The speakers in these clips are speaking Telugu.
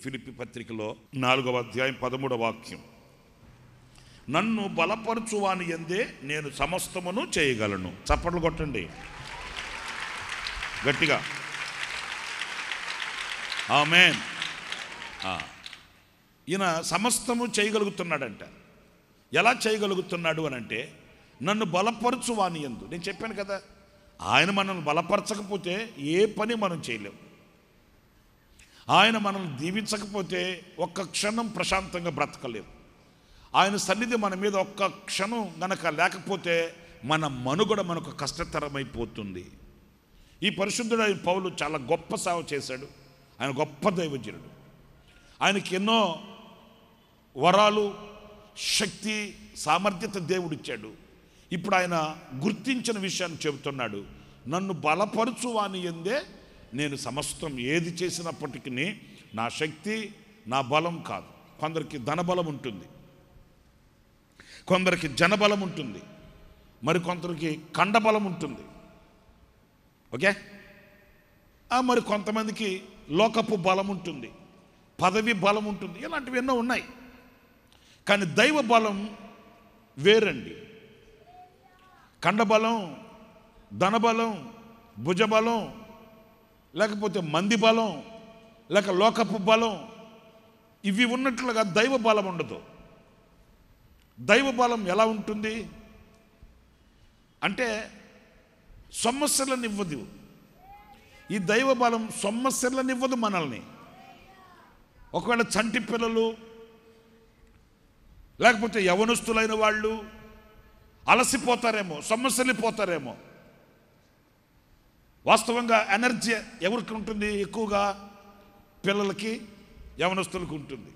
ఫిలిప్పీ పత్రికలో 4వ అధ్యాయం 13వ వాక్యం. నన్ను బలపరచువాని యందే నేను సమస్తమును చేయగలను. చప్పట్లు కొట్టండి గట్టిగా. ఆమేన్. ఈయన సమస్తము చేయగలుగుతున్నాడంట. ఎలా చేయగలుగుతున్నాడు అని అంటే, నన్ను బలపరచువాని యందు. నేను చెప్పాను కదా, ఆయన మనల్ని బలపరచకపోతే ఏ పని మనం చేయలేము. ఆయన మనల్ని దీవించకపోతే ఒక్క క్షణం ప్రశాంతంగా బ్రతకలేము. ఆయన సన్నిధి మన మీద ఒక్క క్షణం గనక లేకపోతే మన మనుగడ మనకు కష్టతరమైపోతుంది. ఈ పరిశుద్ధుడైన పౌలు చాలా గొప్ప సేవ చేశాడు. ఆయన గొప్ప దైవజనుడు. ఆయనకి ఎన్నో వరాలు, శక్తి, సామర్థ్యత దేవుడిచ్చాడు. ఇప్పుడు ఆయన గుర్తించిన విషయాన్ని చెబుతున్నాడు. నన్ను బలపరచువాని యందే నేను సమస్తం. ఏది చేసినప్పటికీ నా శక్తి, నా బలం కాదు. కొందరికి ధనబలం ఉంటుంది, కొందరికి జనబలం ఉంటుంది, మరి కొందరికి కండబలం ఉంటుంది. ఓకే, మరి కొంతమందికి లోకపు బలం ఉంటుంది, పదవి బలం ఉంటుంది. ఇలాంటివి ఎన్నో ఉన్నాయి. కానీ దైవ బలం వేరండి. కండబలం, ధనబలం, భుజబలం, లేకపోతే మంది బలం, లేక లోకపు బలం, ఇవి ఉన్నట్లుగా దైవ బలం ఉండదు. దైవ బలం ఎలా ఉంటుంది అంటే సమస్యలను ఇవ్వదు. ఈ దైవ బలం సమస్యలను ఇవ్వదు మనల్ని. ఒకవేళ చంటి పిల్లలు లేకపోతే యవనస్తులైన వాళ్ళు అలసిపోతారేమో, సమస్యలిపోతారేమో. వాస్తవంగా ఎనర్జీ ఎవరికి ఉంటుంది? ఎక్కువగా పిల్లలకి, యవనస్తులకు ఉంటుంది.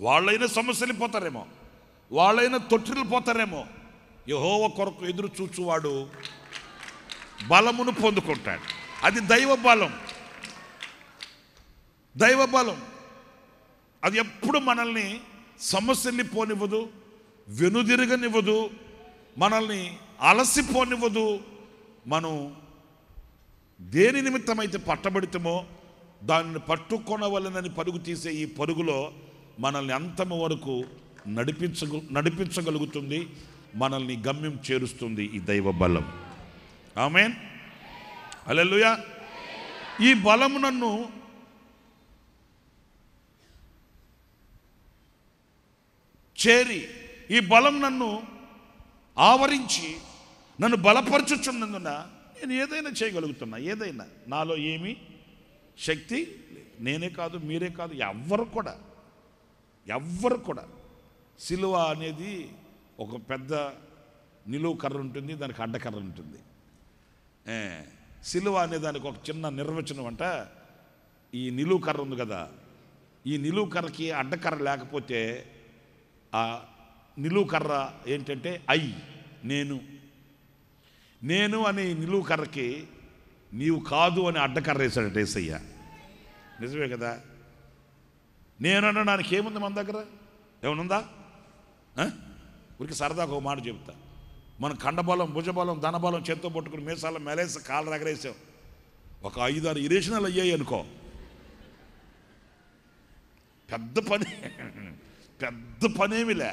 వాళ్ళైనా సమస్యలిపోతారేమో, వాళ్ళైనా తొట్టిల్లు పోతారేమో. యెహోవా కొరకు ఎదురు చూచువాడు బలమును పొందుకుంటాడు. అది దైవ బలం. దైవ బలం అది ఎప్పుడు మనల్ని సమస్యల్ని పోనివ్వదు, వెనుదిరగనివ్వదు, మనల్ని అలసిపోనివ్వదు. మనం దేని నిమిత్తమైతే పట్టబడితేమో దానిని పట్టుకొనవలనని పరుగు తీసే ఈ పరుగులో మనల్ని అంతము వరకు నడిపించగలుగుతుంది, మనల్ని గమ్యం చేరుస్తుంది ఈ దైవ బలం. ఆమేన్, హల్లెలూయా. ఈ బలము నన్ను చేరి, ఈ బలం నన్ను ఆవరించి నన్ను బలపరచుచున్నందున నేను ఏదైనా చేయగలుగుతున్నా. ఏదైనా నాలో ఏమీ శక్తి నేనే కాదు, మీరే కాదు, ఎవ్వరు కూడా. సిలువ అనేది ఒక పెద్ద నిలువు కర్ర ఉంటుంది, దానికి అడ్డకర్ర ఉంటుంది. సిలువ అనే దానికి ఒక చిన్న నిర్వచనం అంట. ఈ నిలువు కర్ర ఉంది కదా, ఈ నిలువు కర్రకి అడ్డకర్ర లేకపోతే ఆ నిలువు కర్ర ఏంటంటే నేను అనే నిలువు కర్రకి నీవు కాదు అని అడ్డకర్ర వేశాడట యేసయ్య. నిజమే కదా. నేను అనడానికి ఏముంది మన దగ్గర? ఏమనుందా? ఊరికి సరదాగా ఒక మాట చెప్తా. మనం కండబలం, భుజబలం, ధనబలం చేత్తో పట్టుకుని మీసాల మెలేసి కాళ్ళ ఎగరేసాం. ఒక 5-6 ఇరేషనలు అయ్యాయి అనుకో, పెద్ద పనేమిలే.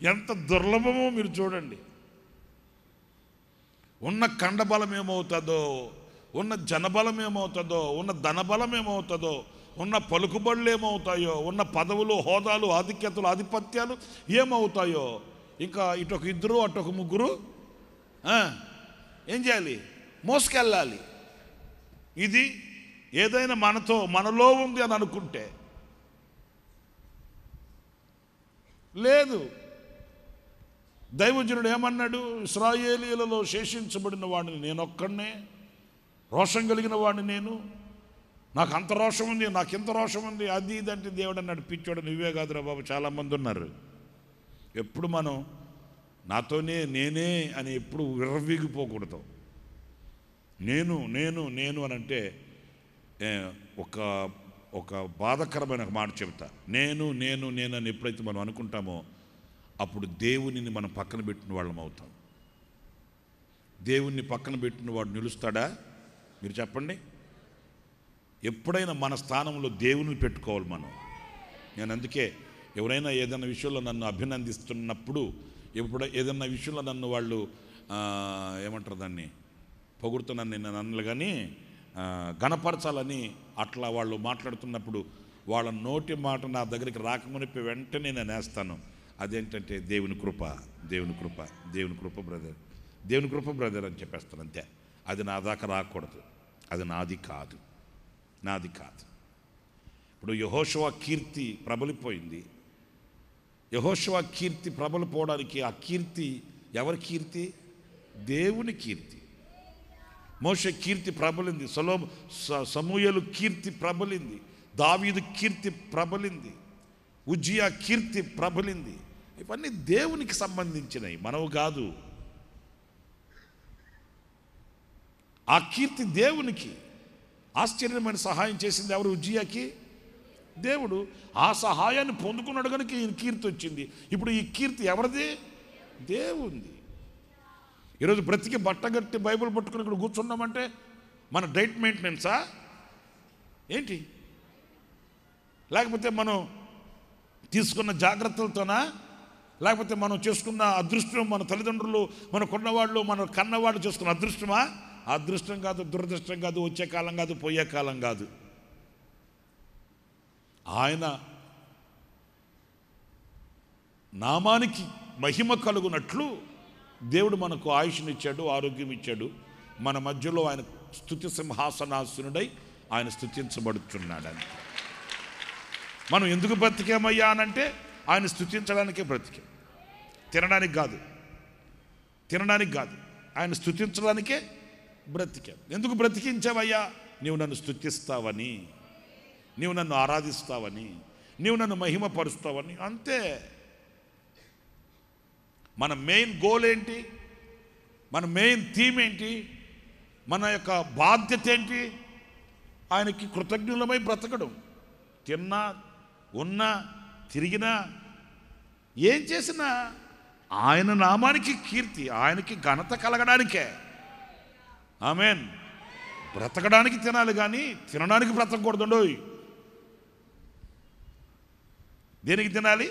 ఎంత దుర్లభమో మీరు చూడండి. ఉన్న కండబలం ఏమవుతుందో, ఉన్న జనబలం ఏమవుతుందో, ఉన్న ధనబలం ఏమవుతుందో, ఉన్న పలుకుబడులు ఏమవుతాయో, ఉన్న పదవులు, హోదాలు, ఆధిక్యతలు, ఆధిపత్యాలు ఏమవుతాయో. ఇంకా ఇటొక 2 అటొక 3 ఏం చేయాలి? మోసుకెళ్ళాలి. ఇది ఏదైనా మనలో ఉంది అని అనుకుంటే లేదు. దైవజనుడు ఏమన్నాడు? ఇశ్రాయేలీయులలో శేషించబడిన వాడిని నేనొక్కడినే, రోషం కలిగిన వాడిని నేను, నాకు అంత రోషం ఉంది, నాకు ఇంత రోషం ఉంది, అది ఇదంటే దేవుడు అన్నాడు. పిచ్చోడు నువ్వే కాదురా బాబు, చాలామంది ఉన్నారు. ఎప్పుడు మనం నేనే అని ఎప్పుడు విర్రవీగిపోకూడదు. నేను అని అంటే ఒక బాధకరమైన మాట చెబుతా. నేను అని ఎప్పుడైతే మనం అనుకుంటామో అప్పుడు దేవునిని మనం పక్కన పెట్టిన వాళ్ళం అవుతాం. దేవుణ్ణి పక్కన పెట్టిన వాడు నిలుస్తాడా? మీరు చెప్పండి. ఎప్పుడైనా మన స్థానంలో దేవుని పెట్టుకోవాలి మనం. నేను అందుకే ఎవరైనా ఏదైనా విషయంలో నన్ను అభినందిస్తున్నప్పుడు, ఏదైనా విషయంలో నన్ను వాళ్ళు ఏమంటారు దాన్ని, పొగుడుతున్నాను నేను అన్నలు కానీ గణపరచాలని అట్లా వాళ్ళు మాట్లాడుతున్నప్పుడు వాళ్ళ నోటి మాట నా దగ్గరికి రాకమునిపి వెంటనే నేను వేస్తాను. అదేంటంటే దేవుని కృప, దేవుని కృప, దేవుని కృప బ్రదర్, దేవుని కృప బ్రదర్ అని చెప్పేస్తాను అంతే. అది నా దాకా రాకూడదు, అది నాది కాదు, నాది కాదు. ఇప్పుడు యెహోషువ కీర్తి ప్రబలిపోయింది. యెహోషువ కీర్తి ప్రబలిపోవడానికి ఆ కీర్తి ఎవరి కీర్తి? దేవుని కీర్తి. మోషే కీర్తి ప్రబలింది, సమూయేలు కీర్తి ప్రబలింది, దావీదు కీర్తి ప్రబలింది, ఉజ్జియా కీర్తి ప్రబలింది. ఇవన్నీ దేవునికి సంబంధించినవి, మనవు కాదు. ఆ కీర్తి దేవునికి. ఆశ్చర్యమైన సహాయం చేసింది ఎవరు? ఉజ్జియాకి దేవుడు. ఆ సహాయాన్ని పొందుకున్నాడు కనుక ఈ కీర్తి వచ్చింది. ఇప్పుడు ఈ కీర్తి ఎవరిది? దేవుంది. ఈరోజు బ్రతికి బట్టగట్టి బైబిల్ పట్టుకుని ఇక్కడ కూర్చున్నామంటే మన డైట్ మెయింటెనెన్సా ఏంటి? లేకపోతే మనం తీసుకున్న జాగ్రత్తలతోనా? లేకపోతే మనం చేసుకున్న అదృష్టం, మన తల్లిదండ్రులు, మన కొన్నవాళ్ళు, మన కన్నవాళ్ళు చేసుకున్న అదృష్టమా? అదృష్టం కాదు, దురదృష్టం కాదు, వచ్చే కాలం కాదు, పోయే కాలం కాదు. ఆయన నామానికి మహిమ కలుగునట్లు దేవుడు మనకు ఆయుష్నిచ్చాడు, ఆరోగ్యం ఇచ్చాడు. మన మధ్యలో ఆయన స్తుతి సింహాసనాసనుడై ఆయన స్తుతించబడుతున్నాడు. అంతే. మనం ఎందుకు బ్రతికామయ్యా అనంటే ఆయన స్తుతించడానికే బ్రతికాం, తినడానికి కాదు, తినడానికి కాదు, ఆయన స్తుతించడానికే బ్రతికాం. ఎందుకు బ్రతికించావయ్యా? నీవు నన్ను స్తుతిస్తావని, నీవు నన్ను ఆరాధిస్తావని, నీవు నన్ను మహిమపరుస్తావని. అంతే. మన మెయిన్ గోల్ ఏంటి? మన మెయిన్ థీమ్ ఏంటి? మన యొక్క బాధ్యత ఏంటి? ఆయనకి కృతజ్ఞులమై బ్రతకడం. తిన్నా, ఉన్నా, తిరిగినా, ఏం చేసినా ఆయన నామానికి కీర్తి, ఆయనకి ఘనత కలగడానికే. ఆమేన్. బ్రతకడానికి తినాలి కానీ తినడానికి బ్రతకూడదండోయ్. దేనికి తినాలి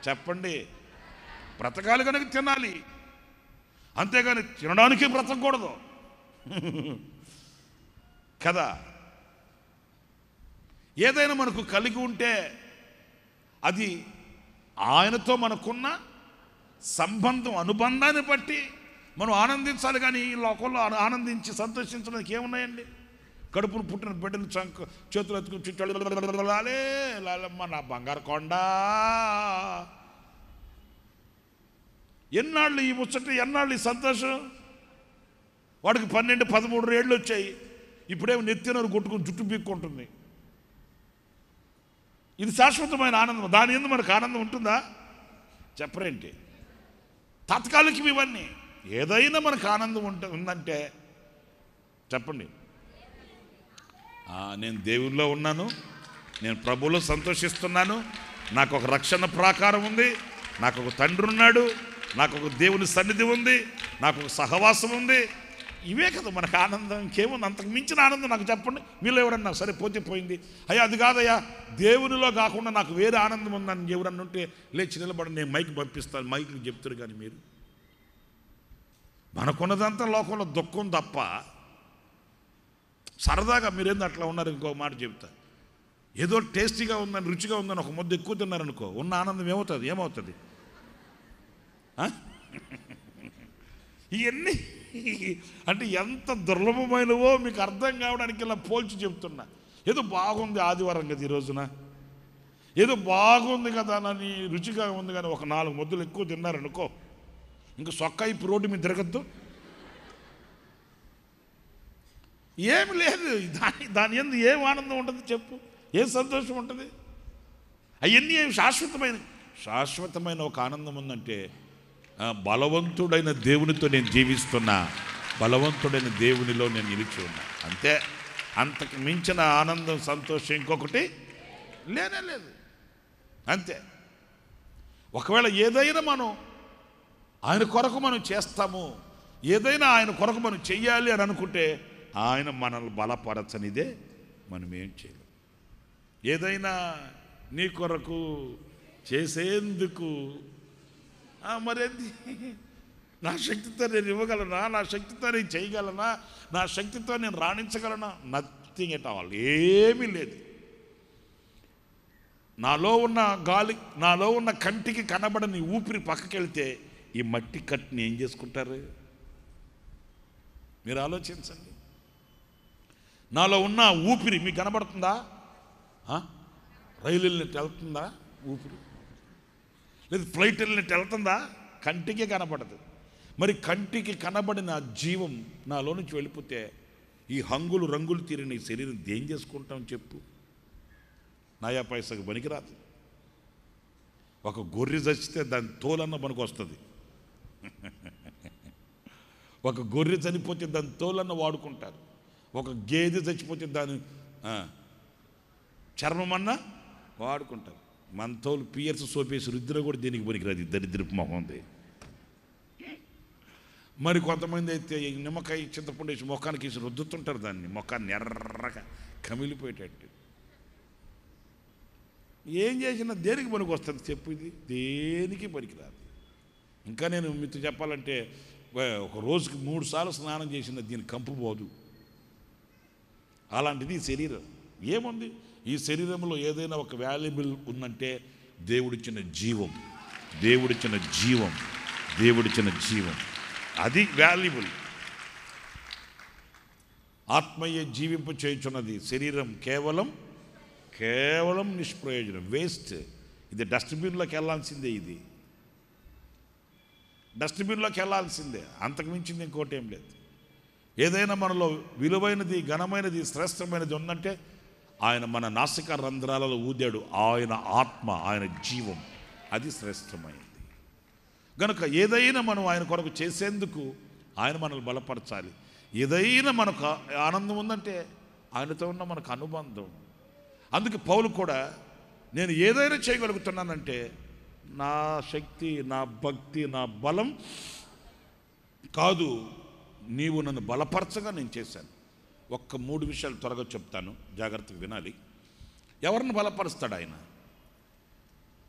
చెప్పండి? బ్రతకాలి కనుక తినాలి, అంతేగాని తినడానికి బ్రతకూడదు కదా. ఏదైనా మనకు కలిగి ఉంటే అది ఆయనతో మనకున్న సంబంధం, అనుబంధాన్ని బట్టి మనం ఆనందించాలి. కానీ ఈ లోకంలో ఆనందించి సంతోషించడానికి ఏమున్నాయండి? కడుపును పుట్టిన బిడ్డను చేతులు ఎత్తుకుని లాలమ్మ నా బంగారు కొండ, ఎన్నాళ్ళు ఈ ముచ్చట, ఎన్నాళ్ళు ఈ సంతోషం? వాడికి 12-13 ఏళ్ళు వచ్చాయి, ఇప్పుడేమో నెత్తినరు కొట్టుకుని జుట్టు పీక్కుంటుంది. ఇది శాశ్వతమైన ఆనందం. దాని ఎందుకు మనకు ఆనందం ఉంటుందా? చెప్పరేంటి? తాత్కాలికం ఇవన్నీ. ఏదైనా మనకు ఆనందం ఉందంటే చెప్పండి, నేను దేవుల్లో ఉన్నాను, నేను ప్రభువులో సంతోషిస్తున్నాను, నాకు ఒక రక్షణ ప్రాకారం ఉంది, నాకు ఒక తండ్రి ఉన్నాడు, నాకు ఒక దేవుని సన్నిధి ఉంది, నాకు ఒక సహవాసం ఉంది. ఇవే కదా మనకు ఆనందం. ఇంకేముంది? అంతకు మించిన ఆనందం నాకు చెప్పండి. మీలో ఎవరన్నా సరే పోతే పోయింది, అయ్యా అది కాదయ్యా దేవునిలో కాకుండా నాకు వేరే ఆనందం ఉందని ఎవరన్నా ఉంటే లేచి నిలబడి నేను మైక్ పంపిస్తాను, మైక్లు చెప్తారు. కానీ మీరు మనకున్నదంతా లోకంలో దుఃఖం తప్ప. సరదాగా మీరేందో అట్లా ఉన్నారు, ఇంకో మాట చెప్తా, ఏదో టేస్టీగా ఉందని, రుచిగా ఉందని ఒక ముద్ద ఎక్కువ తిన్నారనుకో, ఉన్న ఆనందం ఏమవుతుంది? ఇవన్నీ అంటే ఎంత దుర్లభమైనవో మీకు అర్థం కావడానికి ఇలా పోల్చి చెప్తున్నా. ఏదో బాగుంది ఆదివారం కదా ఈ రోజున, ఏదో బాగుంది కదా అని రుచిగా ఉంది కానీ ఒక 4 ముద్దలు ఎక్కువ తిన్నారనుకో, ఇంకా సొక్క ఇప్పుడు రోడ్డు మీద తిరగద్దు, ఏమి లేదు. దాని ఎందు ఏం ఆనందం ఉంటుంది చెప్పు? ఏం సంతోషం ఉంటుంది? అవన్నీ ఏమి శాశ్వతమైన ఒక ఆనందం ఉందంటే, బలవంతుడైన దేవునితో నేను జీవిస్తున్నా, బలవంతుడైన దేవునిలో నేను నిలిచి ఉన్నా. అంతే. అంతకు మించిన ఆనందం, సంతోషం ఇంకొకటి లేనే లేదు. అంతే. ఒకవేళ ఏదైనా మనం ఆయన కొరకు మనం చేస్తాము, ఏదైనా ఆయన కొరకు మనం చెయ్యాలి అని అనుకుంటే ఆయన మనల్ని బలపరచనిదే మనం ఏం చేయలేం. ఏదైనా నీ కొరకు చేసేందుకు మరేంది, నా శక్తితో నేను ఇవ్వగలనా, నా శక్తితో నేను చేయగలనా, నా శక్తితో నేను రాణించగలనా? నథింగ్ ఎట్ ఆల్, ఏమీ లేదు. నాలో ఉన్న గాలి, నాలో ఉన్న కంటికి కనబడని ఊపిరి పక్కకెళ్తే ఈ మట్టి కట్టుని ఏం చేసుకుంటారు? మీరు ఆలోచించండి. నాలో ఉన్న ఊపిరి మీకు కనబడుతుందా? రైలు వెళ్ళినట్టు వెళ్తుందా ఊపిరి? లేదు ఫ్లైట్ వెళ్ళినట్టు వెళ్తుందా? కంటికి కనబడదు. మరి కంటికి కనబడిన జీవం నాలో నుంచి వెళ్ళిపోతే ఈ హంగులు రంగులు తీరిన ఈ శరీరం ఏం చేసుకుంటాం చెప్పు? నయా పైసకు పనికిరాదు. ఒక గొర్రె చచ్చితే దాని తోలన్న మనకు వస్తుంది. ఒక గొర్రె చనిపోతే దాని తోలన్న వాడుకుంటారు. ఒక గేదె చచ్చిపోతే దాని చర్మమన్నా వాడుకుంటారు. మన తోలు పియర్స్ సోపేసి రుద్ర కూడా దీనికి పనికిరాదు, దరిద్రపు మొహం ఉంది. మరి కొంతమంది అయితే నిమ్మకాయ చింతపండు వేసి మొఖానికి వేసి రుద్దుతుంటారు, దాన్ని మొఖాన్ని ఎర్రగా కమిలిపోయేటట్టు. ఏం చేసినా దేనికి పనికి వస్తుంది చెప్పు? ఇది దేనికి పనికిరాదు. ఇంకా నేను మీతో చెప్పాలంటే ఒక రోజుకి 3 సార్లు స్నానం చేసిన దీని కంపు పోదు. అలాంటిది ఈ శరీరం. ఏముంది ఈ శరీరంలో? ఏదైనా ఒక వాల్యుబుల్ ఉందంటే దేవుడిచ్చిన జీవం, దేవుడిచ్చిన జీవం, దేవుడిచ్చిన జీవం, అది వాల్యుబుల్. ఆత్మయ్య జీవింపు చేయుచున్నది, శరీరం కేవలం నిష్ప్రయోజనం, వేస్ట్. ఇది డస్ట్బిన్లోకి వెళ్ళాల్సిందే, ఇది డస్ట్బిన్లోకి వెళ్ళాల్సిందే, అంతకు మించింది ఇంకోటి ఏం లేదు. ఏదైనా మనలో విలువైనది, ఘనమైనది, శ్రేష్టమైనది ఉందంటే ఆయన మన నాసిక రంధ్రాలలో ఊదాడు, ఆయన ఆత్మ, ఆయన జీవం, అది శ్రేష్టమైనది. గనుక ఏదైనా మనం ఆయన కొరకు చేసేందుకు ఆయన మనల్ని బలపరచాలి. ఏదైనా మనకు ఆనందం ఉందంటే ఆయనతో ఉన్న మనకు అనుబంధం. అందుకే పౌలు కూడా నేను ఏదైనా చేయగలుగుతున్నానంటే నా శక్తి, నా భక్తి, నా బలం కాదు, నీవు నన్ను బలపరచగా నేను చేశాను. ఒక్క 3 విషయాలు త్వరగా చెప్తాను, జాగ్రత్తగా వినాలి. ఎవరిని బలపరుస్తాడు ఆయన?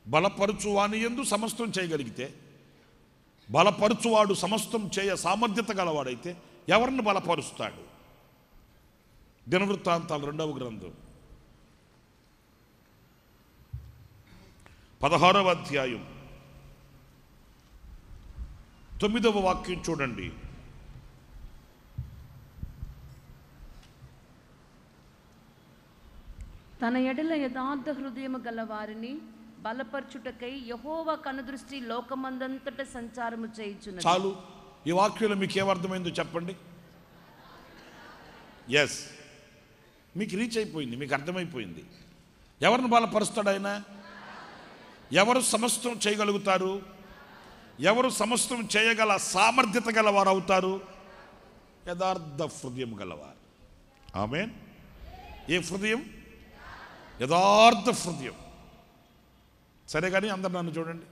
బలపరుచువాని యందు సమస్తం చేయగలిగితే, బలపరుచువాడు సమస్తం చేయ సామర్థ్యత గలవాడైతే ఎవరిని బలపరుస్తాడు? దినవృత్తాంతాలు 2వ గ్రంథం 16వ అధ్యాయం 9వ వాక్యం చూడండి. తన ఎడల యథార్థ హృదయము గల వారిని బలపరచుటకై యెహోవా కనుదృష్టి లోకమందంతట సంచారము చేయుచున్నది. చాలు. ఈ వాక్యంలో మీకు ఏమర్థమైందో చెప్పండి. ఎస్, మీకు రీచ్ అయిపోయింది, మీకు అర్థమైపోయింది. ఎవరిని బలపరుస్తాడు ఆయన? ఎవరు సమస్తం చేయగలుగుతారు? ఎవరు సమస్తం చేయగల సామర్థ్యత గలవారు అవుతారు? యథార్థ హృదయం గలవారు. ఆమేన్. ఏ హృదయం? యథార్థ హృదయం. సరే కానీ అందరు నన్ను చూడండి,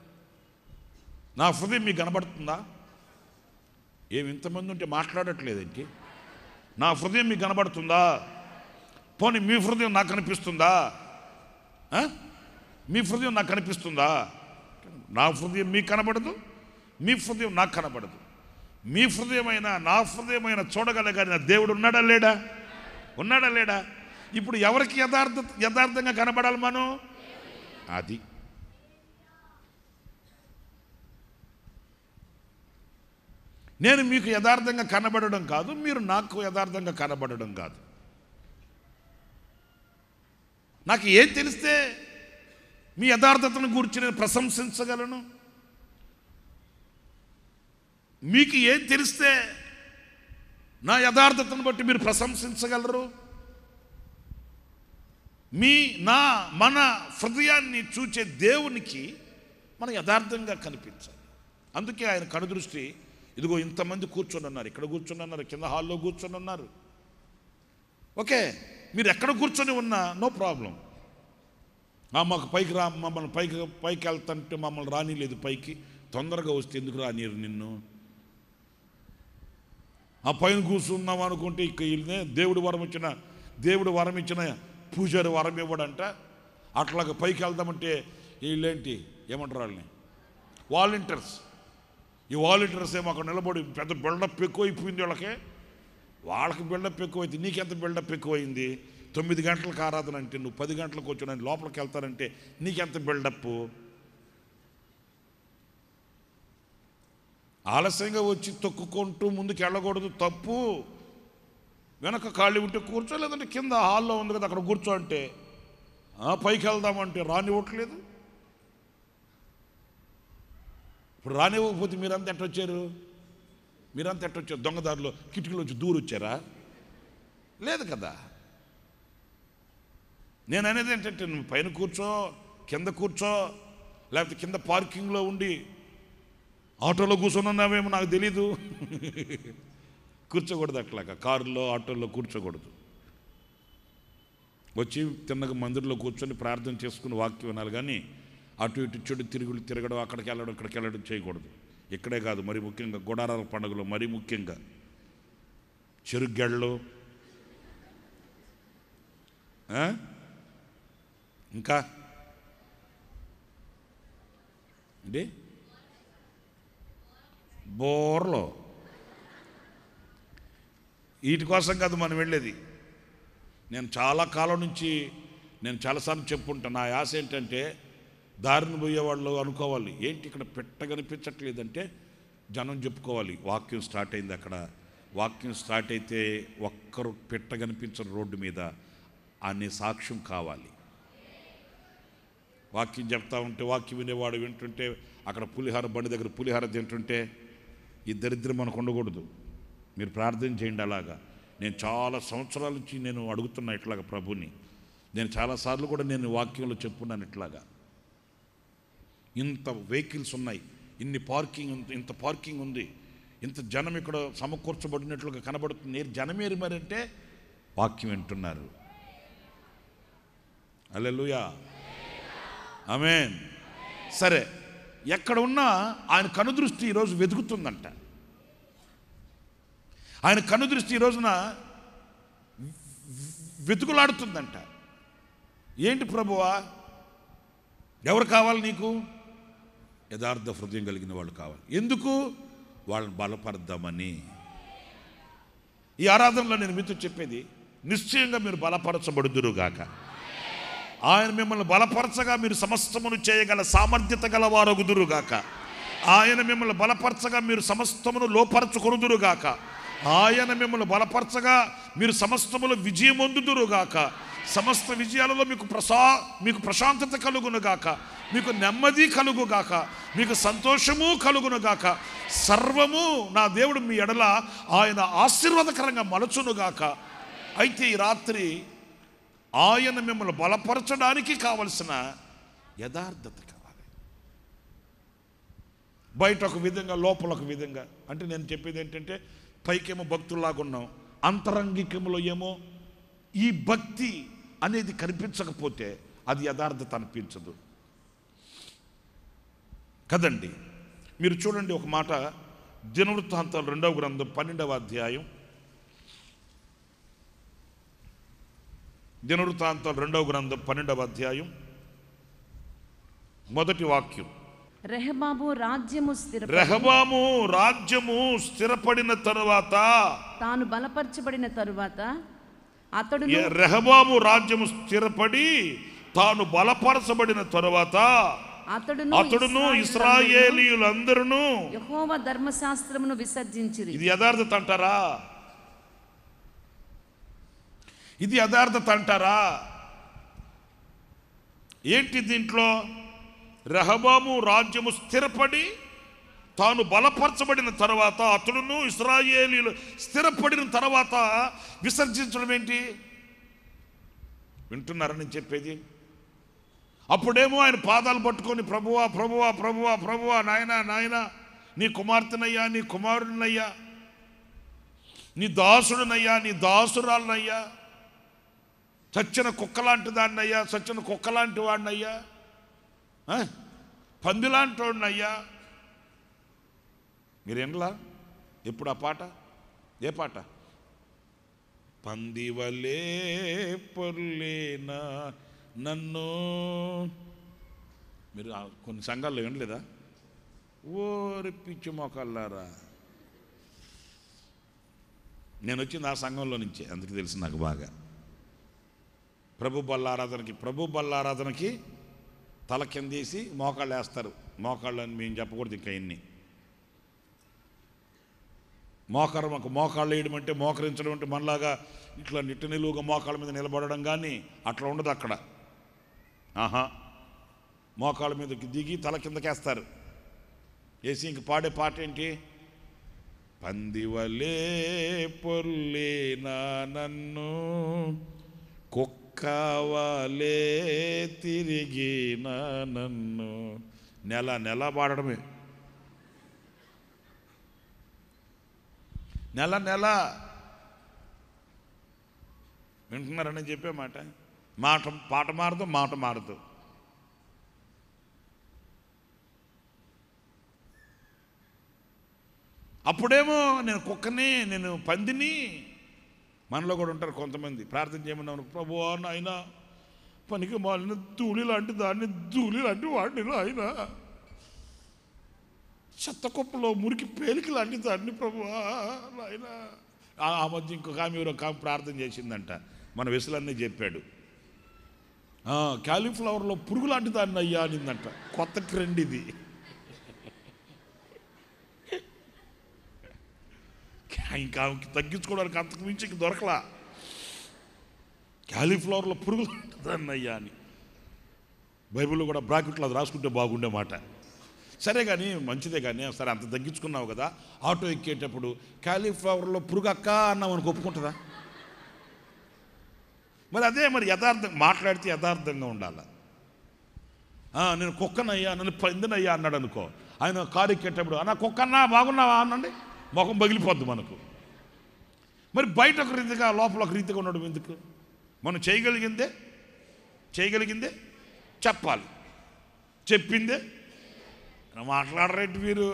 నా హృదయం మీకు కనబడుతుందా? ఏమి ఇంతమంది ఉంటే మాట్లాడట్లేదేంటి? నా హృదయం మీకు కనబడుతుందా? పోనీ మీ హృదయం నాకు కనిపిస్తుందా? మీ హృదయం నాకు కనిపిస్తుందా? నా హృదయం మీకు కనబడదు, మీ హృదయం నాకు కనబడదు. మీ హృదయమైనా నా హృదయమైనా చూడగలిగిన దేవుడు ఉన్నాడా లేడా? ఉన్నాడా లేడా? ఇప్పుడు ఎవరికి యథార్థంగా కనబడాలి మనం? అది నేను మీకు యథార్థంగా కనబడడం కాదు, మీరు నాకు యథార్థంగా కనబడడం కాదు. నాకు ఏం తెలిస్తే మీ యథార్థతను గురించి నేను ప్రశంసించగలను? మీకు ఏం తెలిస్తే నా యథార్థతను బట్టి మీరు ప్రశంసించగలరు? మన హృదయాన్ని చూచే దేవునికి మనం యథార్థంగా కనిపించాలి. అందుకే ఆయన కనుదృష్టి, ఇదిగో ఇంతమంది కూర్చొని ఉన్నారు, ఇక్కడ కూర్చొని ఉన్నారు, కింద హాల్లో కూర్చొని ఉన్నారు. ఓకే, మీరు ఎక్కడ కూర్చొని ఉన్నా నో ప్రాబ్లం. మాకు పైకి రా, మమ్మల్ని పైకి వెళ్తుంటే మమ్మల్ని రానిలేదు పైకి, తొందరగా వస్తే ఎందుకు రానియరు నిన్ను? ఆ పైన కూర్చున్నాం అనుకుంటే దేవుడి వరం వచ్చిన దేవుడు వరం ఇచ్చిన పూజారి వరం ఇవ్వడంట. అట్లాగా పైకి వెళ్దామంటే వీళ్ళేంటి ఏమంటారు వాళ్ళని, వాలంటీర్స్. ఈ వాలంటీర్స్ ఏమో అక్కడ నిలబడి పెద్ద బిల్డప్ ఎక్కువైపోయింది వాళ్ళకి బిల్డప్ ఎక్కువైంది. నీకెంత బిల్డప్ ఎక్కువైంది? 9 గంటలకు ఆరాధన అంటే నువ్వు 10 గంటలకు వచ్చి నేను లోపలికి వెళ్తానంటే నీకెంత బిల్డప్? ఆలస్యంగా వచ్చి తొక్కుకుంటూ ముందుకు వెళ్ళకూడదు, తప్పు. వెనక ఖాళీ ఉంటే కూర్చో, లేదంటే కింద హాల్లో ఉంది కదా అక్కడ కూర్చో అంటే, పైకి వెళ్దామంటే రానివ్వట్లేదు. ఇప్పుడు రానివ్వకపోతే మీరంతా ఎట్టొచ్చారు? దొంగదారిలో కిటికీలో వచ్చి దూరు వచ్చారా? లేదు కదా. నేను అనేది ఏంటంటే నువ్వు పైన కూర్చో, కింద కూర్చో, లేకపోతే కింద పార్కింగ్లో ఉండి ఆటోలో కూర్చొని నాకు తెలీదు. కూర్చోకూడదు అట్లాగా, కారులో ఆటోలో కూర్చోకూడదు. వచ్చి తిన్నగా మందిరంలో కూర్చొని ప్రార్థన చేసుకుని వాక్యం వినాలి, కానీ అటు ఇటు చెడు తిరగడం అక్కడికి వెళ్ళడం ఇక్కడికి వెళ్ళడం చేయకూడదు. ఇక్కడే కాదు, మరి ముఖ్యంగా గుడారాల పండుగలో మరీ ముఖ్యంగా చెరుగ్గెళ్ళు, ఇంకా అంటే బోర్లో, వీటి కోసం కాదు మనం వెళ్ళేది. నేను చాలా కాలం నుంచి నేను చాలాసార్లు చెప్పుంటాను, నా ఆశ ఏంటంటే దారిని పోయేవాళ్ళు అనుకోవాలి, ఏంటి ఇక్కడ పెట్ట కనిపించట్లేదంటే జనం చెప్పుకోవాలి వాక్యం స్టార్ట్ అయింది అక్కడ. వాక్యం స్టార్ట్ అయితే ఒక్కరు పెట్ట కనిపించని రోడ్డు మీద అనే సాక్ష్యం కావాలి. వాక్యం చెప్తా ఉంటే వాక్యం వినేవాడు వింటుంటే అక్కడ పులిహార బండి దగ్గర పులిహార తింటుంటే ఈ దరిద్రం మనకు ఉండకూడదు. మీరు ప్రార్థన చేయండి అలాగా. నేను చాలా సంవత్సరాల నుంచి నేను అడుగుతున్నా ఇట్లాగా ప్రభుని. నేను చాలాసార్లు కూడా నేను వాక్యంలో చెప్పున్నాను ఇట్లాగా. ఇంత వెహికల్స్ ఉన్నాయి, ఇంత పార్కింగ్ ఉంది, ఇంత జనం ఇక్కడ సమకూర్చబడినట్లుగా కనబడుతుంది. జనమేరు మరి అంటే వాక్యం వింటున్నారు. హల్లెలూయా, ఆమేన్. సరే, ఎక్కడ ఉన్నా ఆయన కనుదృష్టి ఈరోజు వెతుకుతుందంట. ఆయన కనుదృష్టి ఈ రోజున వెతుకులాడుతుందంట. ఏంటి ప్రభువా, ఎవరు కావాలి నీకు? యథార్థ హృదయం కలిగిన వాళ్ళు కావాలి. ఎందుకు? వాళ్ళని బలపరద్దామని. ఈ ఆరాధనలో నేను మీతో చెప్పేది, నిశ్చయంగా మీరు బలపరచబడుదురుగాక. ఆయన మిమ్మల్ని బలపరచగా మీరు సమస్తమును చేయగల సామర్థ్యత గల వారగుదురుగాక. ఆయన మిమ్మల్ని బలపరచగా మీరు సమస్తమును లోపరచుకొనుదురుగాక. ఆయన మిమ్మల్ని బలపరచగా మీరు సమస్తములో విజయం పొందుదురుగాక. సమస్త విజయాలలో మీకు ప్రశాంతత కలుగునుగాక, మీకు నెమ్మది కలుగుగాక, మీకు సంతోషము కలుగునుగాక. సర్వము నా దేవుడు మీ ఎడల ఆయన ఆశీర్వాదకరంగా మలచునుగాక. అయితే ఈ రాత్రి ఆయన మిమ్మల్ని బలపరచడానికి కావలసిన యథార్థత కావాలి. బయట ఒక విధంగా, లోపల ఒక విధంగా. అంటే నేను చెప్పేది ఏంటంటే, పైకేమో భక్తుల్లాగా ఉన్నాం, అంతరంగికములో ఏమో ఈ భక్తి అనేది కనిపించకపోతే అది యథార్థత అనిపించదు కదండి. మీరు చూడండి ఒక మాట, దినవృత్తాంతాలు 2వ గ్రంథం 12వ అధ్యాయం. దినవృత్తాంతాలు 2వ గ్రంథం 12వ అధ్యాయం మొదటి వాక్యం. రెహబాము రాజ్యము స్థిరపడిన తరువాత, తాను బలపరచబడిన తరువాత అతడు, రెహబాము రాజ్యము స్థిరపడి తాను బలపరచబడిన తరువాత అతడును ఇశ్రాయేలీయులందరూ యెహోవా ధర్మశాస్త్రమును విసర్జించిరి. ఇది యథార్థత అంటారా? ఇది యథార్థత అంటారా? ఏంటి దీంట్లో? రెహబాము రాజ్యము స్థిరపడి తాను బలపరచబడిన తర్వాత అతడును ఇశ్రాయేలీయులు స్థిరపడిన తర్వాత విసర్జించడం ఏంటి? వింటున్నారా నేను చెప్పేది? అప్పుడేమో ఆయన పాదాలు పట్టుకొని ప్రభువా ప్రభువా ప్రభువా ప్రభువా, నాయనా నాయనా, నీ కుమార్తెనయ్యా, నీ కుమారుడినయ్యా, నీ దాసుడునయ్యా, నీ దాసురాలనయ్యా, చచ్చిన కుక్కలాంటి దాన్నయ్యా, చచ్చిన కుక్కలాంటి వాడినయ్యా, పందిలాంటి వాడినయ్యా. మీరేంలా ఎప్పుడు ఆ పాట? ఏ పాట? పందివలే పొర్లేనా నన్ను. మీరు కొన్ని సంఘాల్లో వినలేదా? ఓరి పిచ్చి మోకాళ్ళారా. నేను వచ్చింది ఆ సంఘంలో నుంచే, అందుకు తెలుసు నాకు బాగా. ప్రభు బల్లారాధనకి తల కిందేసి మోకాళ్ళు వేస్తారు. మోకాళ్ళు అని మేము చెప్పకూడదు ఇంకా ఎన్ని. మోకాళ్ళు వేయడం అంటే, మోకరించడం అంటే మనలాగా ఇట్లా నిట్ట నిలువుగా మోకాళ్ళ మీద నిలబడడం కానీ అట్లా ఉండదు అక్కడ. మోకాళ్ళ మీదకి దిగి తల కిందకేస్తారు వేసి ఇంక పాడే పాట ఏంటి? పందివలే పొర్లేనా నన్ను, కుక్కవలే తిరిగిన నన్ను. నెల పాడడమే. నెల వింటున్నారని చెప్పే పాట మారదు, మాట మారదు. అప్పుడేమో నేను కుక్కని, నేను పందిని. మనలో కూడా ఉంటారు కొంతమంది. ప్రార్థన చేయమన్నాను, ప్రభువా నాయన పనికి మాలిన ధూళి లాంటి దాన్ని, ధూళి లాంటి వాడిని ఆయన, చెత్త కుప్పలో మురికి పేలికి లాంటి దాన్ని ప్రభువా నాయన. ఆ మధ్య ఇంకొక ఆమె ప్రార్థన చేసిందంట, మన వెసులన్నీ చెప్పాడు. క్యాలీఫ్లవర్లో పురుగు లాంటి దాన్ని అయ్యా అనిందంట. కొత్త ట్రెండ్ ఇది. ఇంకా తగ్గించుకోవడానికి అంతకు మించి ఇంక దొరకలా. క్యాలీఫ్లవర్లో పురుగు లాంటి దాన్ని అయ్యా అని బైబిల్లో కూడా బ్రాకెట్లో అది రాసుకుంటే బాగుండే మాట. సరే కానీ మంచిదే కానీ, సరే అంత తగ్గించుకున్నావు కదా, ఆటో ఎక్కేటప్పుడు క్యాలీఫ్లవర్లో పురుగు అక్క అన్నావు మనకు ఒప్పుకుంటుందా? మరి అదే మరి యథార్థం మాట్లాడితే యథార్థంగా ఉండాలి. నేను కుక్కనయ్యా, నన్ను పందినయ్యా అన్నాడు అనుకో, ఆయన కారు ఎక్కేటప్పుడు అన్నా కుక్కన్నా బాగున్నావా అనండి, ముఖం పగిలిపోద్ది మనకు. మరి బయట ఒక రీతిగా లోపల ఒక రీతిగా ఉండడం ఎందుకు? మనం చేయగలిగిందే చెప్పాలి, చెప్పిందే మాట్లాడరేంటి మీరు?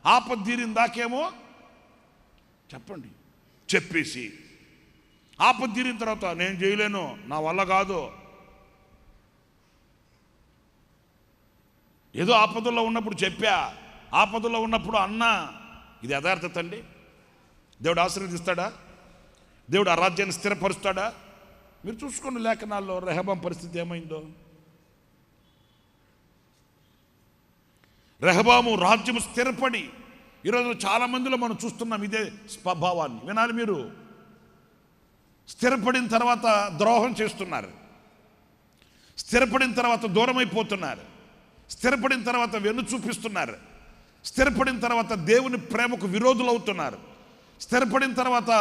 ఆపద తీరిందాకేమో చెప్పండి, చెప్పేసి ఆపద తీరిన తర్వాత నేను చేయలేను, నా వల్ల కాదు. ఏదో ఆపదల్లో ఉన్నప్పుడు చెప్పా, ఆపదల్లో ఉన్నప్పుడు అన్నా. ఇది యథార్థత అండి. దేవుడు ఆశీర్వదిస్తాడా? దేవుడు ఆ రాజ్యాన్ని స్థిరపరుస్తాడా? మీరు చూసుకోండి లేఖనాల్లో రెహబాం పరిస్థితి ఏమైందో. రెహబాము రాజ్యము స్థిరపడి, ఈరోజు చాలామందిలో మనం చూస్తున్నాం ఇదే స్వభావాన్ని. వినాలి మీరు. స్థిరపడిన తర్వాత ద్రోహం చేస్తున్నారు, స్థిరపడిన తర్వాత దూరమైపోతున్నారు, స్థిరపడిన తర్వాత వెన్ను చూపిస్తున్నారు, స్థిరపడిన తర్వాత దేవుని ప్రేమకు విరోధులు అవుతున్నారు, స్థిరపడిన తర్వాత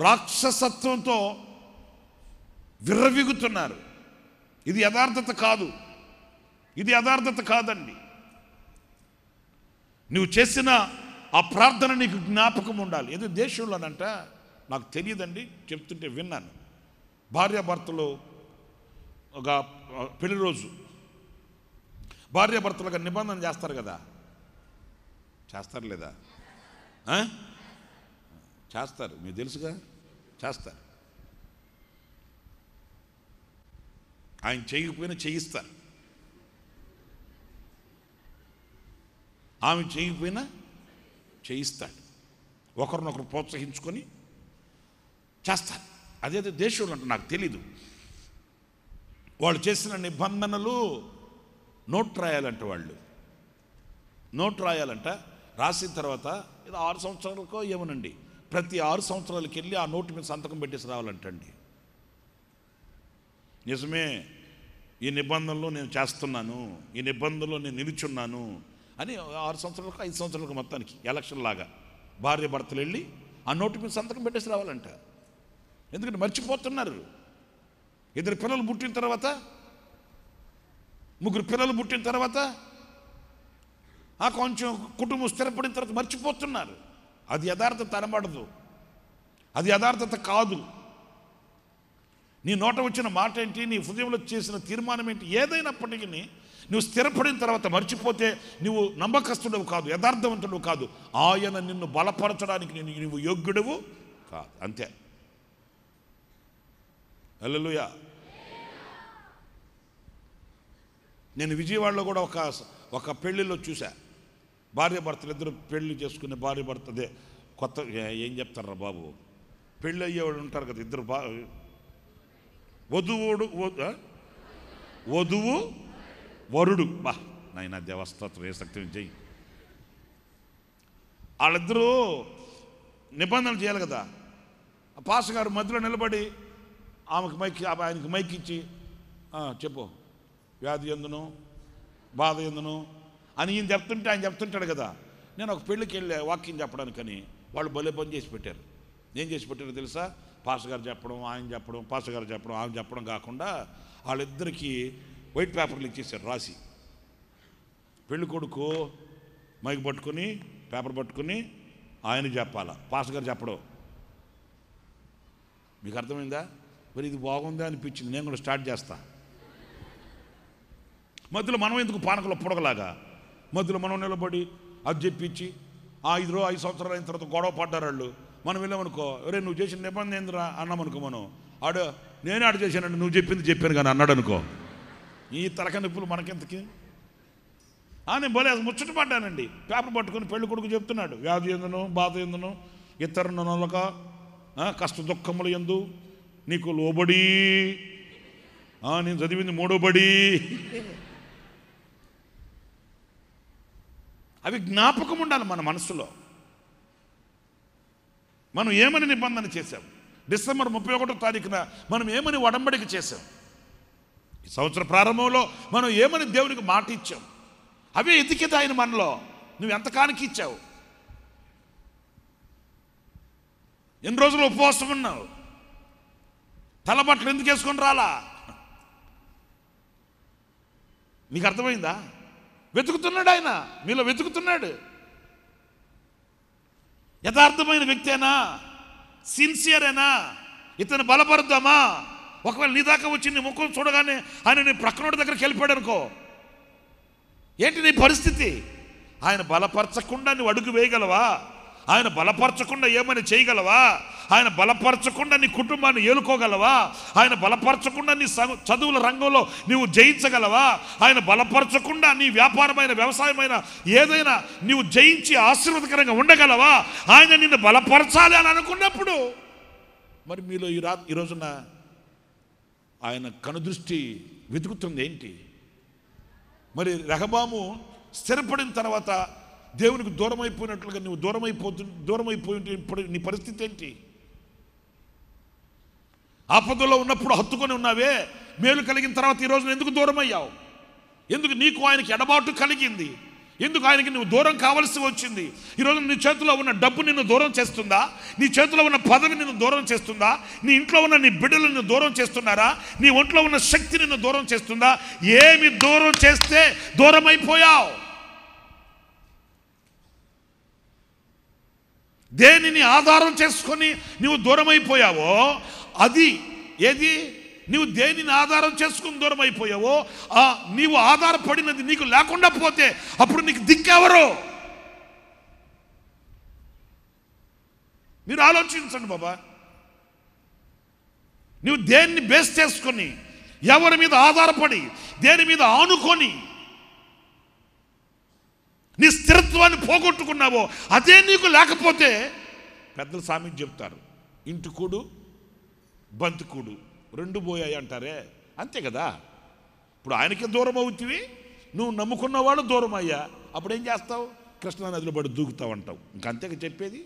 రాక్షసత్వంతో విర్రవిగుతున్నారు. ఇది యథార్థత కాదు, ఇది యథార్థత కాదండి. నువ్వు చేసిన ఆ ప్రార్థన నీకు జ్ఞాపకం ఉండాలి. ఏదో దేశంలోనంట, నాకు తెలియదండి, చెప్తుంటే విన్నాను. భార్యాభర్తలు ఒక పెళ్లి రోజు భార్యాభర్తలుగా నిబంధన చేస్తారు కదా, చేస్తారు లేదా? చేస్తారు, మీకు తెలుసుగా, చేస్తారు. ఆయన చేయకపోయినా చేయిస్తారు, ఆమె చేయకపోయినా చేయిస్తాడు. ఒకరినొకరు ప్రోత్సహించుకొని చేస్తారు. అదేదో దేశంలో అంటే నాకు తెలీదు. వాళ్ళు చేసిన నిబంధనలు నోట్ రాయాలంట. వాళ్ళు నోట్ రాయాలంట. రాసిన తర్వాత ఇది 6 సంవత్సరాలకో ఏమోనండి, ప్రతి 6 సంవత్సరాలకి వెళ్ళి ఆ నోటు మీద సంతకం పెట్టేసి రావాలంటండి. నిజమే, ఈ నిబంధనలు నేను చేస్తున్నాను, ఈ నిబంధనలో నేను నిలుచున్నాను అని 6 సంవత్సరాలకు 5 సంవత్సరాలకు మొత్తానికి ఎలక్షన్ లాగా భార్య భర్తలు వెళ్ళి ఆ నోటు మీద సంతకం పెట్టేసి రావాలంట. ఎందుకంటే మర్చిపోతున్నారు. 2 పిల్లలు పుట్టిన తర్వాత, 3 పిల్లలు పుట్టిన తర్వాత, ఆ కొంచెం కుటుంబం స్థిరపడిన తర్వాత మర్చిపోతున్నారు. అది యథార్థత అనబడదు, అది యథార్థత కాదు. నీ నోట వచ్చిన మాట ఏంటి, నీ హృదయంలో చేసిన తీర్మానం ఏంటి, ఏదైనప్పటికీ నువ్వు స్థిరపడిన తర్వాత మర్చిపోతే నువ్వు నమ్మకస్తుడవు కాదు, యథార్థవంతుడు కాదు. ఆయన నిన్ను బలపరచడానికి నువ్వు యోగ్యుడవు కాదు, అంతే. హల్లెలూయా. నేను విజయవాడలో కూడా ఒక పెళ్ళిలో చూసా. భార్య భర్తలు ఇద్దరు పెళ్లి చేసుకునే భార్య భర్త, అదే కొత్త ఏం చెప్తారా బాబు, పెళ్ళి అయ్యేవాడు ఉంటారు కదా ఇద్దరు, వధువు వరుడు, బా నాయన దేవస్తత్వం ఏ శక్తి జై. వాళ్ళిద్దరూ నిబంధనలు చేయాలి కదా. పాస్ గారు మధ్యలో నిలబడి ఆయనకి మైక్ ఇచ్చి చెప్పు, వ్యాధి ఎందును బాధ ఎందును అని ఈయన చెప్తుంటే ఆయన చెప్తుంటాడు కదా. నేను ఒక పెళ్ళికి వెళ్ళా వాక్యం చెప్పడానికని, వాళ్ళు భలే పని చేసి పెట్టారు. ఏం చేసి పెట్టారో తెలుసా? పాస్ గారు చెప్పడం, ఆయన చెప్పడం, పాస్ గారు చెప్పడం, ఆయన చెప్పడం కాకుండా వాళ్ళిద్దరికీ వైట్ పేపర్లు ఇచ్చేసారు రాసి. పెళ్ళి కొడుకు మైక్ పట్టుకుని పేపర్ పట్టుకుని ఆయన చెప్పాలా, పాస్ గారు చెప్పడం. మీకు అర్థమైందా? మరి ఇది బాగుందా అనిపించింది, నేను కూడా స్టార్ట్ చేస్తా. మధ్యలో మనం ఎందుకు పానకలో పొడగలాగా మధ్యలో మనం నిలబడి అది చెప్పించి 5 సంవత్సరాలు అయిన తర్వాత గొడవ పడ్డారు వాళ్ళు. మనం వెళ్ళామనుకో, ఒరే నువ్వు చేసిన నిబంధన ఏందిరా అన్నామనుకో, మనం నేనే ఆడు చేశానండి, నువ్వు చెప్పింది చెప్పాను కానీ అన్నాడు అనుకో, ఈ తలక నొప్పులు మనకెంతకి. నేను బోలే ముచ్చట పడ్డానండి. పేపర్ పట్టుకుని పెళ్లి కొడుకు చెప్తున్నాడు, వ్యాధి ఎందును బాధ ఎందును ఇతరును నొలక కష్ట దుఃఖములు ఎందు నీకు లోబడి, నేను చదివింది 3వ బడి. అవి జ్ఞాపకం ఉండాలి మన మనసులో. మనం ఏమని నిబంధన చేశాం? డిసెంబర్ 31వ తారీఖున మనం ఏమని ఒడంబడిక చేశాం? ఈ సంవత్సర ప్రారంభంలో మనం ఏమని దేవునికి మాట ఇచ్చాం? అవే ఎతికిత ఆయన మనలో. నువ్వు ఎంతకానికి ఇచ్చావు? ఎన్ని రోజులు ఉపవాసం ఉన్నావు? తలబట్టలు ఎందుకు వేసుకొని రాలా? నీకు అర్థమైందా? వెతుకుతున్నాడు ఆయన, మీలో వెతుకుతున్నాడు. యథార్థమైన వ్యక్తేనా? సిన్సియరేనా? ఇతను బలపరుద్దామా? ఒకవేళ నీ దాకా వచ్చి నీ ముఖం చూడగానే ఆయన నీ ప్రక్కనోడి దగ్గరికి వెళ్ళిపోయాడు అనుకో, ఏంటి నీ పరిస్థితి? ఆయన బలపరచకుండా నువ్వు అడుగు వేయగలవా? ఆయన బలపరచకుండా ఏమైనా చేయగలవా? ఆయన బలపరచకుండా నీ కుటుంబాన్ని ఏలుకోగలవా? ఆయన బలపరచకుండా నీ చదువుల రంగంలో నీవు జయించగలవా? ఆయన బలపరచకుండా నీ వ్యాపారమైన వ్యవసాయమైన ఏదైనా నీవు జయించి ఆశీర్వాదకరంగా ఉండగలవా? ఆయన నిన్ను బలపరచాలి అని అనుకున్నప్పుడు మరి మీలో ఈ రోజున ఆయన కనుదృష్టి వెతుకుతుంది ఏంటి? మరి రెహబాము స్థిరపడిన తర్వాత దేవునికి దూరం అయిపోయినట్లుగా నువ్వు దూరమైపోయి ఇప్పుడు నీ పరిస్థితి ఏంటి? ఆపదలో ఉన్నప్పుడు హత్తుకొని ఉన్నావే, మేలు కలిగిన తర్వాత ఈరోజు ఎందుకు దూరం అయ్యావు? ఎందుకు నీకు ఆయనకి ఎడబాటు కలిగింది? ఎందుకు ఆయనకి నువ్వు దూరం కావలసి వచ్చింది? ఈరోజు నీ చేతిలో ఉన్న డబ్బు నిన్ను దూరం చేస్తుందా? నీ చేతిలో ఉన్న పదవి నిన్ను దూరం చేస్తుందా? నీ ఇంట్లో ఉన్న నీ బిడ్డలు నిన్ను దూరం చేస్తున్నారా? నీ ఒంట్లో ఉన్న శక్తి నిన్ను దూరం చేస్తుందా? ఏమి దూరం చేస్తే దూరం అయిపోయావు? దేనిని ఆధారం చేసుకొని నువ్వు దూరం అయిపోయావో అది ఏది? నీవు దేనిని ఆధారం చేసుకుని దూరం అయిపోయావో నీవు ఆధారపడినది నీకు లేకుండా పోతే అప్పుడు నీకు దిక్కెవరు? మీరు ఆలోచించండి బాబా. నువ్వు దేన్ని బేస్ చేసుకొని, ఎవరి మీద ఆధారపడి, దేని మీద ఆనుకొని నీ స్థిరత్వాన్ని పోగొట్టుకున్నావో అదే నీకు లేకపోతే పెద్దలు సామెత చెప్తారు, ఇంటికూడు బంతికూడు 2 పోయాయి అంటారే, అంతే కదా. ఇప్పుడు ఆయనకే దూరం అవుతుంది, నువ్వు నమ్ముకున్నవాడు దూరం అయ్యా, అప్పుడు ఏం చేస్తావు? కృష్ణానదిలో పడి దూకుతావు అంటావు. ఇంకంతేగా చెప్పేది.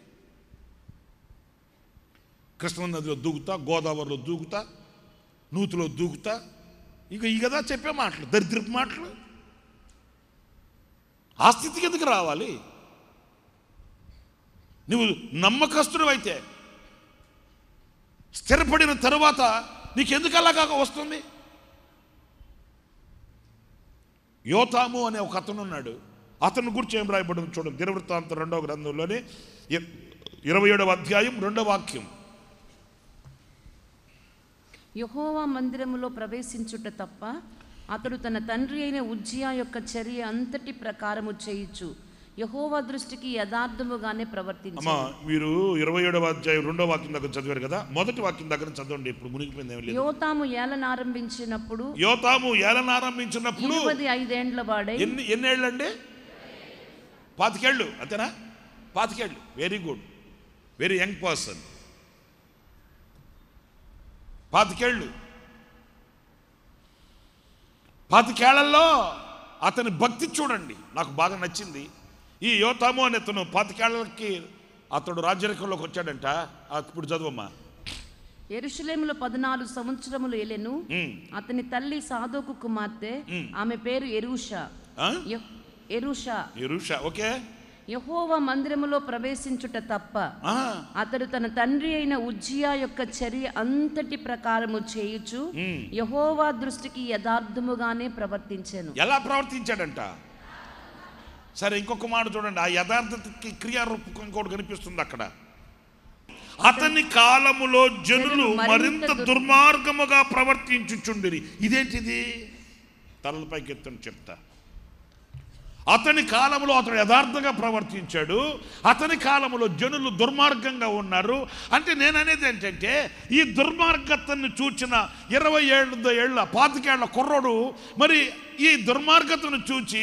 కృష్ణానదిలో దూకుతా, గోదావరిలో దూకుతా, నూతిలో దూకుతా, ఇక ఈ కదా చెప్పే మాటలు, దరిద్రపు మాటలు. ఆ స్థితికి ఎందుకు రావాలి? నువ్వు నమ్మకస్తుడు అయితే స్థిరపడిన తరువాత నీకెందుకు అలాగా వస్తుంది? యోతాము అనే ఒక అతను ఉన్నాడు. అతను గురించి ఏం రాయబడింది చూడండి. దినవృత్తాంతం 2వ గ్రంథంలోనే 27వ అధ్యాయం 2వ వాక్యం. యెహోవా మందిరములో ప్రవేశించుట తప్ప అతడు తన తండ్రి అయిన ఉజ్జియా యొక్క చర్య అంతటి ప్రకారము చేయుచు యెహోవా దృష్టికి యథార్థముగానే ప్రవర్తించాడు. అమ్మా, మీరు 27వ అధ్యాయం 2వ వాక్యం దగ్గర చదివారు కదా, మొదటి వాక్యం దగ్గర చదవండి. ఇప్పుడు మునిగిపోయింది ఏం లేదు. యోతాము ఏలనారంభించినప్పుడు 25 ఏండ్ల వాడై. ఎన్నేళ్ళు అండి? 25 ఏళ్ళు, అంతేనా? 25 ఏళ్ళు. Very good, very young person. 25 ఏళ్ళు. 25 ఏళ్లలో అతని భక్తి చూడండి, నాకు బాగా నచ్చింది. ఈ యోతాము అనే అతను 25 ఏళ్ళకి అతడు రాజ్యరేఖంలోకి వచ్చాడంట. ఇప్పుడు చదువమ్మా. యెరూషలేములో 14 సంవత్సరములు ఏలెను. అతని తల్లి సాదోకు కుమార్తె, ఆమె పేరు యెరూషా. ఓకే. యెహోవా మందిరములో ప్రవేశించుట తప్ప అతడు తన తండ్రి అయిన ఉజ్జియా యొక్క చర్య అంతటి ప్రకారము చేయుచు యెహోవా దృష్టికి యథార్థముగానే ప్రవర్తించెను. ఎలా ప్రవర్తించాడంట? సరే, ఇంకొక మాట చూడండి. ఆ యథార్థతకి క్రియారూపకం ఇంకోటి కనిపిస్తుంది అక్కడ. అతని కాలములో జనులు మరింత దుర్మార్గముగా ప్రవర్తించుచుండిరి. ఇదేంటిది? తలలపైకి ఎత్తని చెప్తా. అతని కాలంలో అతడు యథార్థంగా ప్రవర్తించాడు, అతని కాలంలో జనులు దుర్మార్గంగా ఉన్నారు. అంటే నేను అనేది ఏంటంటే, ఈ దుర్మార్గతను చూచిన 25 ఏళ్ళ 25 ఏళ్ల కుర్రోడు మరి ఈ దుర్మార్గతను చూచి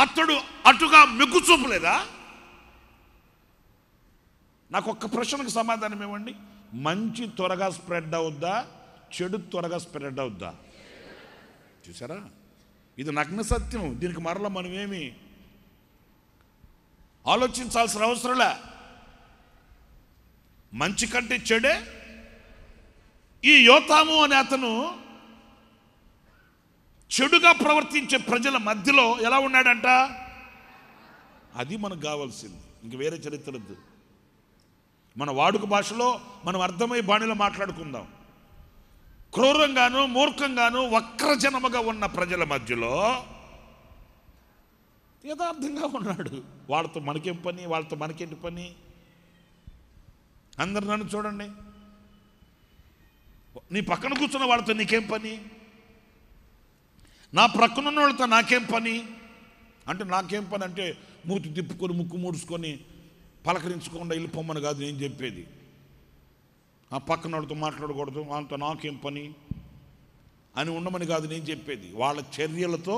అతడు అటుగా మెగ్గు చూపలేదా? నాకు ఒక్క ప్రశ్నకు సమాధానం ఇవ్వండి. మంచి త్వరగా స్ప్రెడ్ అవుద్దా, చెడు త్వరగా స్ప్రెడ్ అవుద్దా? చూసారా, ఇది నగ్న సత్యం. దీనికి మరలా మనమేమి ఆలోచించాల్సిన అవసరంలే. మంచి కంటే చెడే. ఈ యోతాము అనే అతను చెడుగా ప్రవర్తించే ప్రజల మధ్యలో ఎలా ఉన్నాడంట? అది మనకు కావాల్సింది, ఇంక వేరే చరిత్ర వద్దు. మన వాడుక భాషలో మనం అర్థమయ్యే బాణిలో మాట్లాడుకుందాం. క్రూరంగాను మూర్ఖంగాను వక్రజనముగా ఉన్న ప్రజల మధ్యలో యథార్థంగా ఉన్నాడు. వాళ్ళతో మనకేం పని, వాళ్ళతో మనకేంటి పని? అందరు నన్ను చూడండి. నీ పక్కన కూర్చున్న వాళ్ళతో నీకేం పని? నా ప్రక్కనున్న వాళ్ళతో నాకేం పని? అంటే నాకేం పని అంటే మూతి తిప్పుకొని ముక్కు ముడుచుకొని పలకరించకుండా వెళ్ళిపోమ్మని కాదు నేను చెప్పేది. ఆ పక్కన వాళ్ళతో మాట్లాడకూడదు, వాళ్ళతో నాకేం పని అని ఉండమని కాదు నేను చెప్పేది. వాళ్ళ చర్యలతో,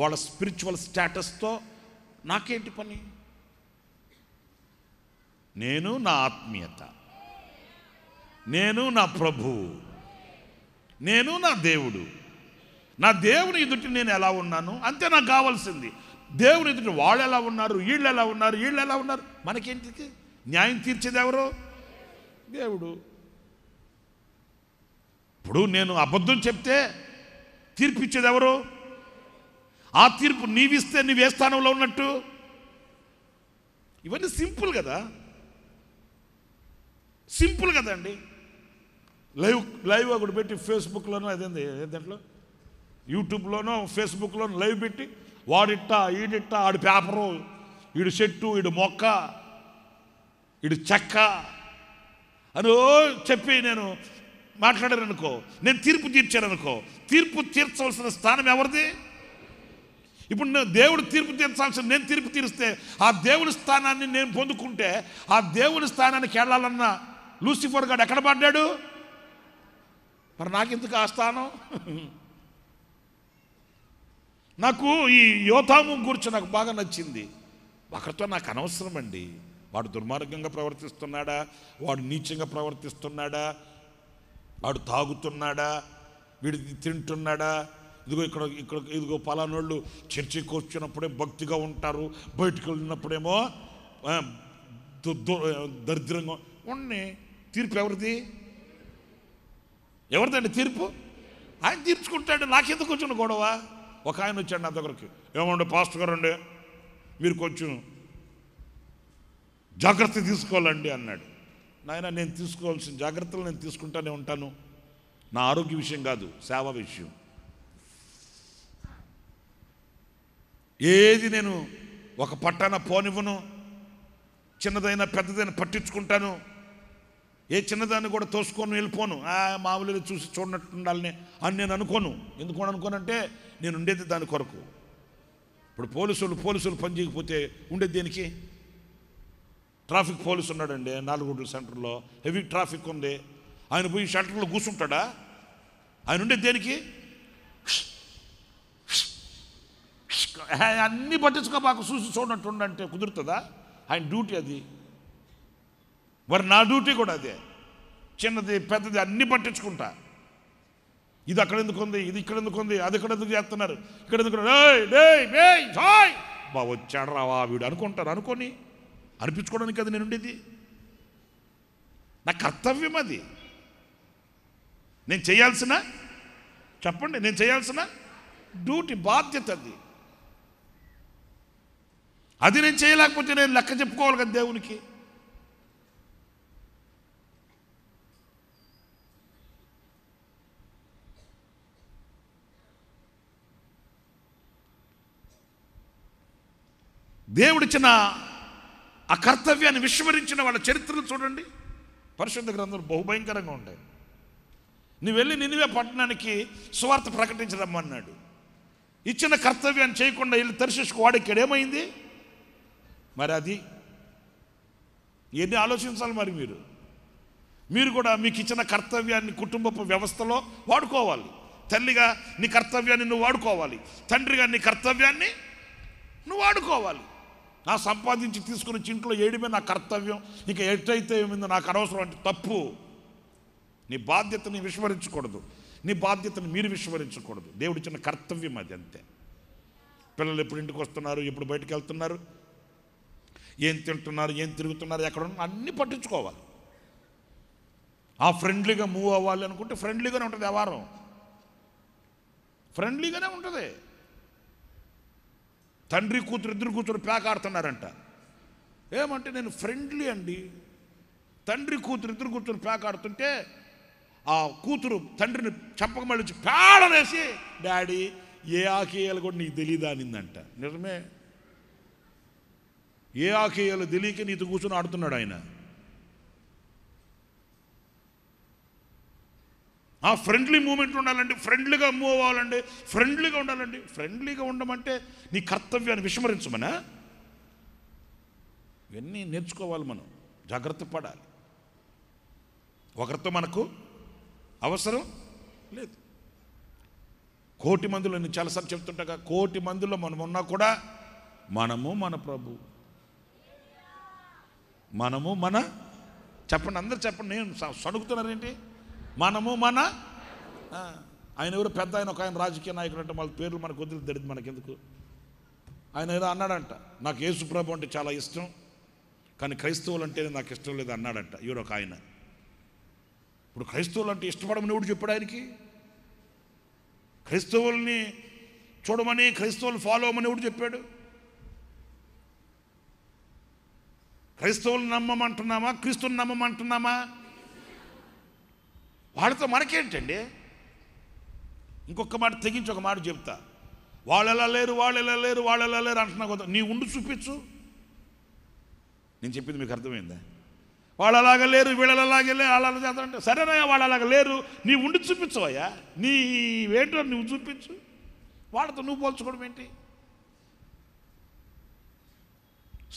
వాళ్ళ స్పిరిచువల్ స్టేటస్తో నాకేంటి పని? నేను నా ఆత్మీయత, నేను నా ప్రభువు, నేను నా దేవుడు, నా దేవుని ఎదుటి నేను ఎలా ఉన్నాను అంతే నాకు కావాల్సింది. దేవుని ఎదుటి వాళ్ళు ఎలా ఉన్నారు, వీళ్ళు ఎలా ఉన్నారు, వీళ్ళు ఎలా ఉన్నారు, మనకేంటికి? న్యాయం తీర్చేది ఎవరు? దేవుడు. ఇప్పుడు నేను అబద్ధం చెప్తే తీర్పిచ్చేది ఎవరు? ఆ తీర్పు నీవిస్తే నీవే స్థానంలో ఉన్నట్టు? ఇవన్నీ సింపుల్ కదా, సింపుల్ కదండి. లైవ్ ఒకటి పెట్టి ఫేస్బుక్లోనో అదేంది దాంట్లో యూట్యూబ్లోనో ఫేస్బుక్లోనో లైవ్ పెట్టి వాడిట్టా ఈడిట్టా, ఆడి పేపరు, ఈడు చెట్టు, ఈడు మొక్క, ఈడు చెక్క అని చెప్పి నేను మాట్లాడారనుకో, నేను తీర్పు తీర్చాననుకో, తీర్పు తీర్చవలసిన స్థానం ఎవరిది? ఇప్పుడు దేవుడు తీర్పు తీర్చాల్సిన నేను తీర్పు తీరిస్తే ఆ దేవుని స్థానాన్ని నేను పొందుకుంటే ఆ దేవుని స్థానానికి వెళ్ళాలన్న లూసిఫర్ గాడు ఎక్కడ పడ్డాడు? మరి నాకెందుకు ఆ స్థానం? నాకు ఈ యోతాము గురించి నాకు బాగా నచ్చింది. ఒకరితో నాకు అనవసరం అండి. వాడు దుర్మార్గంగా ప్రవర్తిస్తున్నాడా, వాడు నీచంగా ప్రవర్తిస్తున్నాడా, వాడు తాగుతున్నాడా, వీడు తింటున్నాడా, ఇదిగో ఇక్కడ ఇక్కడ ఇదిగో పలానోళ్ళు చర్చికి వచ్చినప్పుడే భక్తిగా ఉంటారు, బయటకు వెళ్ళినప్పుడేమో దరిద్రంగా ఉండి. తీర్పు ఎవరిది? ఎవరిదండి తీర్పు? ఆయన తీర్చుకుంటాడు. నాకెందుకు వచ్చిన గొడవ? ఒక ఆయన వచ్చాడు నా దగ్గరికి, ఏమండి పాస్టర్ గారు అండి మీరు కొంచెం జాగ్రత్త తీసుకోవాలండి అన్నాడు. నాయన నేను తీసుకోవాల్సిన జాగ్రత్తలు నేను తీసుకుంటానే ఉంటాను, నా ఆరోగ్య విషయం కాదు, సేవ విషయం. ఏది నేను ఒక పట్టాన పోనివ్వను, చిన్నదైనా పెద్దదైనా పట్టించుకుంటాను. ఏ చిన్నదాన్ని కూడా తోసుకొని వెళ్ళిపోను. మామూలుగా చూసి చూడనట్టు ఉండాలని అని నేను అనుకోను. ఎందుకు అనుకోనంటే నేను ఉండేది దాని కొరకు. ఇప్పుడు పోలీసులు పని చేయకపోతే ఉండేది దేనికి? ట్రాఫిక్ పోలీసు ఉన్నాడండి 4 రోడ్ల సెంటర్లో, హెవీ ట్రాఫిక్ ఉంది, ఆయన పోయి షెల్టర్లో కూర్చుంటాడా? ఆయన ఉండేది దేనికి? అన్నీ పట్టించుకో మాకు చూసి చూడనట్టు ఉండంటే కుదురుతుందా? ఆయన డ్యూటీ అది. మరి నా డ్యూటీ కూడా అదే. చిన్నది పెద్దది అన్నీ పట్టించుకుంటా. ఇది అక్కడ ఎందుకు ఉంది, ఇది ఇక్కడ ఎందుకు ఉంది, అది ఇక్కడ ఎందుకు చేస్తున్నారు, ఇక్కడ ఎందుకు వచ్చాడు రావా వీడు అనుకుంటారు. అనిపించుకోవడానికి అది నేను ఉండేది. నా కర్తవ్యం అది. నేను చేయాల్సిన, చెప్పండి, నేను చేయాల్సిన డ్యూటీ, బాధ్యత అది. అది నేను చేయలేకపోతే నేను లెక్క చెప్పుకోవాలి కదా దేవునికి. దేవుడిచ్చిన ఆ కర్తవ్యాన్ని విస్మరించిన వాళ్ళ చరిత్రలు చూడండి. పరిశుద్ధ గ్రంథాలు బహుభయంకరంగా ఉంటాయి. నువ్వు వెళ్ళి నినివే పట్టణానికి సువార్త ప్రకటించరమ్మన్నాడు. ఇచ్చిన కర్తవ్యాన్ని చేయకుండా వెళ్ళి తర్షీషుకు వాడెక్కాడు. ఏమైంది మరి? అది ఎన్ని ఆలోచించాలి మరి మీరు కూడా మీకు ఇచ్చిన కర్తవ్యాన్ని కుటుంబపు వ్యవస్థలో వాడుకోవాలి. తల్లిగా నీ కర్తవ్యాన్ని నువ్వు వాడుకోవాలి. తండ్రిగా నీ కర్తవ్యాన్ని నువ్వు వాడుకోవాలి. నా సంపాదించి తీసుకుని ఇంట్లో ఏడిమే నా కర్తవ్యం, ఇక ఎట్టయితే ఏమిందో నాకు అనవసరం అంటే తప్పు. నీ బాధ్యతని విస్మరించకూడదు. నీ బాధ్యతను మీరు విస్మరించకూడదు. దేవుడిచ్చిన కర్తవ్యం అది, అంతే. పిల్లలు ఎప్పుడు ఇంటికి వస్తున్నారు, ఎప్పుడు బయటకు వెళ్తున్నారు, ఏం తింటున్నారు, ఏం తిరుగుతున్నారు, ఎక్కడ ఉన్నారు, అన్నీ పట్టించుకోవాలి. ఫ్రెండ్లీగా మూవ్ అవ్వాలి అనుకుంటే ఫ్రెండ్లీగానే ఉంటుంది. వ్యవహారం ఫ్రెండ్లీగానే ఉంటుంది. తండ్రి కూతురు ఇద్దరు కూతురు పేకాడుతున్నారంట. ఏమంటే నేను ఫ్రెండ్లీ అండి. తండ్రి కూతురు ఇద్దరు కూతురు పేకాడుతుంటే ఆ కూతురు తండ్రిని చంపక మళ్ళీ పేడనేసి, డాడీ ఏ ఆకేయాలు కూడా నీకు తెలియదా అనిందంట. నిజమే, ఏ ఆకేయాలు తెలియక నీతో కూర్చొని ఆడుతున్నాడు ఆయన. ఫ్రెండ్లీ మూమెంట్ ఉండాలండి, ఫ్రెండ్లీగా మూవ్ అవ్వాలండి, ఫ్రెండ్లీగా ఉండాలండి. ఫ్రెండ్లీగా ఉండమంటే నీ కర్తవ్యాన్ని విస్మరించమనా? ఇవన్నీ నేర్చుకోవాలి మనం, జాగ్రత్త పడాలి. ఒకరితో మనకు అవసరం లేదు. 1,000,000 మందిలో, నేను చాలాసార్లు చెప్తుంటా, 1,000,000 మందిలో మనం ఉన్నా కూడా మనము మన ప్రభు, మనము మన, చెప్పండి అందరు చెప్పండి, నేను సణుకుతున్నారేంటి? మనము మన, ఆయన ఎవరు పెద్ద ఆయన, ఒక ఆయన రాజకీయ నాయకుడు అంటే వాళ్ళ పేర్లు మనకు వదిలి తెలియదు, మనకెందుకు. ఆయన ఏదో అన్నాడంట, నాకు యేసు ప్రభు అంటే చాలా ఇష్టం, కానీ క్రైస్తవులు అంటేనే నాకు ఇష్టం లేదు అన్నాడంట ఎవరో ఒక ఆయన. ఇప్పుడు క్రైస్తవులు అంటే ఇష్టపడమని ఎవడు చెప్పాడు ఆయనకి? క్రైస్తవుల్ని చూడమని, క్రైస్తవులు ఫాలో అవ్వమని ఎవడు చెప్పాడు? క్రైస్తవులు నమ్మమంటున్నామా, క్రీస్తుని నమ్మమంటున్నామా? వాళ్ళతో మనకేంటండి? ఇంకొక మాట తెగించి ఒక మాట చెప్తా, వాళ్ళు ఎలా లేరు, వాళ్ళు ఎలా లేరు, వాళ్ళు ఎలా లేరు అంటున్నా కదా, నీ ఉండి చూపించు. నేను చెప్పింది మీకు అర్థమైందా? వాళ్ళు అలాగ లేరు, వీళ్ళు అలాగే లేరు, అలా చేద్దామంటే సరేనయ్యా, వాళ్ళు అలాగ లేరు, నీ ఉండి చూపించవయ్యా, నీ ఏంటో నువ్వు చూపించు. వాళ్ళతో నువ్వు పోల్చుకోవడం ఏంటి?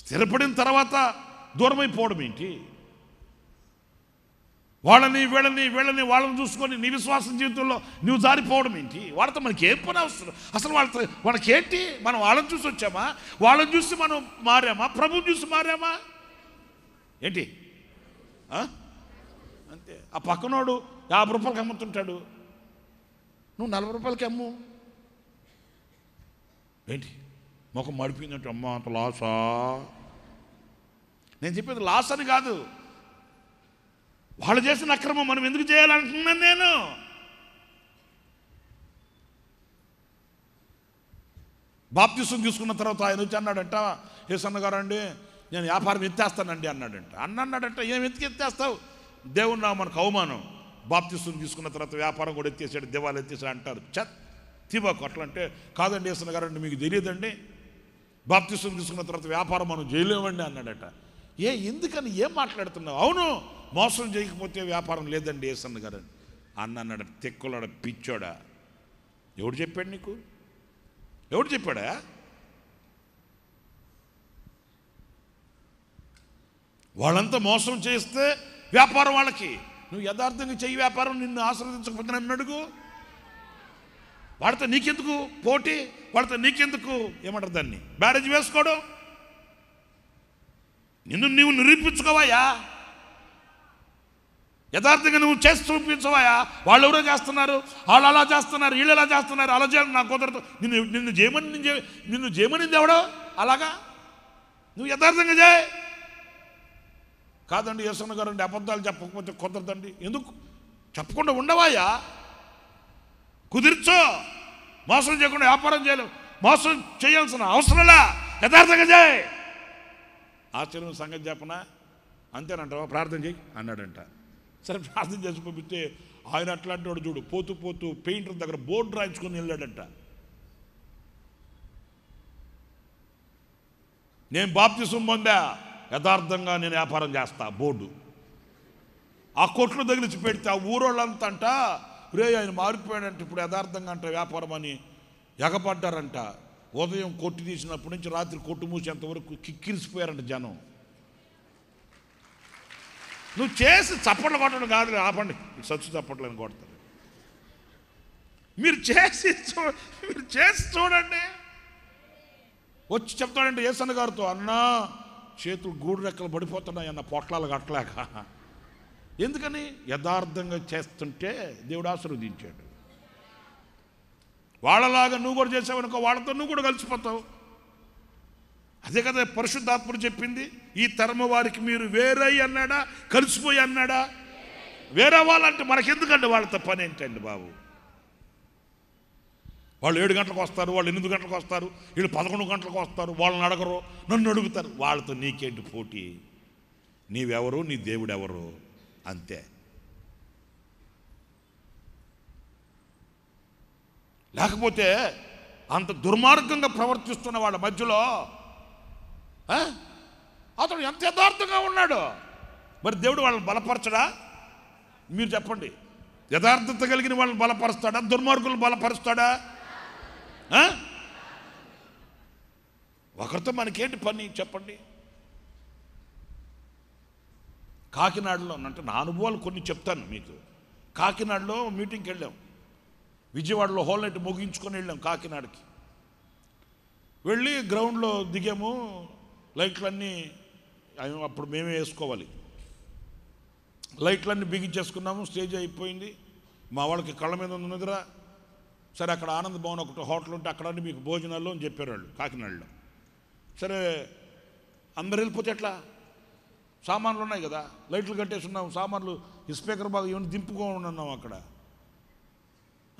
స్థిరపడిన తర్వాత దూరమైపోవడం ఏంటి? వాళ్ళని వాళ్ళని చూసుకొని నీ విశ్వాసం జీవితంలో నువ్వు జారిపోవడం ఏంటి? వాళ్ళతో మనకి ఏం పని అవసరం అసలు? మనకేంటి? మనం వాళ్ళని చూసి వచ్చామా? వాళ్ళని చూసి మనం మారామా? ప్రభుని చూసి మారామా ఏంటి? అంతే. ఆ పక్కనోడు 50 రూపాయలకి అమ్ముతుంటాడు, నువ్వు 40 రూపాయలకి అమ్ము. ఏంటి ముఖం మడిపోయిందంటే, అమ్మ అంత లాసా? నేను చెప్పేది లాస్ అని కాదు, వాళ్ళు చేసిన అక్రమం మనం ఎందుకు చేయాలంటున్నాను నేను. బాప్తిసం తీసుకున్న తర్వాత ఆయన వచ్చి అన్నాడంట, యేసన్న గారు అండి నేను వ్యాపారం ఎత్తేస్తానండి అన్నాడంట. అన్నాడంట, ఏం ఎందుకు ఎత్తేస్తావు? దేవుని నా మనకు అవమానం. బాప్తిసం తీసుకున్న తర్వాత వ్యాపారం కూడా ఎత్తేసాడు, దేవాలు ఎత్తేసాడు అంటారు. తిబాకు అట్లా అంటే, కాదండి యేసన్న గారు అండి మీకు తెలియదండి, బాప్తిసం తీసుకున్న తర్వాత వ్యాపారం మనం చేయలేమండి అన్నాడట. ఎందుకని ఏం మాట్లాడుతున్నావు? అవును, మోసం చేయకపోతే వ్యాపారం లేదండి యేసన్న గారు అన్నాడు. తిక్కులాడ పిచ్చోడా, ఎవడు చెప్పాడు నీకు? ఎవడు చెప్పాడా? వాళ్ళంతా మోసం చేస్తే వ్యాపారం వాళ్ళకి, నువ్వు యథార్థంగా చెయ్యి వ్యాపారం, నిన్ను ఆశీర్వదించకపోతే నన్ను అడుగు. వాడితో నీకెందుకు పోటీ, వాడితో నీకెందుకు ఏమంటారు దాన్ని బ్యారేజ్ వేసుకోవడం? నిన్ను నీవు నిరూపించుకోవాయా, యథార్థంగా నువ్వు చేసి చూపించవాయా. వాళ్ళు ఎవరో చేస్తున్నారు, వాళ్ళు అలా చేస్తున్నారు, వీళ్ళు ఎలా చేస్తున్నారు, అలా చేయాలి నాకు కుదరదు. నిన్ను చేయమనింది ఎవడో అలాగా, నువ్వు యథార్థంగా చేయి. కాదండి యేసన్న గారు అండి అబద్ధాలు చెప్పకపోతే కుదరదండి. ఎందుకు చెప్పకుండా ఉండవాయా? కుదిర్చో, మోసం చేయకుండా వ్యాపారం చేయలేవు, మోసం చేయాల్సిన అవసరంలా, యథార్థంగా చేయి. ఆశ్చర్యం సంగతి చెప్పనా, అంతేనంటావా, ప్రార్థన చేయి అన్నాడంట. సరే ప్రార్థన చేసి పంపిస్తే ఆయన అట్లాంటి వాడు చూడు, పోతూ పోతూ పెయింటర్ దగ్గర బోర్డు రాయించుకొని వెళ్ళాడంట. నేను బాప్తిసం పొందా, యథార్థంగా నేను వ్యాపారం చేస్తా బోర్డు. ఆ కొట్లు తగిలిచి పెడితే ఆ ఊరోళ్ళంతా అంట, రే ఆయన మారిపోయాడంట, ఇప్పుడు యథార్థంగా అంట వ్యాపారం అని ఎగపడ్డారంట. ఉదయం కొట్టు తీసినప్పటి నుంచి రాత్రి కొట్టు మూసేంతవరకు కిక్కిరిసిపోయారంట జనం. నువ్వు చేసి చప్పట్లు కొట్టడం కాదు, ఆపండి, సచ్చు చప్పట్లని కొడతారు. మీరు చేసి చూడండి. వచ్చి చెప్తాడంటే యేసన్న గారితో, అన్నా చేతులు గూడు రెక్కలు పడిపోతున్నాయి అన్న పొట్లాలు కట్టలేక. ఎందుకని? యథార్థంగా చేస్తుంటే దేవుడు ఆశీర్వదించాడు. వాళ్ళలాగా నువ్వు కూడా చేసావనుకో, వాళ్ళతో నువ్వు కూడా కలిసిపోతావు. అదే కదా పరిశుద్ధాత్ముడు చెప్పింది, ఈ తరము వారికి మీరు వేరై అన్నాడా, కలిసిపోయి అన్నాడా? వేరే వాళ్ళంటే మనకెందుకండి వాళ్ళతో పని ఏంటండి బాబు? వాళ్ళు 7 గంటలకు వస్తారు, వాళ్ళు 8 గంటలకు వస్తారు, వీళ్ళు 11 గంటలకు వస్తారు, వాళ్ళని అడగరు, నన్ను అడుగుతారు. వాళ్ళతో నీకేంటి పోటీ? నీవెవరు, నీ దేవుడు ఎవరు? అంతే. లేకపోతే అంత దుర్మార్గంగా ప్రవర్తిస్తున్న వాళ్ళ మధ్యలో అతడు ఎంత యథార్థంగా ఉన్నాడు, మరి దేవుడు వాళ్ళని బలపరచడా? మీరు చెప్పండి. యథార్థత కలిగిన వాళ్ళని బలపరుస్తాడా, దుర్మార్గులను బలపరుస్తాడా? ఒకరితో మనకేంటి పని చెప్పండి? కాకినాడలో అంటే నా అనుభవాలు కొన్ని చెప్తాను మీకు. కాకినాడలో మీటింగ్కి వెళ్ళాం, విజయవాడలో హోల్ నైట్ ముగించుకొని వెళ్ళాం కాకినాడకి. వెళ్ళి గ్రౌండ్లో దిగాము, లైట్లన్నీ అప్పుడు మేమే వేసుకోవాలి, లైట్లన్నీ బిగించేసుకున్నాము, స్టేజ్ అయిపోయింది. మా వాళ్ళకి కళ్ళ మీద ఉన్నదిరా. సరే అక్కడ ఆనంద్ భవన్ ఒకటి హోటల్ ఉంటే అక్కడ మీకు భోజనాలు అని చెప్పారు వాళ్ళు కాకినాడలో. సరే అందరు వెళ్ళిపోతే ఎట్లా, సామాన్లు ఉన్నాయి కదా, లైట్లు కట్టేసి ఉన్నాం, సామాన్లు ఈ స్పీకర్ బాగా ఏమైనా దింపుకొని ఉన్నాం అక్కడ.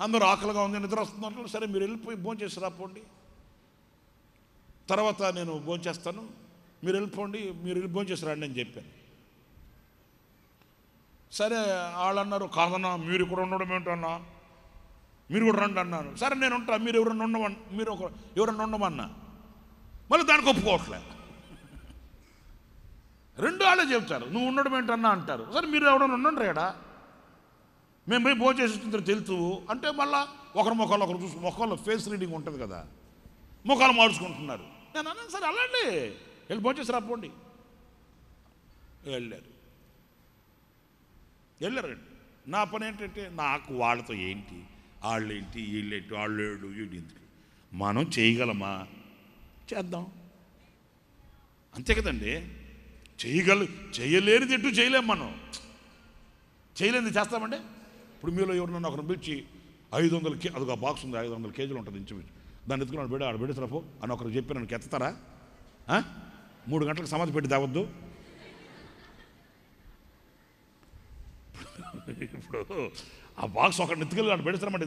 అందరూ ఆకలిగా ఉంది, నిద్ర వస్తున్నట్లు. సరే మీరు వెళ్ళిపోయి భోంచేసి రాపోండి, తర్వాత నేను భోంచేస్తాను, మీరు వెళ్ళిపోండి, మీరు వెళ్ళి భోంచేసి రండి అని చెప్పాను. సరే వాళ్ళు అన్నారు, కాదన్నా మీరు ఇక్కడ ఉండడం ఏంటన్నా, మీరు కూడా రండి అన్నారు. సరే నేను ఉంటా, మీరు ఎవరన్నా ఉండమన్నా. మళ్ళీ దానికి ఒప్పుకోవట్లే. 2 వాళ్ళే చెప్తారు, నువ్వు ఉండడం ఏంటన్నా అంటారు. సరే మీరు ఎవడన్నా ఉండండి రేడా, మేము పోయి భోంచేసి తెలుతూ అంటే మళ్ళీ ఒకరి ముఖాలు ఒకరు చూసి, ముఖాల్లో ఫేస్ రీడింగ్ ఉంటుంది కదా, ముఖాలు మార్చుకుంటున్నారు. నేను అన్నాను సరే అలాండి వెళ్ళి భోంచేసి రాపోండి. వెళ్ళారండి. నా పని ఏంటంటే నాకు వాళ్ళతో ఏంటి, వాళ్ళేంటి, వీళ్ళేంటి, వాళ్ళేడు వీడు ఎందుకు, మనం చేయగలమా, చేద్దాం అంతే కదండి. చేయలేనిది ఎటు చేయలేం, మనం చేయలేనిది చేస్తామండి. ఇప్పుడు మీలో ఎవరినన్నా ఒకరిని పిలిచి 500 అదొక బాక్స్ ఉంది, 500 కేజీలు ఉంటుంది ఇంచుమించు, దాన్ని ఎత్తుకున్నాడు ఆడ పెడతారపో అని ఒకరు చెప్పి నన్ను ఎత్తుతారా? 3 గంటలకు సమాధి పెట్టి తేవద్దు. ఇప్పుడు ఆ బాక్స్ ఒకరిని ఎత్తుకెళ్ళి ఆడ పెడతారమంటే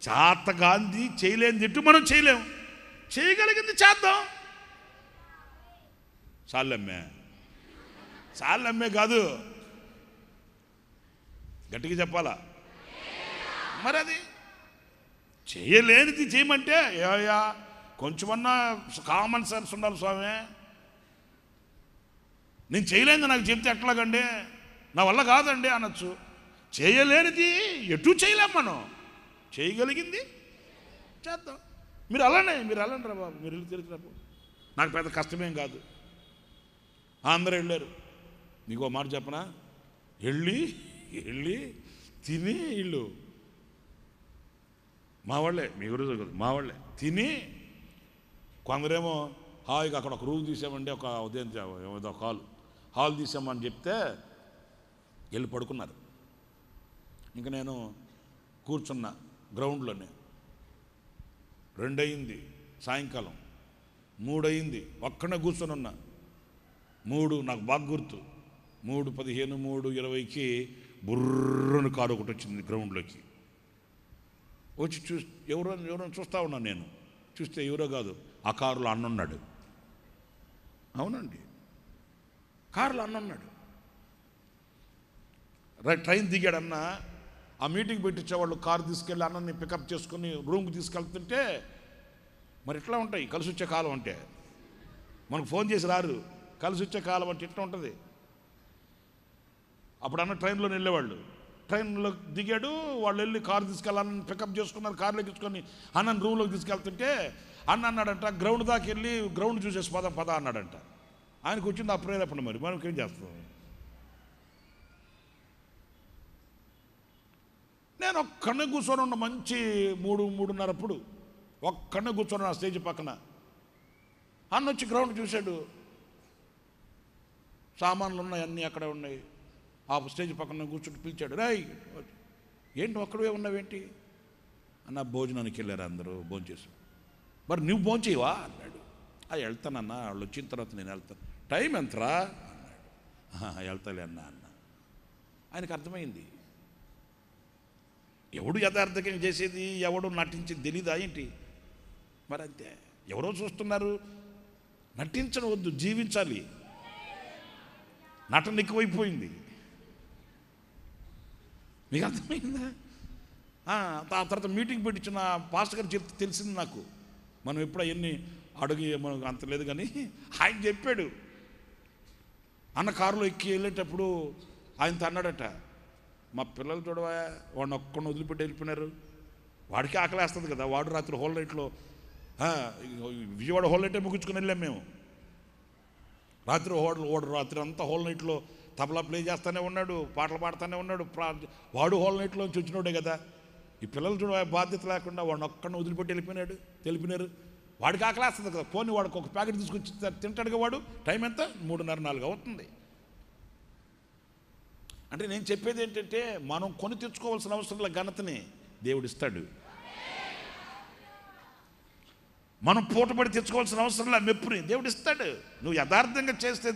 చేత గాంధీ చేయలేని తిట్టు మనం చేయలేము, చేయగలిగింది చేద్దాం. చాలమ్మే కాదు, గట్టిగా చెప్పాలా. మరి అది చేయలేనిది చేయమంటే ఏయా కొంచెమన్నా కామన్ సెన్స్ ఉండాలి స్వామి. నేను చేయలేనిది నాకు చెప్తే ఎట్లాగండి, నా వల్ల కాదండి అనొచ్చు. చేయలేనిది ఎటు చేయలేం, మనం చేయగలిగింది చేద్దాం. మీరు అలానే రా బాబు, మీరు వెళ్ళి తిరిగి రాబు, నాకు పెద్ద కష్టమేం కాదు. అందరూ వెళ్ళారు. నీకు మాట చెప్పనా, వెళ్ళి తిని ఇల్లు మా వాళ్ళే, మీ గురించి కాదు, మా వాళ్ళే తిని, కొందరేమో హాయిగా అక్కడ ఒక రూమ్ తీసామండి, ఒక ఉదయం ఏదో హాల్ తీసామని చెప్తే వెళ్ళి పడుకున్నారు. ఇంకా నేను కూర్చున్నా గ్రౌండ్లోనే. 2 అయింది సాయంకాలం, 3 అయింది, ఒక్కనే కూర్చొని ఉన్నా. 3 నాకు బాగా గుర్తు, 3:15, 3:20కి బుర్రను కారు ఒకటి వచ్చింది గ్రౌండ్లోకి. వచ్చి ఎవరో చూస్తూ ఉన్నాను. నేను చూస్తే ఎవరో కాదు, ఆ కారులో అన్నున్నాడు. అవునండి, కారులో అన్నున్నాడు. ట్రైన్ దిగాడన్న, ఆ మీటింగ్ పెట్టించేవాళ్ళు కారు తీసుకెళ్ళి అన్నని పికప్ చేసుకుని రూమ్కి తీసుకెళ్తుంటే, మరి ఇట్లా ఉంటాయి కలిసి వచ్చే కాలం అంటే. మనకు ఫోన్ చేసి రారు, కలిసి వచ్చే కాలం అంటే ఇట్లా ఉంటుంది. అప్పుడు అన్న ట్రైన్లో వెళ్ళేవాళ్ళు, ట్రైన్లో దిగాడు, వాళ్ళు వెళ్ళి కారు తీసుకెళ్ళాలని పికప్ చేసుకున్నారు. కారులోకి తీసుకొని అన్నని రూమ్లోకి తీసుకెళ్తుంటే అన్న అన్నాడంట, గ్రౌండ్ దాకా వెళ్ళి గ్రౌండ్ చూసేసి పద అన్నాడంట. ఆయనకు వచ్చింది ఆ ప్రేరేపణ. మరి మనకి ఏం చేస్తాం? నేను ఒక్కనే కూర్చొని ఉన్న, మంచి 3:30 అప్పుడు ఒక్కనే కూర్చొని ఆ స్టేజ్ పక్కన. అన్న వచ్చి గ్రౌండ్ చూశాడు, సామాన్లు ఉన్నాయి, అన్నీ అక్కడే ఉన్నాయి. ఆ స్టేజ్ పక్కన కూర్చుంటూ పిలిచాడు, రాయ్ ఏంటి ఒక్కడే ఉన్నావేంటి అన్న. భోజనానికి వెళ్ళారు అందరూ, భోజనం చేశారు. మరి నువ్వు భోజనం చేయవా అన్నాడు. వెళ్తానన్నా, వాళ్ళు వచ్చిన తర్వాత నేను వెళ్తాను. టైం ఎంతరా అన్నాడు. వెళ్తాలే అన్న. ఆయనకు అర్థమైంది, ఎవడు యథార్థంగా చేసేది, ఎవడు నటించేది తెలీదా ఏంటి? మరి అంతే, ఎవరో చూస్తున్నారు. నటించడం వద్దు, జీవించాలి. నటన ఎక్కువైపోయింది. మీకు అర్థమైందా? ఆ తర్వాత మీటింగ్ పెట్టించిన పాస్టర్ గారు చెప్తే తెలిసింది నాకు. మనం ఎప్పుడు అవన్నీ అడుగు మనకు అంత లేదు, కానీ ఆయన చెప్పాడు. అన్న కారులో ఎక్కి వెళ్ళేటప్పుడు ఆయనతో అన్నాడట, మా పిల్లలు చూడవా, వాడిని ఒక్కడిని వదిలిపెట్టి వెళ్ళిపోయినారు. వాడికి ఆకలేస్తుంది కదా, వాడు రాత్రి హోల్ నైట్లో విజయవాడ హోల్ నైటే ముగించుకుని వెళ్ళాం మేము. రాత్రి అంతా హోల్ నైట్లో తబలా ప్లే చేస్తూనే ఉన్నాడు, పాటలు పాడుతూనే ఉన్నాడు. వాడు హోల్ నైట్లోంచి వచ్చినాడే కదా. ఈ పిల్లలు చూడ బాధ్యత లేకుండా వాడిని ఒక్కడిని వదిలిపెట్టి వెళ్ళిపోయినారు. వాడికి ఆకలేస్తుంది కదా, పోనీ వాడికి ఒక ప్యాకెట్ తీసుకొచ్చి తింటాడుగా. వాడు టైం ఎంత, 3:30, 4 అవుతుంది. అంటే నేను చెప్పేది ఏంటంటే, మనం కొని తెచ్చుకోవాల్సిన అవసరం లేదు, ఘనతని దేవుడు ఇస్తాడు. మనం పూటపడి తెచ్చుకోవాల్సిన అవసరం లేదు, మెప్పుని దేవుడు ఇస్తాడు. నువ్వు యథార్థంగా చేస్తే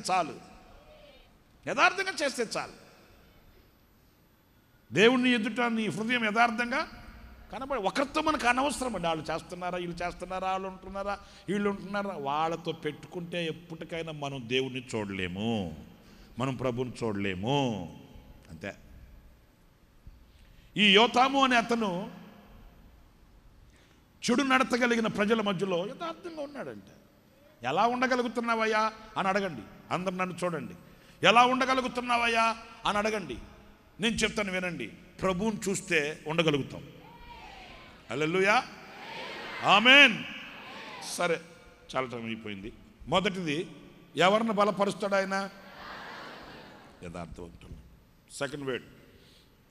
చాలు, దేవుడిని ఎదుట నీ హృదయం యథార్థంగా కనబడి. ఒకరితో మనకు అనవసరం అండి, వాళ్ళు చేస్తున్నారా, వీళ్ళు చేస్తున్నారా, వాళ్ళు ఉంటున్నారా, వీళ్ళు ఉంటున్నారా. వాళ్ళతో పెట్టుకుంటే ఎప్పటికైనా మనం దేవుడిని చూడలేము, మనం ప్రభుని చూడలేము. అంతే. ఈ యోతాము అనే అతను చెడు నడతగలిగిన ప్రజల మధ్యలో యథార్థంగా ఉన్నాడంట. ఎలా ఉండగలుగుతున్నావయ్యా అని అడగండి. అందరు నన్ను చూడండి, ఎలా ఉండగలుగుతున్నావయ్యా అని అడగండి. నేను చెప్తాను వినండి. ప్రభువుని చూస్తే ఉండగలుగుతాం. హల్లెలూయా, ఆమేన్. సరే, చాలా టైం అయిపోయింది. మొదటిది, ఎవరిని బలపరుస్తాడు ఆయన? యథార్థవంతులు. సెకండ్ వేడ్,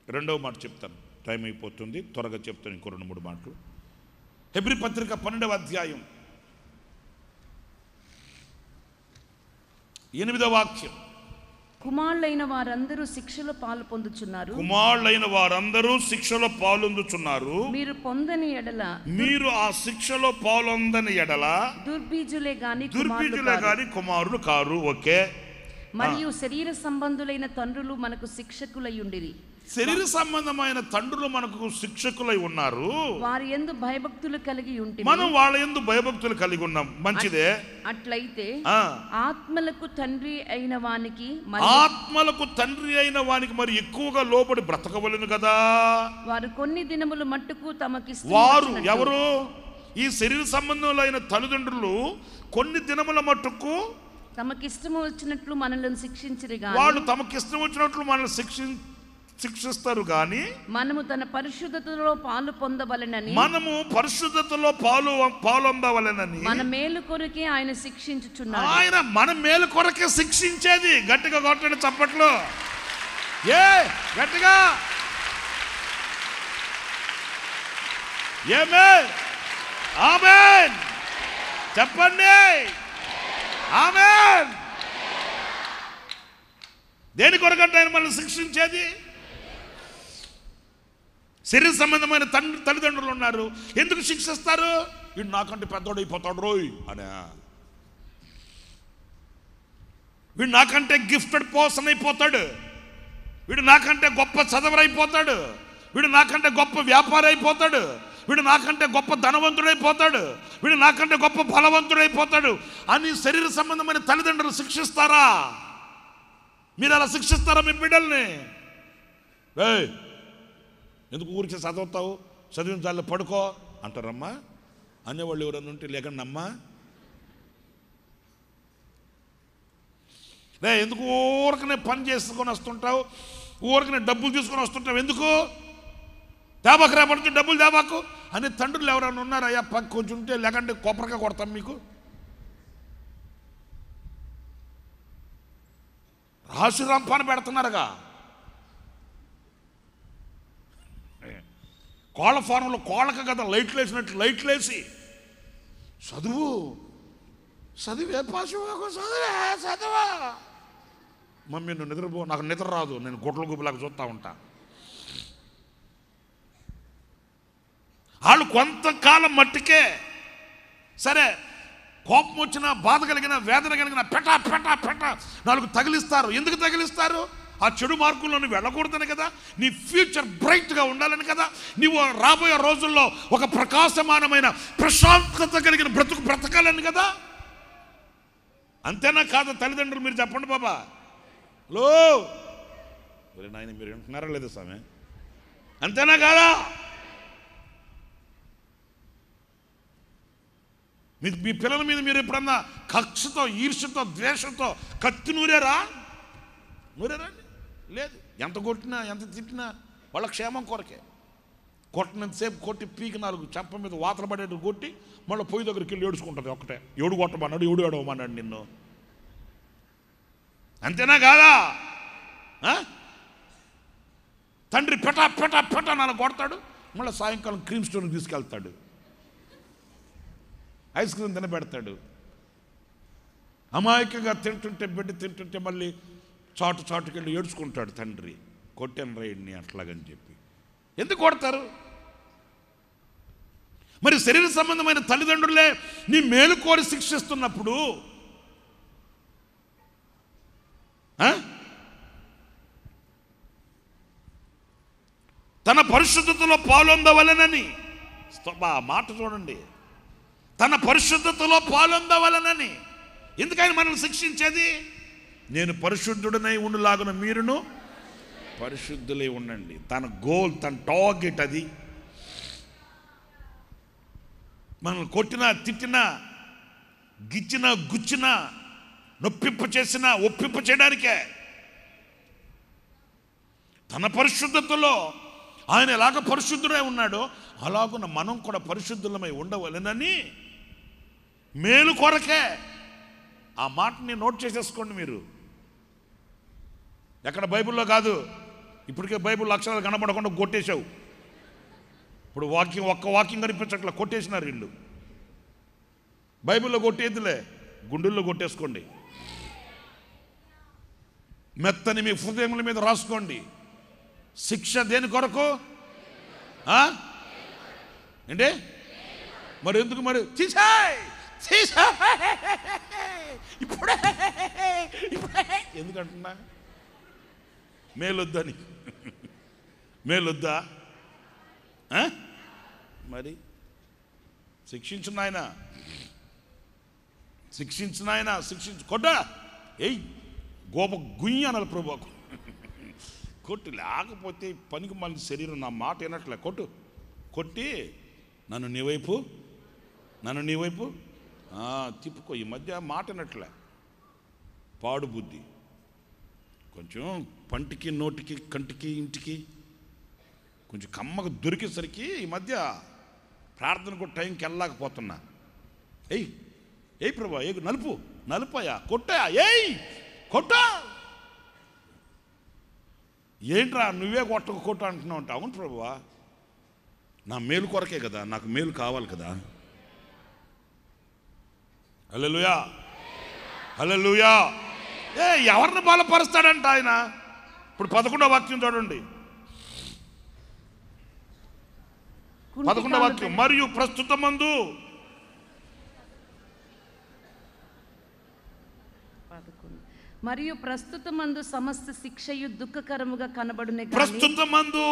రెండవ మాట చెప్తాను, టైం అయిపోతుంది, త్వరగా చెప్తాను, ఇంకో 2-3 మాటలు. హెబ్రీ పత్రిక 12వ అధ్యాయం 8వ వాక్యం. కుమారులైన వారందరూ శిక్షలో పాలు పొందుచున్నారు. మీరు పొందని ఎడల, మీరు ఆ శిక్షలో పాలొందని ఎడల దుర్బీజులే గాని కుమారులు కారు. ఓకే. మరియు శరీర సంబంధులైన తండ్రులు మనకు శిక్షకులై ఉండిరి. శరీర సంబంధమైన తండ్రులు మనకు శిక్షకులై ఉన్నారు. వారి యందు భయభక్తులు కలిగి ఉంటే మనం వాళ్ళ యందు భయభక్తులు కలిగి ఉన్నాం. మంచిదే. అట్లయితే ఆత్మలకు తండ్రి అయిన వానికి మరి ఎక్కువగా లోబడి బ్రతకవలెను కదా. వారు కొన్ని దినములు మట్టుకు తమకి, వారు ఎవరు? ఈ శరీర సంబంధులైన తల్లిదండ్రులు కొన్ని దినముల మట్టుకు తమకిష్టము వచ్చినట్లు మనల్ని శిక్షించిరి గాని వాళ్ళు తమకిష్టం వచ్చినట్లు మనల్ని శిక్షిస్తారు కానీ మనము తన పరిశుద్ధతలో పాలు పొందవలెనని మనము పరిశుద్ధతలో పాలొందవలెనని మన మేలు కొరకే ఆయన శిక్షించుచున్నాడు. ఆయన మన మేలు కొరకే శిక్షించేది. గట్టిగా కొట్టండి చప్పట్లు. గట్టిగా ఆమేన్ చెప్పండి. ఆమేన్. దేని కొరకంటే ఆయన మనల్ని శిక్షించేది? శరీర సంబంధమైన తల్లిదండ్రులు ఉన్నారు, ఎందుకు శిక్షిస్తారు? వీడు నాకంటే పెద్దోడు అయిపోతాడు రోయ్ అని, వీడు నాకంటే గిఫ్టెడ్ పర్సన్ అయిపోతాడు, వీడు నాకంటే గొప్ప చదవరైపోతాడు, వీడు నాకంటే గొప్ప వ్యాపారి అయిపోతాడు, వీడు నాకంటే గొప్ప ధనవంతుడైపోతాడు, వీడు నాకంటే గొప్ప బలవంతుడైపోతాడు అని శరీర సంబంధమైన తల్లిదండ్రులు శిక్షిస్తారా? మీరు అలా శిక్షిస్తారా మీ బిడ్డల్ని? ఎందుకు ఊరికి చదువుతావు, చదివిన చాలు పడుకో అంటారమ్మా అనేవాళ్ళు ఎవరన్నా ఉంటే లేకండి అమ్మా. ఎందుకు ఊరికనే పని చేసుకొని వస్తుంటావు, ఊరికనే డబ్బులు తీసుకొని వస్తుంటావు, ఎందుకు దేబాకు రేపటి డబ్బులు దేబాకు అనే తండ్రులు ఎవరైనా ఉన్నారా? అయ్యా పక్క కొంచెం ఉంటే లేకంటే కొబ్బరిగా కొడతాం మీకు. రాశి రంపాన పెడుతున్నారుగా. కోళ్ళ ఫారంలో కోళ్ళక కదా లైట్లు వేసినట్లు లైట్లు వేసి చదివే పాశువాకు చదువా మమ్మీ నువ్వు నిద్రపో, నాకు నిద్ర రాదు, నేను గుడ్ల గుబ్బలాగా చూస్తూ ఉంటా. వాళ్ళు కొంతకాలం మట్టికే సరే, కోపం వచ్చినా బాధ కలిగిన వేదన కలిగిన పెటా పెటా పెటా నాలుగు తగిలిస్తారు. ఎందుకు తగిలిస్తారు? ఆ చెడు మార్గంలో నువ్వు వెళ్ళకూడదని కదా, నీ ఫ్యూచర్ బ్రైట్గా ఉండాలని కదా, నీవు రాబోయే రోజుల్లో ఒక ప్రకాశమానమైన ప్రశాంతత కలిగిన బ్రతకాలని కదా. అంతేనా కాదా తల్లిదండ్రులు? మీరు చెప్పండి బాబా. హలో నాయన, మీరు వింటున్నారా లేదా స్వామి? అంతేనా కాదా? మీ పిల్లల మీద మీరు ఎప్పుడన్నా కక్షతో ఈర్ష్యతో ద్వేషంతో కత్తి నూరారా? లేదు. ఎంత కొట్టినా ఎంత తిట్టినా వాళ్ళ క్షేమం కొరకే. కొట్టినంతసేపు కొట్టి పీకి నాలుగు చెంప మీద వాతలు పడేట్టు కొట్టి మళ్ళీ పొయ్యి దగ్గరికి వెళ్ళి ఏడుచుకుంటుంది ఒకటే. ఏడు కొట్టమన్నాడు, ఏడు ఏడవమన్నాడు నిన్ను. అంతేనా కాదా? తండ్రి పెటా పెటా పెటా నాలుగు కొడతాడు, మళ్ళీ సాయంకాలం క్రీమ్ స్టోర్కి తీసుకెళ్తాడు, ఐస్ క్రీమ్ తినబెడతాడు. అమాయకంగా తింటుంటే బిడ్డ తింటుంటే మళ్ళీ చాటుకెళ్ళి ఏడ్చుకుంటాడు తండ్రి, కొట్టాను రైడ్ని అట్లాగని చెప్పి. ఎందుకు కొడతారు? మరి శరీర సంబంధమైన తల్లిదండ్రులే నీ మేలు కోరి శిక్షిస్తున్నప్పుడు తన పరిశుద్ధతలో పాలొందవలెనని, మాట చూడండి, తన పరిశుద్ధతలో పాలొందవలెనని. ఎందుకని మనల్ని శిక్షించేది? నేను పరిశుద్ధుడనై ఉండులాగున మీరును పరిశుద్ధులై ఉండండి. తన గోల్, తన టార్గెట్ అది. మనల్ని కొట్టినా తిట్టినా గిచ్చినా గుచ్చినా నొప్పింప చేసినా ఒప్పింప చేయడానికే. తన పరిశుద్ధతలో ఆయన ఎలాగ పరిశుద్ధుడై ఉన్నాడో అలాగున మనం కూడా పరిశుద్ధులమై ఉండవలెనని మేలు కొరకే. ఆ మాటని నోట్ చేసేసుకోండి మీరు. ఎక్కడ బైబిల్లో కాదు, ఇప్పటికే బైబిల్ అక్షరాలు కనపడకుండా కొట్టేశావు. ఇప్పుడు ఒక్క వాక్యం కనిపించట్లా, కొట్టేసినారు వీళ్ళు. బైబిల్లో కొట్టేదిలే, గుండెల్లో కొట్టేసుకోండి. మెత్తని మీ హృదయముల మీద రాసుకోండి. శిక్ష దేని కొరకు? ఏంటి మరి? ఎందుకు మరి? ఇప్పుడే ఎందుకంటున్నా? మేలొద్దని. మేలొద్దా? మరి శిక్షించిన ఆయన శిక్షించు. కొట్టా ఏయ్ గోప గుయ్యి అనాలి ప్రభుకు. కొట్టు, లేకపోతే పనికి మళ్ళీ శరీరం నా మాట వినట్లే. కొట్టి నన్ను నీ వైపు తిప్పుకో. ఈ మధ్య మాట వినట్లే. పాడు బుద్ధి. కొంచెం పంటికి నోటికి కంటికి ఇంటికి కొంచెం కమ్మకు దొరికేసరికి ఈ మధ్య ప్రార్థనకు టైంకి వెళ్ళలేకపోతున్నా. ఏయ్ ప్రభా, నలుపయా, కొట్టయా, కొట్టా. ఏంట్రా నువ్వే కొట్టు అంటున్నావు అంటే, అవును ప్రభువా, నా మేలు కొరకే కదా, నాకు మేలు కావాలి కదా. హల్లెలూయా, హల్లెలూయా. ఎవరిని బలపరుస్తాడంట ఆయన? ఇప్పుడు 11వ వాక్యం చూడండి. 11వ వాక్యం. మరియు ప్రస్తుతమందు సమస్త శిక్షయు దుఃఖకరముగా కనబడునే. ప్రస్తుతమందు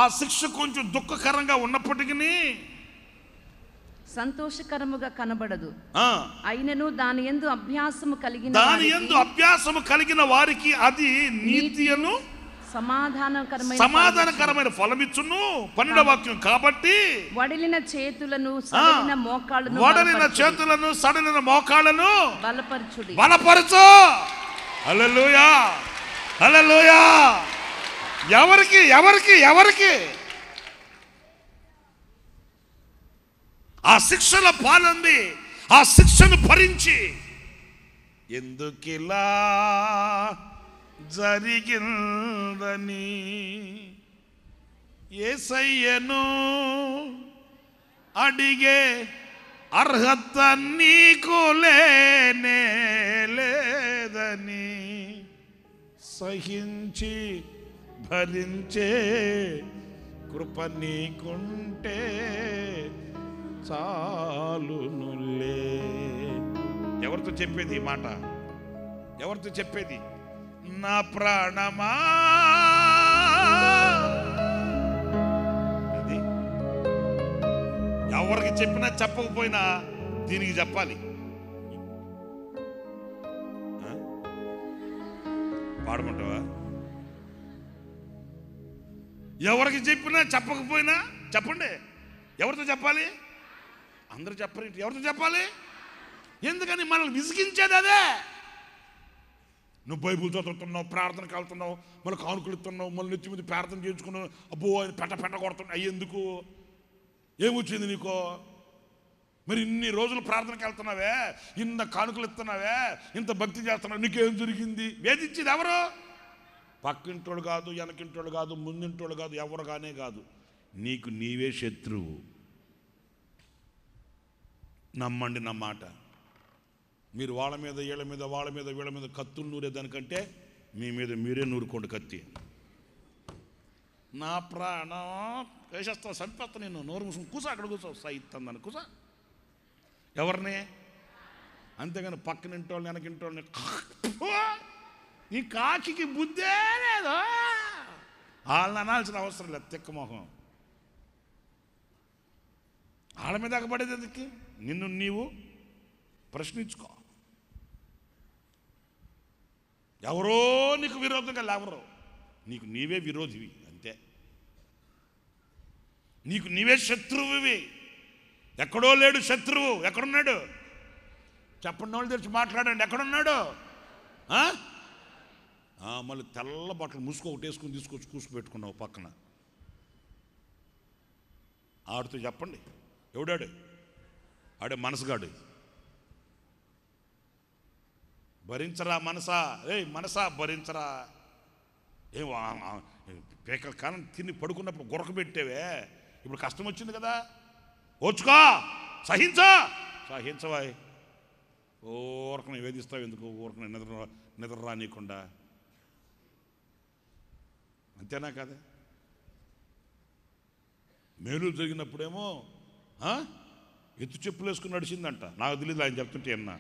ఆ శిక్ష కొంచెం దుఃఖకరంగా ఉన్నప్పటికీ సంతోషకరముగా కనబడదు. అయినను దాని యందు అభ్యాసము కలిగిన వారికి అది నీతియను సమాధానకరమైన ఫలమిచ్చును. 12వ వాక్యం. కాబట్టి వడలిన చేతులను సడలిన మోకాళ్ళను బలపరచు. హల్లెలూయా, హల్లెలూయా. ఎవరికి ఆ శిక్షల పాలంది, ఆ శిక్షను భరించి ఎందుకిలా జరిగిందని యేసయ్యను అడిగే అర్హత నీకు లేదని సహించి భరించే కృప నీకుంటే చాలునులే. ఎవరితో చెప్పేది ఈ మాట? ఎవరితో చెప్పేది? నా ప్రాణమా, అది ఎవరికి చెప్పినా చెప్పకపోయినా దీనికి చెప్పాలి. పాడమంటావా? ఎవరికి చెప్పినా చెప్పకపోయినా చెప్పండి. ఎవరితో చెప్పాలి? అందరూ చెప్పరు. ఎవరితో చెప్పాలి? ఎందుకని మనల్ని విసిగించేది అదే. నువ్వు బైబుల్ చదువుతున్నావు, ప్రార్థనకు వెళ్తున్నావు, మళ్ళీ కానుకలు ఇస్తున్నావు, మళ్ళీ నెత్తి మీద ప్రార్థన చేయించుకున్నావు, అబ్బో అది పెట్ట కొడుతున్నావు. అయ్యి ఎందుకు? ఏమొచ్చింది నీకో? మరి ఇన్ని రోజులు ప్రార్థనకు వెళ్తున్నావే, ఇంత కానుకలు ఇస్తున్నావే, ఇంత భక్తి చేస్తున్నావు, నీకేం జరిగింది? వేధించేది ఎవరు? పక్కింటోడు కాదు, వెనకింటోడు కాదు, ముందింటోడు కాదు, ఎవరుగానే కాదు, నీకు నీవే శత్రువు. నమ్మండి నా మాట. మీరు వాళ్ళ మీద వీళ్ళ మీద వీళ్ళ మీద కత్తులు నూరేదానికంటే మీ మీద మీరే నూరుకోండి కత్తి. నా ప్రాణం వేసేస్తావు, చంపేస్తా నేను, నోరు మూసుకుని కూసా, అక్కడ కూర్చో, సైతందని కూసా. ఎవరిని? అంతేగాని పక్కనింటోళ్ళని వెనకింటోళ్ళని నీ కాకి బుద్ధే లేదు, వాళ్ళని అనాల్సిన అవసరం లేదు. తిక్కమోహం వాళ్ళ మీద అగపడేది ఎందుకు? నిన్ను నీవు ప్రశ్నించుకో. ఎవరో నీకు విరోధంగా లేవరో, నీకు నీవే విరోధివి అంతే. నీకు నీవే శత్రువువి. ఎక్కడో లేడు శత్రువు. ఎక్కడున్నాడు? చెప్పండి, వాళ్ళు తెరిచి మాట్లాడండి. ఎక్కడున్నాడు? మళ్ళీ తెల్ల బట్టలు ముసుగు ఒకటి వేసుకుని తీసుకొచ్చి కూసుకుపెట్టుకున్నావు పక్కన. ఆడితో చెప్పండి, ఎవడాడు? ఆడే మనసుగాడు. భరించరా మనసా, మనసా భరించరా. ఏం పేకల కాలం తిని పడుకున్నప్పుడు గురక పెట్టేవే, ఇప్పుడు కష్టం వచ్చింది కదా, ఓచుకో, సహించవా. ఊరకను వేధిస్తావు ఎందుకు? ఊరకను నిద్ర రానియకుండా. అంతేనా కదా? మేలు జరిగినప్పుడేమో ఎత్తు చెప్పులు వేసుకుని నడిచిందంట. నాకు తెలియదు, ఆయన చెప్తుంటే అన్నా.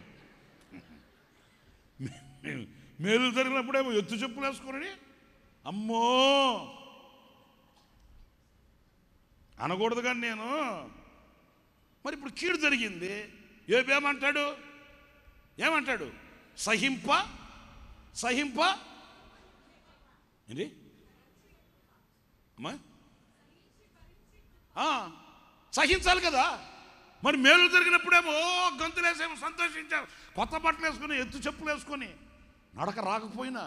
మేలు జరిగినప్పుడేమో ఎత్తు చెప్పులు వేసుకుని అమ్మో అనకూడదు. కానీ నేను మరి ఇప్పుడు కీడు జరిగింది, ఏమంటాడు? సహింప ఏంటి అమ్మా? సహించాలి కదా. మరి మేలు జరిగినప్పుడేమో గంతులేసేమో సంతోషించారు. కొత్త బట్టలు వేసుకొని ఎత్తు చెప్పులు వేసుకొని నడక రాకపోయినా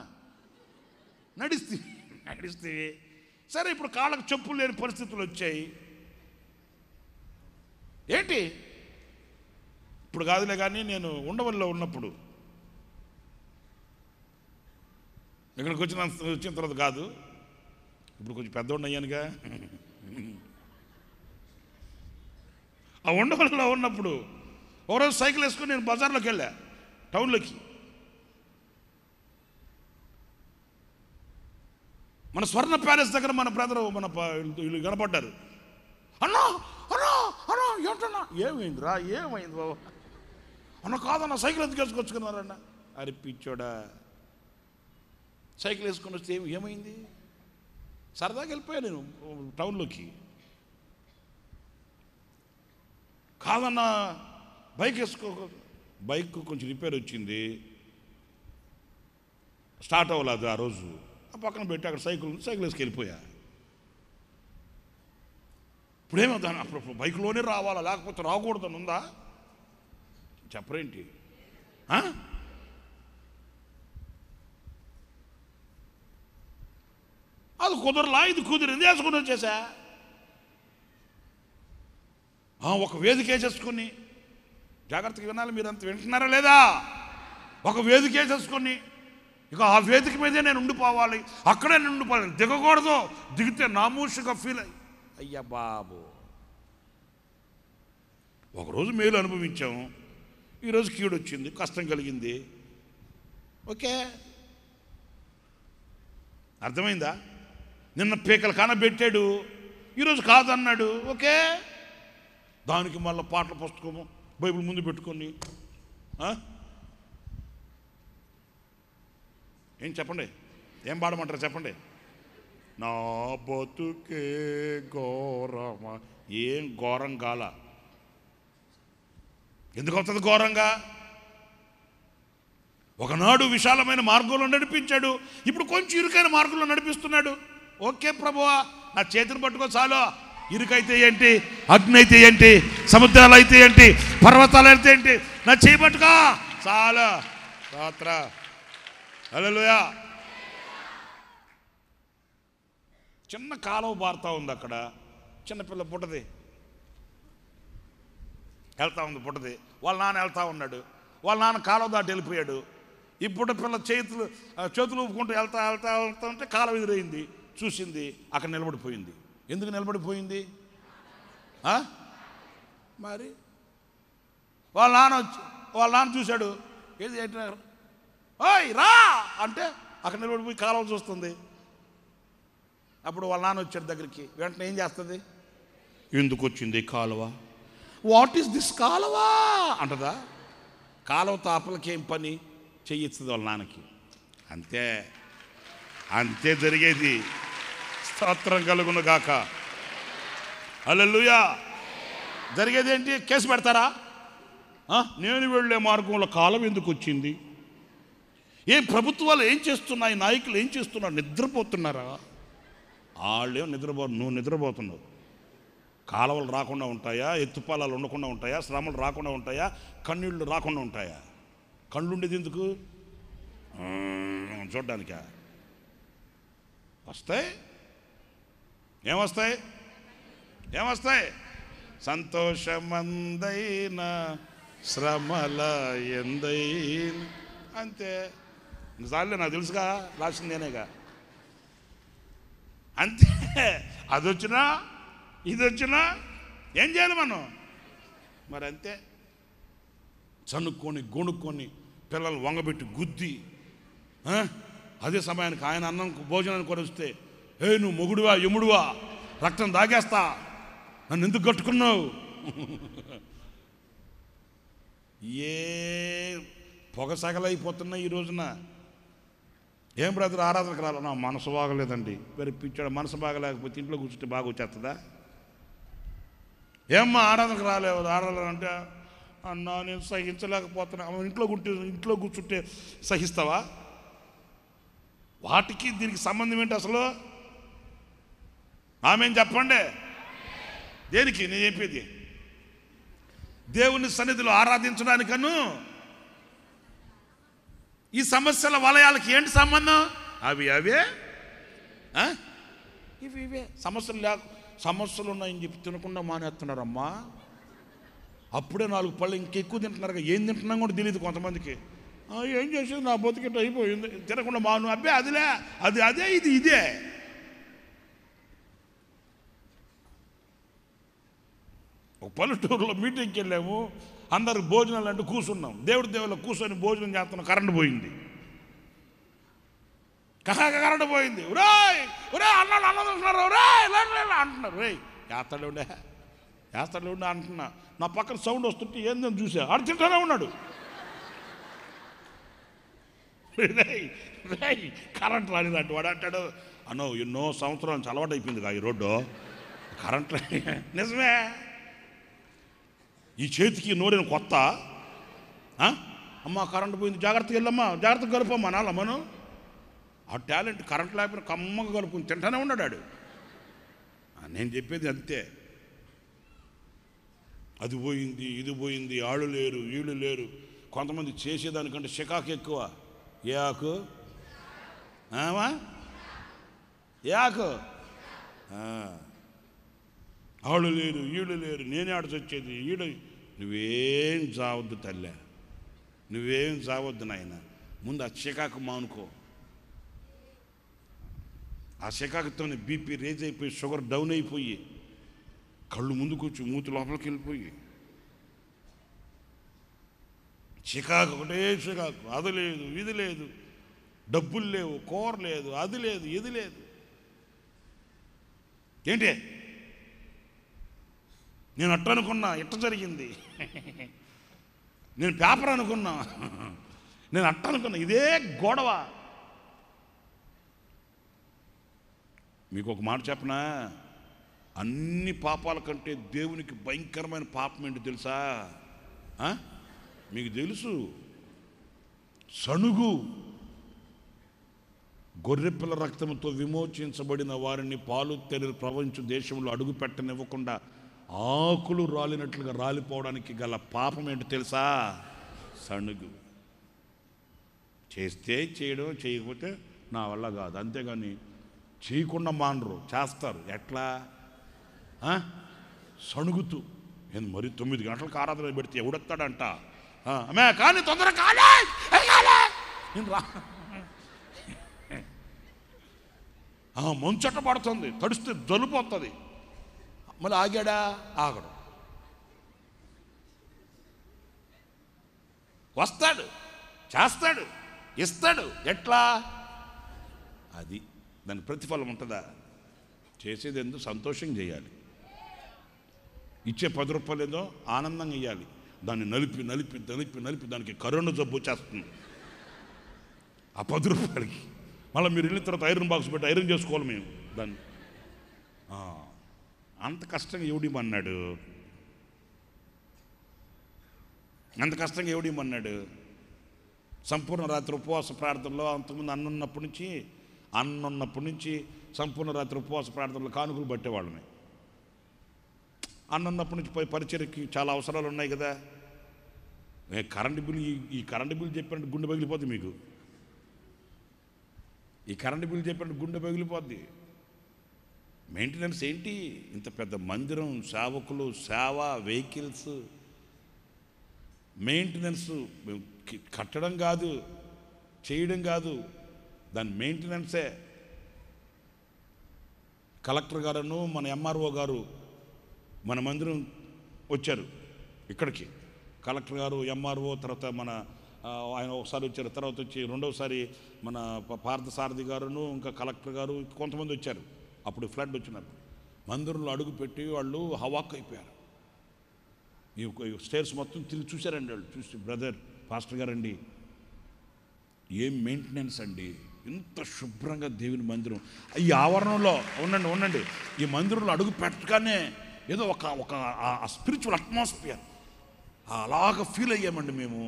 నడిస్తే సరే. ఇప్పుడు కాళ్ళకు చెప్పులు లేని పరిస్థితులు వచ్చాయి. ఏంటి ఇప్పుడు కాదులే. కానీ నేను ఉండవల్లిలో ఉన్నప్పుడు, ఇక్కడికి వచ్చిన తర్వాత కాదు, ఇప్పుడు కొంచెం పెద్దోడిని అయ్యానుగా. ఆ ఉండవల్లిలో ఉన్నప్పుడు ఒకరోజు సైకిల్ వేసుకొని నేను బజార్లోకి వెళ్ళా, టౌన్లోకి. మన స్వర్ణ ప్యాలెస్ దగ్గర మన బ్రదరు వీళ్ళు కనపడ్డారు. అన్నా అన్నా అన్నా ఏంటన్నా, ఏమైందిరా, ఏమైంది బాబు అన్న? కాదన్నా సైకిల్ ఎందుకు వేసుకొచ్చుకున్నారన్న. అరే పిచ్చోడా, సైకిల్ వేసుకొని వస్తే ఏమైంది? సరదాగా వెళ్ళిపోయా నేను టౌన్లోకి. కాదన్నా బైక్ బైక్ కొంచెం రిపేర్ వచ్చింది, స్టార్ట్ అవ్వలేదు ఆ రోజు. ఆ పక్కన పెట్టి అక్కడ సైకిల్ వేసుకెళ్ళిపోయా. ఇప్పుడేమవుతాను, అప్పుడు బైక్లోనే రావాలా లేకపోతే రాకూడదని ఉందా? చెప్పరేంటి? అది కుదరలా, ఇది కుదిరింది, వేసుకుని వచ్చేసా. ఒక వేదిక వేసేసుకొని, జాగ్రత్తగా వినాలి, మీరు అంత వింటున్నారా లేదా? ఒక వేదిక వేసేసుకొని ఇక ఆ వేదిక మీదే నేను ఉండిపోవాలి, అక్కడే నేను ఉండిపోవాలి, దిగకూడదు. దిగితే నామూషిగా ఫీల్ అయ్యా బాబు. ఒకరోజు మేలు అనుభవించాము, ఈరోజు కీడు వచ్చింది, కష్టం కలిగింది. ఓకే, అర్థమైందా? నిన్న పీకలు కానబెట్టాడు, ఈరోజు కాదన్నాడు. ఓకే, దానికి మళ్ళీ పాటల పుస్తకము బైబిల్ ముందు పెట్టుకొని ఏం చెప్పండి, ఏం పాడమంటారు చెప్పండి? నా బతుకే ఘోరమా. ఏం ఘోరం కాల. ఎందుకు అవుతుంది ఘోరంగా? ఒకనాడు విశాలమైన మార్గంలో నడిపించాడు, ఇప్పుడు కొంచెం ఇరుకైన మార్గంలో నడిపిస్తున్నాడు. ఓకే ప్రభువా, నా చేతిని పట్టుకో చాలు. ఇరుకైతే ఏంటి, అగ్ని అయితే ఏంటి, సముద్రాలు అయితే ఏంటి, పర్వతాలు అయితే ఏంటి, నా చేయి పట్టుకో చాలు. స్తోత్ర, హల్లెలూయా. చిన్న కాలువ బారుతా ఉంది అక్కడ, చిన్నపిల్ల పుట్టది వెళ్తా ఉంది, పుట్టది. వాళ్ళ నాన్న వెళ్తా ఉన్నాడు, వాళ్ళ నాన్న కాలువ దాటి వెళ్ళిపోయాడు. ఈ పుట్టపిల్ల చేతులు ఊపుకుంటూ వెళ్తా ఉంటే కాలువ ఎదురైంది, చూసింది, అక్కడ నిలబడిపోయింది. ఎందుకు నిలబడిపోయింది? మరి వాళ్ళ నాన్న చూశాడు, ఏది ఏంటన్నారు, ఓయ్ రా అంటే అక్కడ నిలబడిపోయి కాలువ చూస్తుంది. అప్పుడు వాళ్ళ నాన్న వచ్చాడు దగ్గరికి, వెంటనే ఏం చేస్తుంది? ఎందుకు వచ్చింది కాలువ? వాట్ ఈస్ దిస్ కాలువ అంటదా? కాలువ తాపలకి ఏం పని చెయ్యిస్తుంది వాళ్ళ నాన్నకి. అంతే జరిగేది. స్తోత్రం కలుగును గాక. హల్లెలూయా. జరిగేది ఏంటి? కేసు పెడతారా? నేను వెళ్ళే మార్గంలో కాలం ఎందుకు వచ్చింది? ఏ ప్రభుత్వాలు ఏం చేస్తున్నాయి, నాయకులు ఏం చేస్తున్నారు? నిద్రపోతున్నారా? వాళ్ళేం నువ్వు నిద్రపోతున్నావు. కాలువలు రాకుండా ఉంటాయా? ఎత్తుపాలాలు ఉండకుండా ఉంటాయా? శ్రమలు రాకుండా ఉంటాయా? కన్నీళ్ళు రాకుండా ఉంటాయా? కళ్ళు ఉండేది ఎందుకు? చూడ్డానికా? వస్తాయి. ఏమొస్తాయి? సంతోషమందైన శ్రమల ఎందైన. అంతే. చాలే, నాకు తెలుసుగా, రాసింది నేనేగా. అంతే. అది వచ్చినా ఇది వచ్చినా ఏం చేయాలి మనం? మరి అంతే. చనుక్కొని గొణుక్కొని పిల్లలు వంగబెట్టి గుద్ది, అదే సమయానికి ఆయన అన్నం భోజనానికి కూడా వస్తే, నువ్వు మొగుడువా యముడువా, రక్తం దాగేస్తా, నన్ను ఎందుకు కట్టుకున్నావు? ఏ పొగ సగలైపోతున్నాయి ఈ రోజున. ఏం బ్రదర్ ఆరాధనకు రాలి? నా మనసు బాగలేదండి. మరి పిచ్చాడు, మనసు బాగలేకపోతే ఇంట్లో కూర్చుంటే బాగా వచ్చేస్తుందా? ఏమ్మా ఆరాధనకు ఆరాధనంటే, అన్నా నేను సహించలేకపోతున్నా. ఇంట్లో కూర్చుంటే సహిస్తావా? వాటికి దీనికి సంబంధం ఏంటి అసలు? ఆమె చెప్పండి. దేనికి నేను చెప్పేది? దేవుని సన్నిధిలో ఆరాధించడానికను ఈ సమస్యల వలయాలకి ఏంటి సంబంధం? అవే ఆ? ఇవే సమస్యలు ఉన్నాయని చెప్పి తినకుండా మానేస్తున్నారమ్మా. అప్పుడే 4 పళ్ళు ఇంకెక్కువ తింటున్నారు. ఏం తింటున్నాం కూడా తెలియదు కొంతమందికి. ఏం చేసేది, నా బతికిట అయిపోయింది, తినకుండా మాను. అబ్బే అదిలే, అదే ఇదే. ఒక పల్లెటూరులో మీటింగ్కి వెళ్ళాము. అందరికి భోజనాలు అంటే కూర్చున్నాం. దేవుళ్ళ కూర్చొని భోజనం చేస్తున్నాం. కరెంటు పోయింది. కరెంటు పోయింది. ఒరే అన్నాడు అన్నదంటున్నారు, అంటున్నారు. వేస్తాడు ఉండే అంటున్నా. నా పక్కన సౌండ్ వస్తుంటే ఏందని చూసా, ఆడు తింటానే ఉన్నాడు. కరెంట్ రానిదంటే వాడు అంటాడు, అన్నో ఎన్నో సంవత్సరాల నుంచి అలవాటు అయిపోయింది ఈ రోడ్డు కరెంట్. నిజమే. ఈ చేతికి నోడిన కొత్త. అమ్మ కరెంట్ పోయింది, జాగ్రత్తగా వెళ్ళమ్మా, జాగ్రత్తగా కలుపమ్మా నాలమ్మను. ఆ టాలెంట్ కరెంట్ లేకపోయినా కమ్మగా కలుపుకుని తింటానే ఉన్నాడు. నేను చెప్పేది అంతే. అది పోయింది, ఇది పోయింది, ఆళ్ళు లేరు, వీళ్ళు లేరు. కొంతమంది చేసేదానికంటే చికాకు ఎక్కువ. ఏ ఆకు? ఏ ఆకు? ఆళ్ళు లేరు, వీళ్ళు లేరు, నేనే ఆడచొచ్చేది, నువ్వేం చావద్దు తల్లే, నువ్వేం చావద్దు నాయన. ముందు ఆ చికాకు మానుకో. ఆ చికాకుతోనే బీపీ రేజ్ అయిపోయి, షుగర్ డౌన్ అయిపోయి, కళ్ళు ముందుకు వచ్చి మూతి లోపలికి వెళ్ళిపోయి, చికాకు ఒకటే చికాకు. అది లేదు, ఇది లేదు, డబ్బులు లేవు, కూర లేదు, అది లేదు, ఇది లేదు. ఏంటి నేను అట్ట అనుకున్నా, ఇట్ట జరిగింది. నేను పేపర్ అనుకున్నా, నేను అట్ట అనుకున్నా. ఇదే గొడవ. మీకు ఒక మాట చెప్పనా? అన్ని పాపాల కంటే దేవునికి భయంకరమైన పాపం ఏంటి తెలుసా? మీకు తెలుసు. సణుగు. గొర్రెపిల్ల రక్తంతో విమోచించబడిన వారిని పాలు తెరలు ప్రపంచ దేశంలో అడుగు పెట్టనివ్వకుండా ఆకులు రాలినట్లుగా రాలిపోవడానికి గల పాపం ఏంటి తెలుసా? సణుగు. చేస్తే చేయడం, చేయకపోతే నా వల్ల కాదు. అంతేగాని చేయకుండా మానరు, చేస్తారు. ఎట్లా? సణుగుతూ. నేను మరి 9 గంటలకు ఆరాధన పెడితే ఎవడొస్తాడంట? అమ్మే కానీ తొందర కాలే నేను రా. మంచట పడుతుంది, తడిస్తే జలుపు వస్తుంది. మళ్ళీ ఆగాడా? ఆగడు. వస్తాడు, చేస్తాడు, ఇస్తాడు. ఎట్లా? అది దానికి ప్రతిఫలం ఉంటుందా? చేసేది ఎందుకు? సంతోషం చేయాలి. ఇచ్చే 10 రూపాయలు ఏదో ఆనందంగా ఇవ్వాలి. దాన్ని నలిపి నలిపి నలిపి నలిపి దానికి కరోనా జబ్బు వచ్చేస్తుంది ఆ 10 రూపాయలకి. మళ్ళీ మీరు వెళ్ళిన తర్వాత ఐరన్ బాక్స్ పెట్టి ఐరన్ చేసుకోవాలి మేము దాన్ని. అంత కష్టంగా ఎవడిమన్నాడు? అంత కష్టంగా ఎవడిమన్నాడు? సంపూర్ణ రాత్రి ఉపవాస ప్రార్థనలో అంతకుముందు అన్నున్నప్పటి నుంచి సంపూర్ణ రాత్రి ఉపవాస ప్రార్థనలో కానుకలు పట్టేవాళ్ళని. అన్నున్నప్పటి నుంచి పోయి పరిచర్యకి చాలా అవసరాలు ఉన్నాయి కదా. కరెంటు బిల్లు, ఈ కరెంటు బిల్లు చెప్పినట్టు గుండె పగిలిపోద్ది మీకు. ఈ కరెంటు బిల్లు చెప్పినట్టు గుండె పగిలిపోద్ది. మెయింటెనెన్స్ ఏంటి? ఇంత పెద్ద మందిరం, సేవకులు, సేవ, వెహికల్స్, మెయింటెనెన్స్. కట్టడం కాదు, చేయడం కాదు, దాని మెయింటెనెన్సే. కలెక్టర్ గారును మన ఎంఆర్ఓ గారు మన మందిరం వచ్చారు ఇక్కడికి. కలెక్టర్ గారు, ఎంఆర్ఓ, తర్వాత మన ఆయన ఒకసారి వచ్చారు. తర్వాత వచ్చి రెండవసారి మన పార్థసారథి గారును, ఇంకా కలెక్టర్ గారు, కొంతమంది వచ్చారు. అప్పుడు ఫ్లడ్ వచ్చినారు. మందిరంలో అడుగు పెట్టి వాళ్ళు హవాక్ అయిపోయారు. ఈ స్టేర్స్ మొత్తం తిరిగి చూశారండి. వాళ్ళు చూసి, బ్రదర్ పాస్టర్ గారండి, ఏం మెయింటెనెన్స్ అండి, ఇంత శుభ్రంగా దేవుని మందిరం. ఈ ఆవరణంలో ఉండండి, ఈ మందిరంలో అడుగు పెట్టగానే ఏదో ఒక స్పిరిచువల్ అట్మాస్ఫియర్ అలాగ ఫీల్ అయ్యామండి మేము.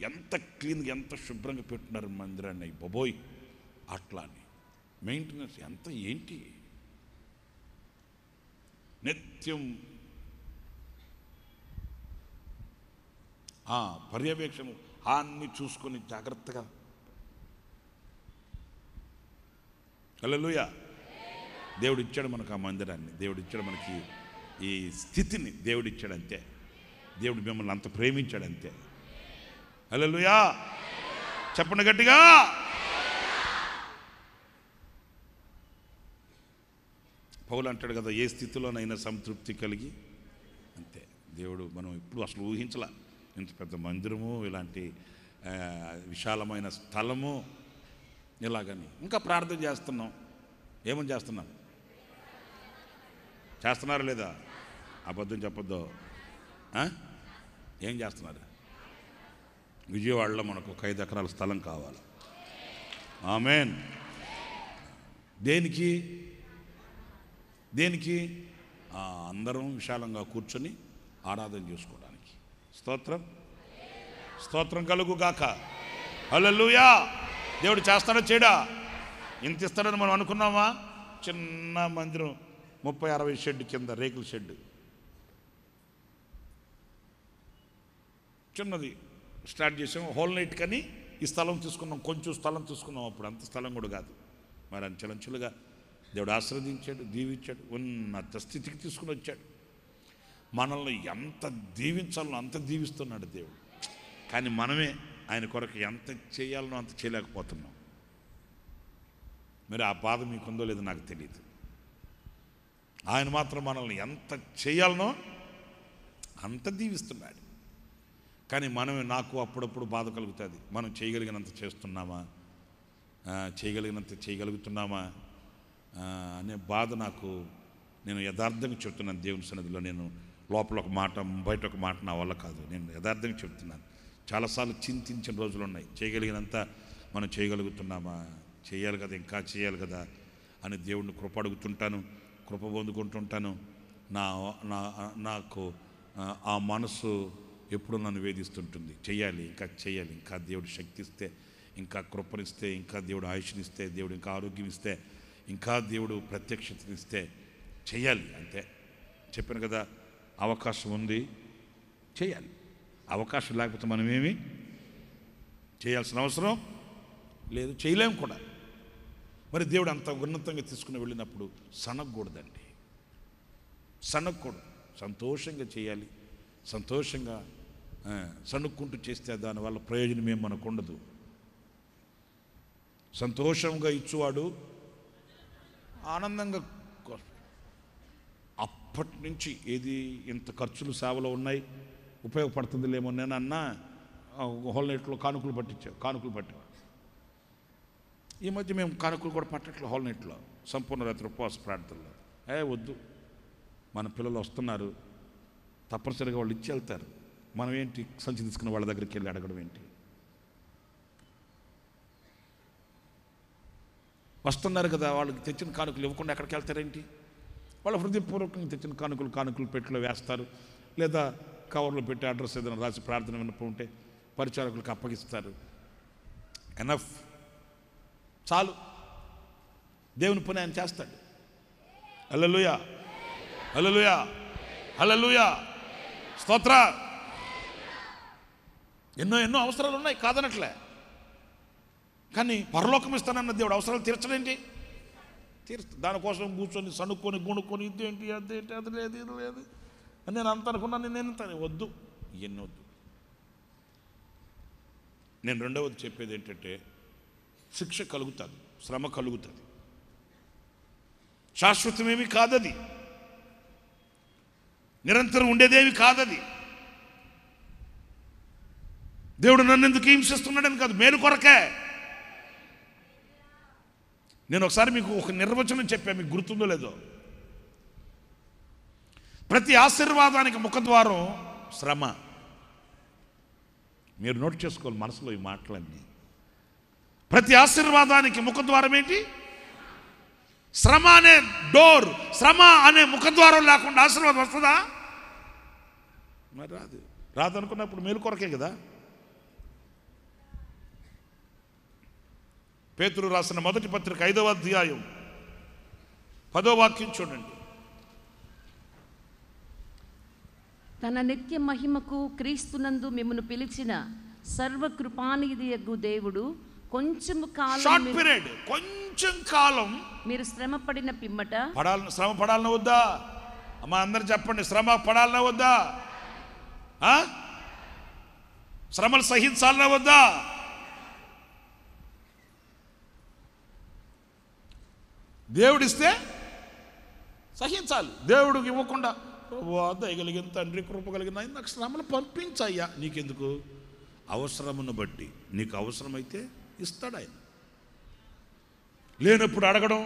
ఎంత క్లీన్గా, ఎంత శుభ్రంగా పెట్టున్నారు మందిరాన్ని. బాబోయ్, అట్లా అని మెయింటెనెన్స్ ఎంత ఏంటి? నిత్యం పర్యవేక్షణ అన్ని చూసుకొని జాగ్రత్తగా. హల్లెలూయా. దేవుడు ఇచ్చాడు మనకు ఆ మందిరాన్ని, దేవుడు ఇచ్చాడు మనకి ఈ స్థితిని, దేవుడు ఇచ్చాడు అంతే. దేవుడు మిమ్మల్ని అంత ప్రేమించాడు అంతే. హల్లెలూయా. చెప్పండి గట్టిగా. పౌలు అంటాడు కదా, ఏ స్థితిలోనైనా సంతృప్తి కలిగి అంతే. దేవుడు మనం ఇప్పుడు అసలు ఊహించలా, ఇంత పెద్ద మందిరము, ఇలాంటి విశాలమైన స్థలము, ఇలాగని. ఇంకా ప్రార్థన చేస్తున్నాం. ఏమని చేస్తున్నాం? చేస్తున్నారా లేదా? అబద్ధం చెప్పొద్దు. ఏం చేస్తున్నారు? విజయవాడలో మనకు ఒక 5 ఎకరాల స్థలం కావాలి. ఆమేన్. దేనికి? దేనికి? అందరం విశాలంగా కూర్చొని ఆరాధన చేసుకోవడానికి. స్తోత్రం, స్తోత్రం కలుగుగాక. హల్లెలూయా. దేవుడు చేస్తాడా చేయడా? ఇంత ఇస్తాడని మనం అనుకున్నామా? చిన్న మందిరం, 30-60 షెడ్ కింద, రేకుల షెడ్, చిన్నది స్టార్ట్ చేసాం. హోల్ నైట్ కానీ ఈ స్థలం తీసుకున్నాం, కొంచెం స్థలం తీసుకున్నాం. అప్పుడు అంత స్థలం కూడా కాదు. మరి అంచెలంచెలుగా దేవుడు ఆశీర్వదించాడు, దీవించాడు, ఉన్నత స్థితికి తీసుకుని వచ్చాడు. మనల్ని ఎంత దీవించాలనో అంత దీవిస్తున్నాడు దేవుడు. కానీ మనమే ఆయన కొరకు ఎంత చేయాలనో అంత చేయలేకపోతున్నాం. మరి ఆ బాధ మీకుందో లేదో నాకు తెలియదు. ఆయన మాత్రం మనల్ని ఎంత చేయాలనో అంత దీవిస్తున్నాడు. కానీ మనమే, నాకు అప్పుడప్పుడు బాధ కలుగుతుంది. మనం చేయగలిగినంత చేస్తున్నామా, చేయగలిగినంత చేయగలుగుతున్నామా అనే బాధ నాకు. నేను యథార్థంగా చెప్తున్నాను దేవుని సన్నిధిలో. నేను లోపల ఒక మాట, బయట ఒక మాట నా వల్ల కాదు. నేను యథార్థంగా చెప్తున్నాను. చాలాసార్లు చింతించిన రోజులు ఉన్నాయి. చేయగలిగినంత మనం చేయగలుగుతున్నామా, చేయాలి కదా, ఇంకా చేయాలి కదా అని దేవుడిని కృప అడుగుతుంటాను, కృప పొందుకుంటుంటాను. నాకు ఆ మనసు ఎప్పుడు నన్ను వేధిస్తుంటుంది. చెయ్యాలి, ఇంకా చేయాలి, ఇంకా దేవుడు శక్తి ఇస్తే, ఇంకా కృపనిస్తే, ఇంకా దేవుడు ఆయుష్నిస్తే, దేవుడు ఇంకా ఆరోగ్యం ఇస్తే, ఇంకా దేవుడు ప్రత్యక్షతనిస్తే చెయ్యాలి అంతే. చెప్పాను కదా, అవకాశం ఉంది, చేయాలి. అవకాశం లేకపోతే మనమేమి చేయాల్సిన అవసరం లేదు, చేయలేము కూడా. మరి దేవుడు అంత ఉన్నతంగా తీసుకుని వెళ్ళినప్పుడు సనగకూడదండి, సనగకూడదు. సంతోషంగా చేయాలి. సంతోషంగా సనుక్కుంటూ చేస్తే దానివల్ల ప్రయోజనం ఏం మనకు ఉండదు. సంతోషంగా ఇచ్చువాడు ఆనందంగా. అప్పటి నుంచి ఏది ఇంత ఖర్చులు సేవలో ఉన్నాయి, ఉపయోగపడుతుందిలేమో. నేను అన్నా హోల్ నైట్లో కానుకలు పట్టేవాడు. ఈ మధ్య మేము కానుకలు కూడా పట్టట్లేదు. హోల్ నైట్లో సంపూర్ణ రాత్రి ఉపవాస ప్రార్థనలో వద్దు. మన పిల్లలు వస్తున్నారు, తప్పనిసరిగా వాళ్ళు ఇచ్చి వెళ్తారు. మనం ఏంటి సంచి తీసుకుని వాళ్ళ దగ్గరికి వెళ్ళి అడగడం ఏంటి? వస్తున్నారు కదా, వాళ్ళకి తెచ్చిన కానుకలు ఇవ్వకుండా ఎక్కడికి వెళ్తారేంటి? వాళ్ళ హృదయపూర్వకంగా తెచ్చిన కానుకలు పెట్టిలో వేస్తారు, లేదా కవర్లో పెట్టి అడ్రస్ ఏదైనా రాసి ప్రార్థన విన్నప్పుడు ఉంటే పరిచారకులకు అప్పగిస్తారు. ఎనఫ్, చాలు. దేవుని పని ఆయన చేస్తాడు. హల్లెలూయా, హల్లెలూయా, హల్లెలూయా, స్తోత్ర. ఎన్నో అవసరాలు ఉన్నాయి, కాదనట్లే. కానీ పరలోకం ఇస్తానన్న దేవుడు అవసరాలు తీర్చడేంటి? దానికోసం కూర్చొని సనుక్కొని గుణుక్కొని ఇదేంటి అదేంటి అది లేదు ఇది లేదు అని నేను అంత అనుకున్నాను. నేను వద్దు, ఇవన్నీ వద్దు. నేను రెండవది చెప్పేది ఏంటంటే, శిక్ష కలుగుతుంది, శ్రమ కలుగుతుంది, శాశ్వతమేమి కాదది, నిరంతరం ఉండేదేమి కాదది. దేవుడు నన్ను ఎందుకు హింసిస్తున్నాడని కాదు, మేలు కొరకే. నేను ఒకసారి మీకు ఒక నిర్వచనం చెప్పాను, మీకు గుర్తుందో లేదో. ప్రతి ఆశీర్వాదానికి ముఖద్వారం శ్రమ. మీరు నోట్ చేసుకోవాలి మనసులో ఈ మాటలన్నీ. ప్రతి ఆశీర్వాదానికి ముఖద్వారం ఏంటి? శ్రమ అనే డోర్, శ్రమ అనే ముఖద్వారం లేకుండా ఆశీర్వాదం వస్తుందా? మరి రాదు అనుకున్నప్పుడు మేలు కొరకే కదా. పేతురు రాసిన మొదటి పత్రిక 5వ అధ్యాయం 10వ వాక్యం చూడండి. తన నిత్య మహిమకు క్రీస్తునందు మిమ్మను పిలిచిన సర్వకృపానిధియగు దేవుడు కొంచెము కాలం షార్ట్ పీరియడ్, కొంచెం కాలం మీరు శ్రమ పడిన పిమ్మట శ్రమ పడాలన్నా వద్దా? అమ్మా అందరు చెప్పండి, శ్రమ పడాలన్నా వద్దా? శ్రమలు సహించాలన్నా వద్దా? దేవుడిస్తే సహించాలి. దేవుడికి ఇవ్వకుండా దయగలిగిన తండ్రి, కృప కలిగిన నాకు శ్రమలు పంపించయ్యా, నీకెందుకు? అవసరమును బట్టి, నీకు అవసరమైతే ఇస్తాడు ఆయన. లేనప్పుడు అడగడం,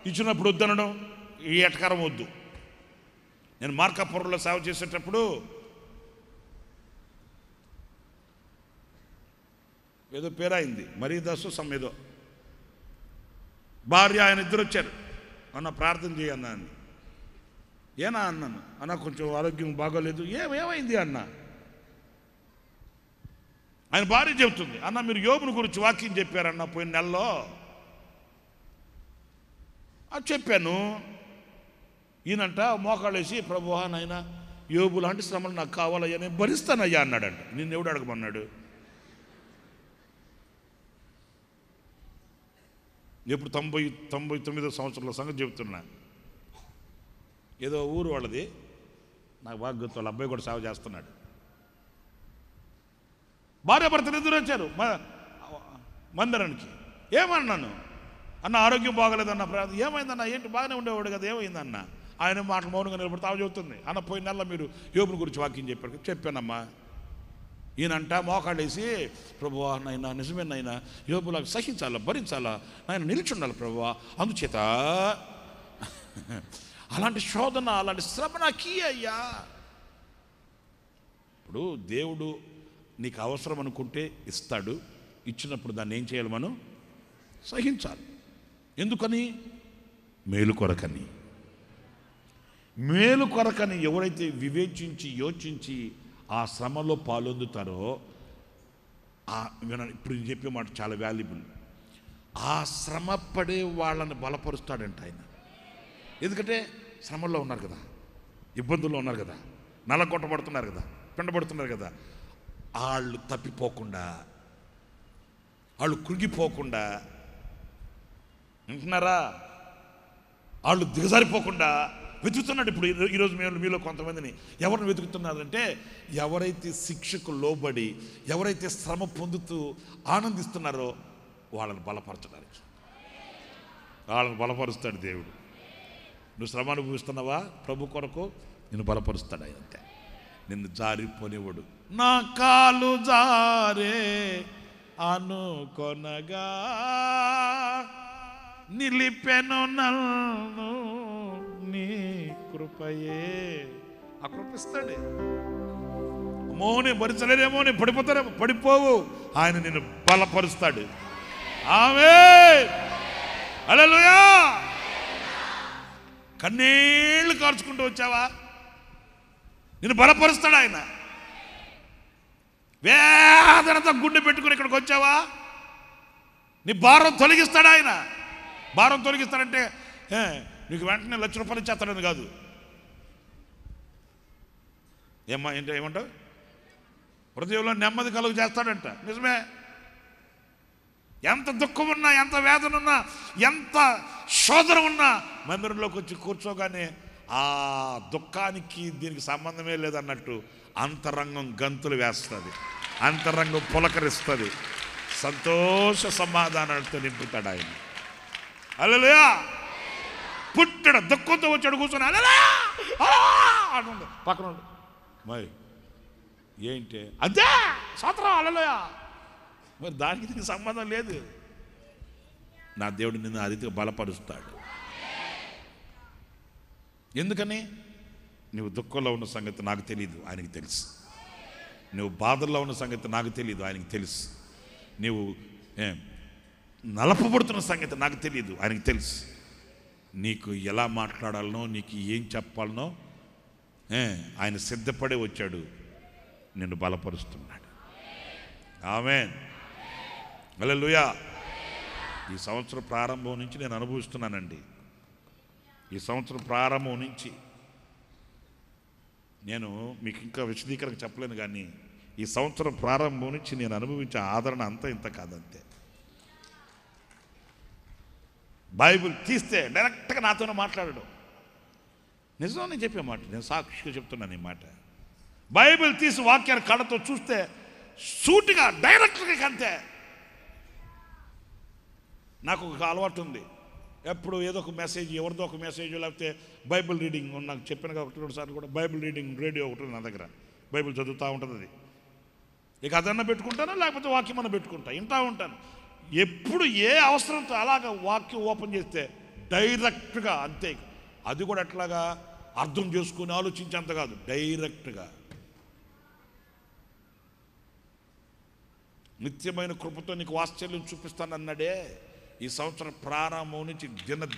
ఇచ్చినప్పుడు వద్దనడం ఈ ఎటకారం వద్దు. నేను మార్కాపురంలో సేవ చేసేటప్పుడు ఏదో పేరైంది, మరీదాసు సమ్మేదో, భార్య ఆయన ఇద్దరు వచ్చారు. అన్న ప్రార్థన చేయన్నా అని. ఏనా అన్నాను. అన్న కొంచెం ఆరోగ్యం బాగోలేదు. ఏమైంది అన్న? ఆయన భార్య చెబుతుంది, అన్న మీరు యోబుని గురించి వాక్యం చెప్పారన్న పోయిన నెలలో. అది చెప్పాను. ఈయనంట మోకాళ్ళేసి, ప్రభువా నాయన యోబు లాంటి శ్రమలు నాకు కావాలయ్యా, నేను భరిస్తానయ్యా అన్నాడంట. నిన్ను ఎవడు అడగమన్నాడు? ఎప్పుడు 99వ సంవత్సరంలో సంగతి చెబుతున్నా. ఏదో ఊరు వాళ్ళది, నాకు బాగా గుర్తు, వాళ్ళ అబ్బాయి కూడా సేవ చేస్తున్నాడు. భార్య భర్తలు ఇద్దరు వచ్చారు మందిరానికి. ఏమన్నాను? అన్న ఆరోగ్యం బాగలేదన్న. ఏమైందన్న? ఏంటి బాగానే ఉండేవాడు కదా, ఏమైందన్న? ఆయన మాటలు మౌనంగా నిలబడితే ఆమె చెబుతుంది, అన్న పోయిన నెలలో మీరు యోబుని గురించి వాక్యం చెప్పారు. చెప్పానమ్మా. ఈయనంట మోకాళ్ళేసి, ప్రభువా నాయన నిజమేనైనా యోబులాగా సహించాలా, భరించాలా, నాయన నిలిచుండాలి ప్రభువా, అందుచేత అలాంటి శోధన, అలాంటి శ్రమ నాకు అయ్యా. ఇప్పుడు దేవుడు నీకు అవసరం అనుకుంటే ఇస్తాడు. ఇచ్చినప్పుడు దాన్ని ఏం చేయాలి? మనం సహించాలి. ఎందుకని? మేలు కొరకని. మేలు కొరకని ఎవరైతే వివేచించి యోచించి ఆ శ్రమలో పాలొందుతారో, ఇప్పుడు నేను చెప్పే మాట చాలా వాల్యుబుల్. ఆ శ్రమ పడే వాళ్ళని బలపరుస్తాడంట ఆయన. ఎందుకంటే శ్రమల్లో ఉన్నారు కదా, ఇబ్బందుల్లో ఉన్నారు కదా, నల్లగొట్టబడుతున్నారు కదా, పిండబడుతున్నారు కదా. వాళ్ళు తప్పిపోకుండా, వాళ్ళు కృంగిపోకుండా, వింటున్నారా? వాళ్ళు దిగజారిపోకుండా వెతుకుతున్నాడు. ఇప్పుడు ఈరోజు మీలో కొంతమందిని ఎవరిని వెతుకుతున్నారంటే, ఎవరైతే శిక్షకు లోబడి, ఎవరైతే శ్రమ పొందుతూ ఆనందిస్తున్నారో వాళ్ళని బలపరచడానికి. వాళ్ళని బలపరుస్తాడు దేవుడు. నువ్వు శ్రమ అనుభవిస్తున్నావా ప్రభు కొరకు, నిన్ను బలపరుస్తాడు ఆయన. అంతే, నిన్ను జారిపోనివాడు. నా కాలు జారే అనుకొనగా నిలిపెను నన్ను నీ కృపయే. ఆ కృపిస్తాడే. అమ్మోని భరించలేదేమో, నేను పడిపోతానేమో, పడిపోవు. ఆయన నిన్ను బలపరుస్తాడు. ఆమేన్, హల్లెలూయా. కన్నీళ్లు కార్చుకుంటూ వచ్చావా? నిన్ను బలపరుస్తాడు ఆయన. వేదనతో గుండె పెట్టుకుని ఇక్కడికి వచ్చావా? నీ భారం తొలగిస్తాడు ఆయన. భారం తొలగిస్తాడంటే నీకు వెంటనే ₹1,00,000 ఇచ్చేస్తాడని కాదు. ఏమంటావు? హృదయంలో నెమ్మది కలుగు చేస్తాడంట. నిజమే. ఎంత దుఃఖం ఉన్నా, ఎంత వేదన ఉన్నా, ఎంత శోధన ఉన్నా మందిరంలోకి వచ్చి కూర్చోగానే ఆ దుఃఖానికి దీనికి సంబంధమే లేదన్నట్టు అంతరంగం గంతులు వేస్తుంది, అంతరంగం పులకరిస్తుంది, సంతోష సమాధానాలతో నింపుతాడు ఆయన. హల్లెలూయా. పుట్టడు దుఃఖంతో వచ్చాడు కూర్చొని అంటుండు పక్కన మరి ఏంటి అదే సోత్రం, హల్లెలూయా. మరి దానికి దీనికి సంబంధం లేదు. నా దేవుడు నిన్ను ఆ రీతిగా బలపరుస్తాడు. ఎందుకని? నువ్వు దుఃఖంలో ఉన్న సంగతి నాకు తెలియదు, ఆయనకి తెలుసు. నువ్వు బాధల్లో ఉన్న సంగతి నాకు తెలియదు, ఆయనకి తెలుసు. నువ్వు నలపబడుతున్న సంగతి నాకు తెలియదు, ఆయనకి తెలుసు. నీకు ఎలా మాట్లాడాలనో, నీకు ఏం చెప్పాలనో ఆయన సిద్ధపడే వచ్చాడు, నిన్ను బలపరుస్తున్నాడు. ఆమేన్, హల్లెలూయా. ఈ సంవత్సరం ప్రారంభం నుంచి నేను అనుభవిస్తున్నానండి. ఈ సంవత్సరం ప్రారంభం నుంచి నేను మీకు ఇంకా విశదీకరణ చెప్పలేను, కానీ ఈ సంవత్సరం ప్రారంభం నుంచి నేను అనుభవించే ఆదరణ అంతా ఇంత కాదంతే. బైబిల్ తీస్తే డైరెక్ట్గా నాతోనే మాట్లాడడం నిజం. నేను చెప్పే మాట, నేను సాక్షిగా చెప్తున్నాను ఈ మాట. బైబిల్ తీసి వాక్యాన్ని కళ్ళతో చూస్తే సూటిగా డైరెక్ట్గా అంతే. నాకు ఒక అలవాటు ఉంది, ఎప్పుడు ఏదో ఒక మెసేజ్, ఎవరిదో ఒక మెసేజ్, లేకపోతే బైబిల్ రీడింగ్ నాకు చెప్పాను కదా 1-2 సార్లు కూడా, బైబిల్ రీడింగ్ రేడియో ఒకటి నా దగ్గర, బైబిల్ చదువుతూ ఉంటుంది. అది ఇక అదన్నా పెట్టుకుంటాను, లేకపోతే వాక్యం అన్న పెట్టుకుంటా, వింటూ ఉంటాను. ఎప్పుడు ఏ అవసరంతో అలాగ వాక్యం ఓపెన్ చేస్తే డైరెక్ట్గా అంతే. అది కూడా ఎట్లాగా అర్థం చేసుకుని ఆలోచించేంత కాదు, డైరెక్ట్గా. నిత్యమైన కృపతో నీకు వాత్సల్యం చూపిస్తానన్నాడే. ఈ సంవత్సరం ప్రారంభం నుంచి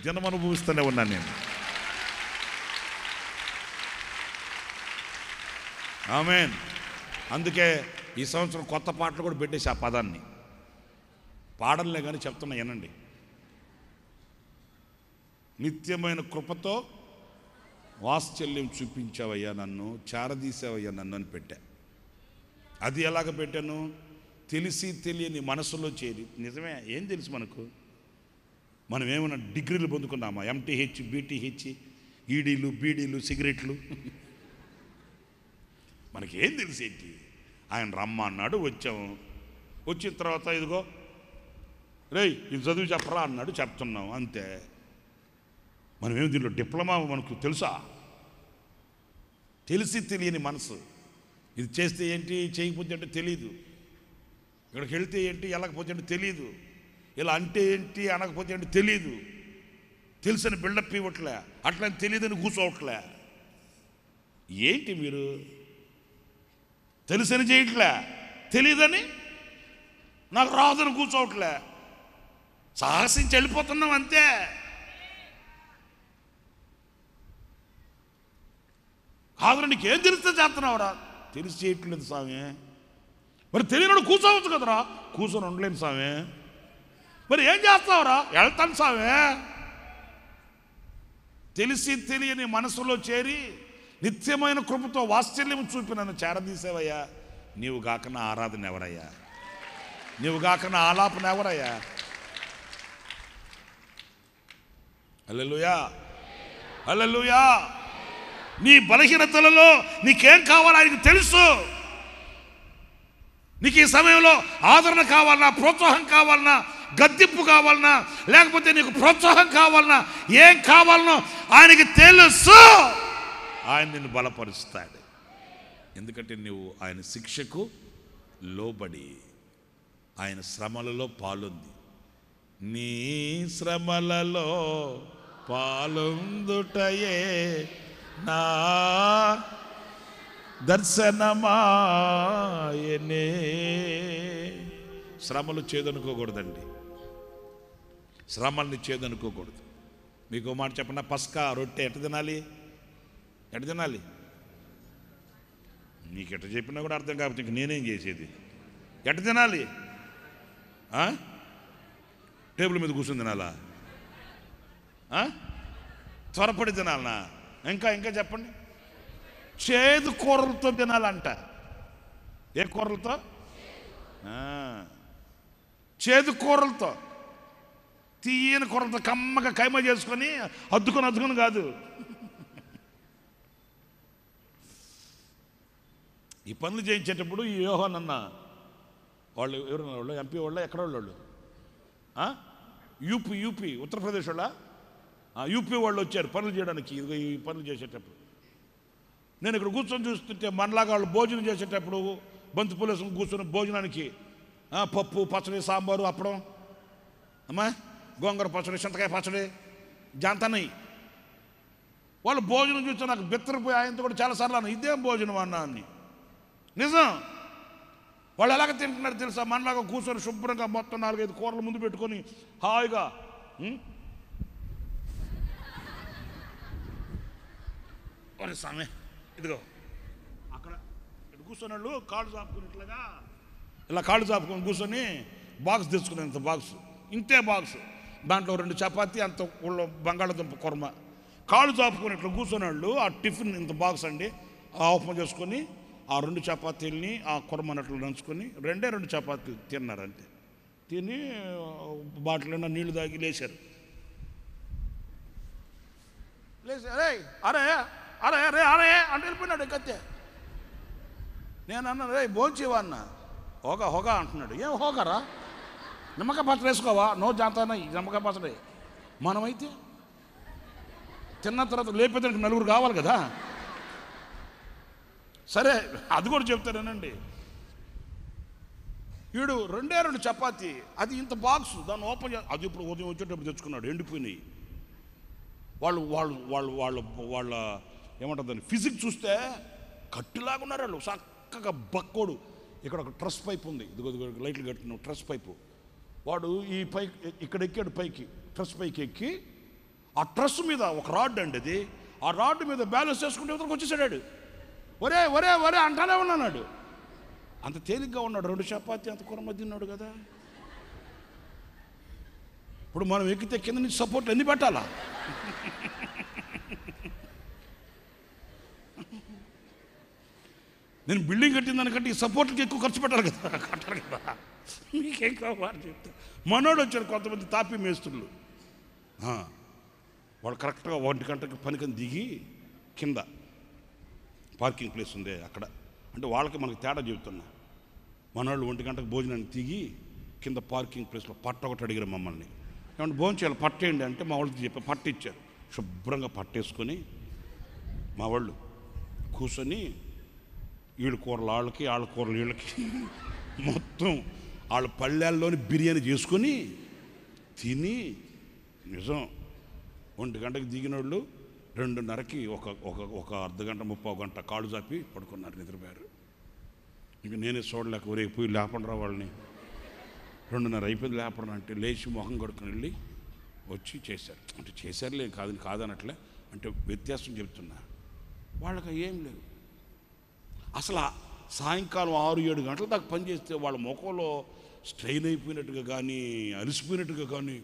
దినం అనుభవిస్తూనే ఉన్నాను నేను. ఆమేన్. అందుకే ఈ సంవత్సరం కొత్త పాటలు కూడా పెట్టేసి ఆ పదాన్ని పాడలే కానీ చెప్తున్నా వినండి. నిత్యమైన కృపతో వాత్సల్యం చూపించావయ్యా నన్ను, చేరదీసావయ్యా నన్ను అని పెట్టా. అది ఎలాగ పెట్టాను? తెలిసి తెలియని మనసులో చేరి. నిజమే, ఏం తెలుసు మనకు? మనం ఏమైనా డిగ్రీలు పొందుకున్నామా? ఎంటీహెచ్, బీటీహెచ్, ఈడీలు, బీడీలు, సిగరెట్లు. మనకేం తెలిసేంటి? ఆయన రమ్మన్నాడు, వచ్చాము. వచ్చిన తర్వాత ఇదిగో రేయ్ ఇది చదువు చెప్పరా అన్నాడు, చెప్తున్నాం అంతే. మనమేమి దీనిలో డిప్లొమా మనకు తెలుసా? తెలిసి తెలియని మనసు. ఇది చేస్తే ఏంటి, చేయకపోతే అంటే తెలీదు. ఇక్కడికి వెళ్తే ఏంటి, వెళ్ళకపోతే అంటే తెలీదు. ఇలా అంటే ఏంటి, అనకపోతే అంటే తెలీదు. తెలుసని బిల్డప్ ఇవ్వట్లే, అట్లా తెలియదని కూర్చోవట్లే. ఏంటి మీరు తెలుసని చేయట్లే, తెలియదని నాకు రాదని కూర్చోవట్లే, సాహసించి వెళ్ళిపోతున్నాం అంతే. కాదు నీకేం తెలిస్తే చేస్తున్నావురా? తెలిసి చేయట్లేదు స్వామి. మరి తెలియనోడు కూర్చోవచ్చు కదరా? కూర్చొని ఉండలేను స్వామి. మరి ఏం చేస్తావురా? వెళ్తాను స్వామి. తెలిసి తెలియని మనసులో చేరి నిత్యమైన కృపతో వాత్సల్యం చూపి నన్ను చేరదీసేవయ్యా. నీవు గాకన ఆరాధన ఎవరయ్యా? నీవు గాకన ఆలాపన ఎవరయ్యా? హల్లెలూయా, హల్లెలూయా. నీ బలహీనతలలో నీకేం కావాలో ఆయనకు తెలుసు. నీకు ఈ సమయంలో ఆదరణ కావాలన్నా, ప్రోత్సాహం కావాలన్నా, గద్దింపు కావాలన్నా, లేకపోతే నీకు ప్రోత్సాహం కావాలన్నా, ఏం కావాలనో ఆయనకి తెలుసు. ఆయన నిన్ను బలపరుస్తాడు. ఎందుకంటే నువ్వు ఆయన శిక్షకు లోబడి ఆయన శ్రమలలో పాలుంది. నీ శ్రమలలో పాలుందుటయే నా దర్శనమాయనే. శ్రమలు చేదనుకోకూడదండి, శ్రమల్ని చేదనుకోకూడదు. మీకు మాట చెప్పండి, పస్కా రొట్టె ఎట్ట తినాలి? ఎట్ట తినాలి? నీకు ఎట్ట చెప్పినా కూడా అర్థం కాకపోతే ఇంక నేనేం చేసేది? ఎట్ట తినాలి? టేబుల్ మీద కూర్చొని తినాలా? త్వరపడి తినాలనా? ఇంకా ఇంకా చెప్పండి. చేదు కూరలతో తినాలంట. ఏ కూరలతో? చేదు కూరలతో, తీయని కూరలతో కమ్మగా కైమ చేసుకొని అద్దుకొని కాదు. ఈ పనులు చేయించేటప్పుడు ఈ యోహానన్న వాళ్ళు ఎవరున్నారు? వాళ్ళు ఎంపీ వాళ్ళ, ఎక్కడ వాళ్ళు? యూపీ ఉత్తరప్రదేశ్ వాళ్ళ, యూపీ వాళ్ళు వచ్చారు పనులు చేయడానికి. ఇదిగో ఈ పనులు చేసేటప్పుడు నేను ఇక్కడ కూర్చొని చూస్తుంటే మనలాగా వాళ్ళు భోజనం చేసేటప్పుడు బంతి పూలు వేసుకొని కూర్చొని భోజనానికి పప్పు, పచ్చడి, సాంబారు, అప్పడం, అమ్మా గోంగూర పచ్చడి, చింతకాయ పచ్చడి, జాంతనయ్యి. వాళ్ళు భోజనం చూస్తే నాకు బెత్తరిపోయి ఆయనతో కూడా చాలాసార్లు అన్న ఇదేం భోజనం అన్నా అని. నిజం. వాళ్ళు ఎలాగ తింటున్నారు తెలుసా? మనలాగా కూర్చొని శుభ్రంగా మొత్తం 4-5 కూరలు ముందు పెట్టుకొని హాయిగా సామె ఇదిగో అక్కడ ఇటు కూర్చొని వాళ్ళు కాళ్ళు చాపుకుని ఇట్లాగా ఇలా కాళ్ళు చాపుకొని కూర్చొని బాక్స్ తెచ్చుకునే ఇంత బాక్స్, ఇంతే బాక్స్, దాంట్లో 2 చపాతీ, అంత బంగాళదుంప కుర్మ, కాళ్ళు చాపుకొని ఇట్లా కూర్చొని వాళ్ళు ఆ టిఫిన్ ఇంత బాక్స్ అండి, ఆ ఉప్మా చేసుకొని ఆ 2 చపాతీలని ఆ కురమన్నట్లు నంచుకొని 2 చపాతీలు తిన్నారు అంతే. తిని బాటిల్ నీళ్లు తాగి లేచారు. అరే అరే అరే అరే అరే అంటే వెళ్ళిపోయినాడు కత్తే. నేను అన్నాను, రే భోంచేవా అన్న. హోగా అంటున్నాడు. ఏం హోగారా? నిమ్మకాయ పచ్చడి వేసుకోవా? నో జాతాన నిమ్మకాయ పచ్చడి. మనమైతే తిన్న తర్వాత లేపేదానికి 4 కావాలి కదా. సరే అది కూడా చెప్తారేనండి. వీడు 2 చపాతీ, అది ఇంత బాక్స్, దాన్ని ఓపెన్ అది ఇప్పుడు ఉదయం వచ్చేటప్పుడు తెచ్చుకున్నాడు, ఎండిపోయినాయి. వాళ్ళు వాళ్ళు వాళ్ళు వాళ్ళ వాళ్ళ ఏమంటారు దాన్ని, ఫిజిక్స్ చూస్తే కట్టులాగా ఉన్నారు వాళ్ళు. చక్కగా బక్కోడు. ఇక్కడ ఒక ట్రస్ పైప్ ఉంది, ఇదిగో లైట్లు కట్టిన ట్రస్ పైపు. వాడు ఈ పైకి ఇక్కడ ఎక్కాడు, పైకి ట్రస్ పైకి ఎక్కి ఆ ట్రస్ మీద ఒక రాడ్ అండి, అది ఆ రాడ్ మీద బ్యాలెన్స్ చేసుకుంటే ఇతనికి వచ్చేసాడు. ఒరే ఒరే ఒరే అంటానే ఉన్నాడు. అంత తేలిగ్గా ఉన్నాడు. 2 చపాతీ అంత కూర మధ్య ఉన్నాడు కదా. ఇప్పుడు మనం ఎక్కితే కింద నుంచి సపోర్ట్లు ఎన్ని పెట్టాలా? నేను బిల్డింగ్ కట్టిన దానికంటే ఈ సపోర్ట్కి ఎక్కువ ఖర్చు పెట్టాలి కదా, కట్టాలి కదా. మీకేం కావాలి చెప్తా. మనోడు వచ్చాడు, కొంతమంది తాపీ మేస్తులు. వాళ్ళు కరెక్ట్గా 1 గంటకి పనికని దిగి కింద పార్కింగ్ ప్లేస్ ఉంది అక్కడ. అంటే వాళ్ళకి మనకి తేడా చెబుతున్నా. మనోళ్ళు 1 గంటకు భోజనానికి దిగి కింద పార్కింగ్ ప్లేస్లో పట్ట ఒకటి అడిగారు మమ్మల్ని. ఏమంటే భోజనం చేయాలి, పట్టేయండి అంటే మా వాళ్ళకి చెప్పి పట్ట ఇచ్చారు. శుభ్రంగా పట్టేసుకొని మా వాళ్ళు కూర్చొని వీళ్ళ కూరలు వాళ్ళకి, వాళ్ళ కూరలు వీళ్ళకి, మొత్తం వాళ్ళ పళ్ళెల్లోని బిర్యానీ చేసుకొని తిని, నిజం 1 గంటకి దిగిన వాళ్ళు 2:30కి ఒక అర్ధగంట 30 గంట కాళ్ళు చాపి పడుకున్నారు, నిద్రపోయారు. ఇంక నేనే చూడలేక ఒరే పోయి లేపండిరా వాళ్ళని. 2:30 అయిపోయింది లేపడం అంటే లేచి మొహం కడుక్కుని వెళ్ళి వచ్చి చేశారు. అంటే చేశారులే, కాదనట్లే, అంటే వ్యత్యాసం చెప్తున్నా. వాళ్ళకి ఏం లేదు. అసలు సాయంకాలం 6-7 గంటల దాకా పనిచేస్తే వాళ్ళ ముఖంలో స్ట్రెయిన్ అయిపోయినట్టుగా కానీ, అలసిపోయినట్టుగా కానీ,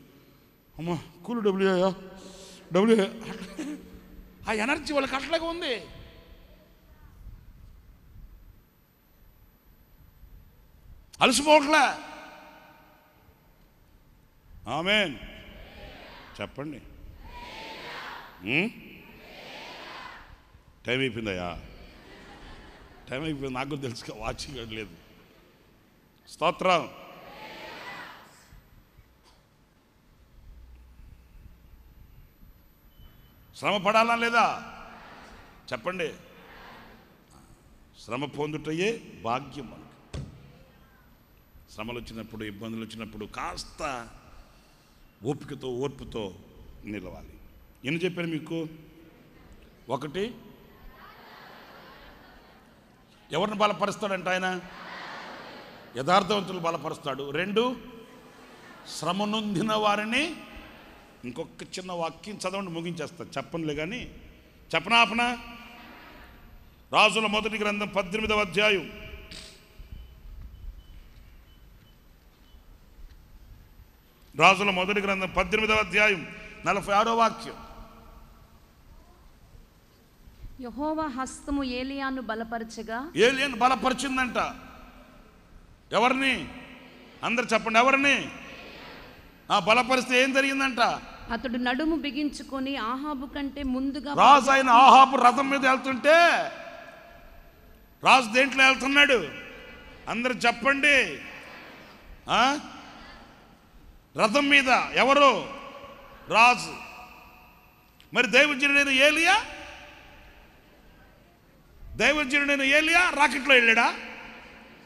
అమ్మా కూలు డబ్ల్యూ ఆ ఎనర్జీ వాళ్ళకి అట్లాగే ఉంది. అలసిపోవట్లే. ఆమేన్ చెప్పండి. టైం అయిపోయిందయ్యా, టైం అయిపోయింది. నాకు తెలుసు, వాచింగ్ లేదు. స్తోత్రం. శ్రమ పడాలా లేదా చెప్పండి. శ్రమ పొందుటయే భాగ్యం మనకు. శ్రమలు వచ్చినప్పుడు, ఇబ్బందులు వచ్చినప్పుడు కాస్త ఓపికతో, ఓర్పుతో నిలవాలి. ఎన్ని చెప్పాను మీకు? 1, ఎవరిని బలపరుస్తాడంట ఆయన? యథార్థవంతులు బలపరుస్తాడు. 2, శ్రమ నొందిన వారిని. ఇంకొక చిన్న వాక్యం చదవండి, ముగించేస్తాను. చెప్పనులే కానీ చెప్పనాపనా. రాజుల మొదటి గ్రంథం 18వ అధ్యాయం 18వ అధ్యాయం 46వ వాక్యం. యెహోవా హస్తము ఏలియాను బలపరచగా. ఏలియాను బలపరిచిందంట. ఎవరిని? అందరు చెప్పండి, ఎవరిని? బలపరిస్తే ఏం జరిగిందంట? అతడు నడుము బిగించుకొని ఆహాబు కంటే ముందుగా, రాజు అయిన ఆహాబు రథం మీద వెళ్తుంటే, రాజు దేంట్లో వెళ్తున్నాడు? అందరు చెప్పండి. రథం మీద. ఎవరు? రాజు. మరి దైవజనుడైన ఏలియా రాకెట్లో వెళ్ళాడా?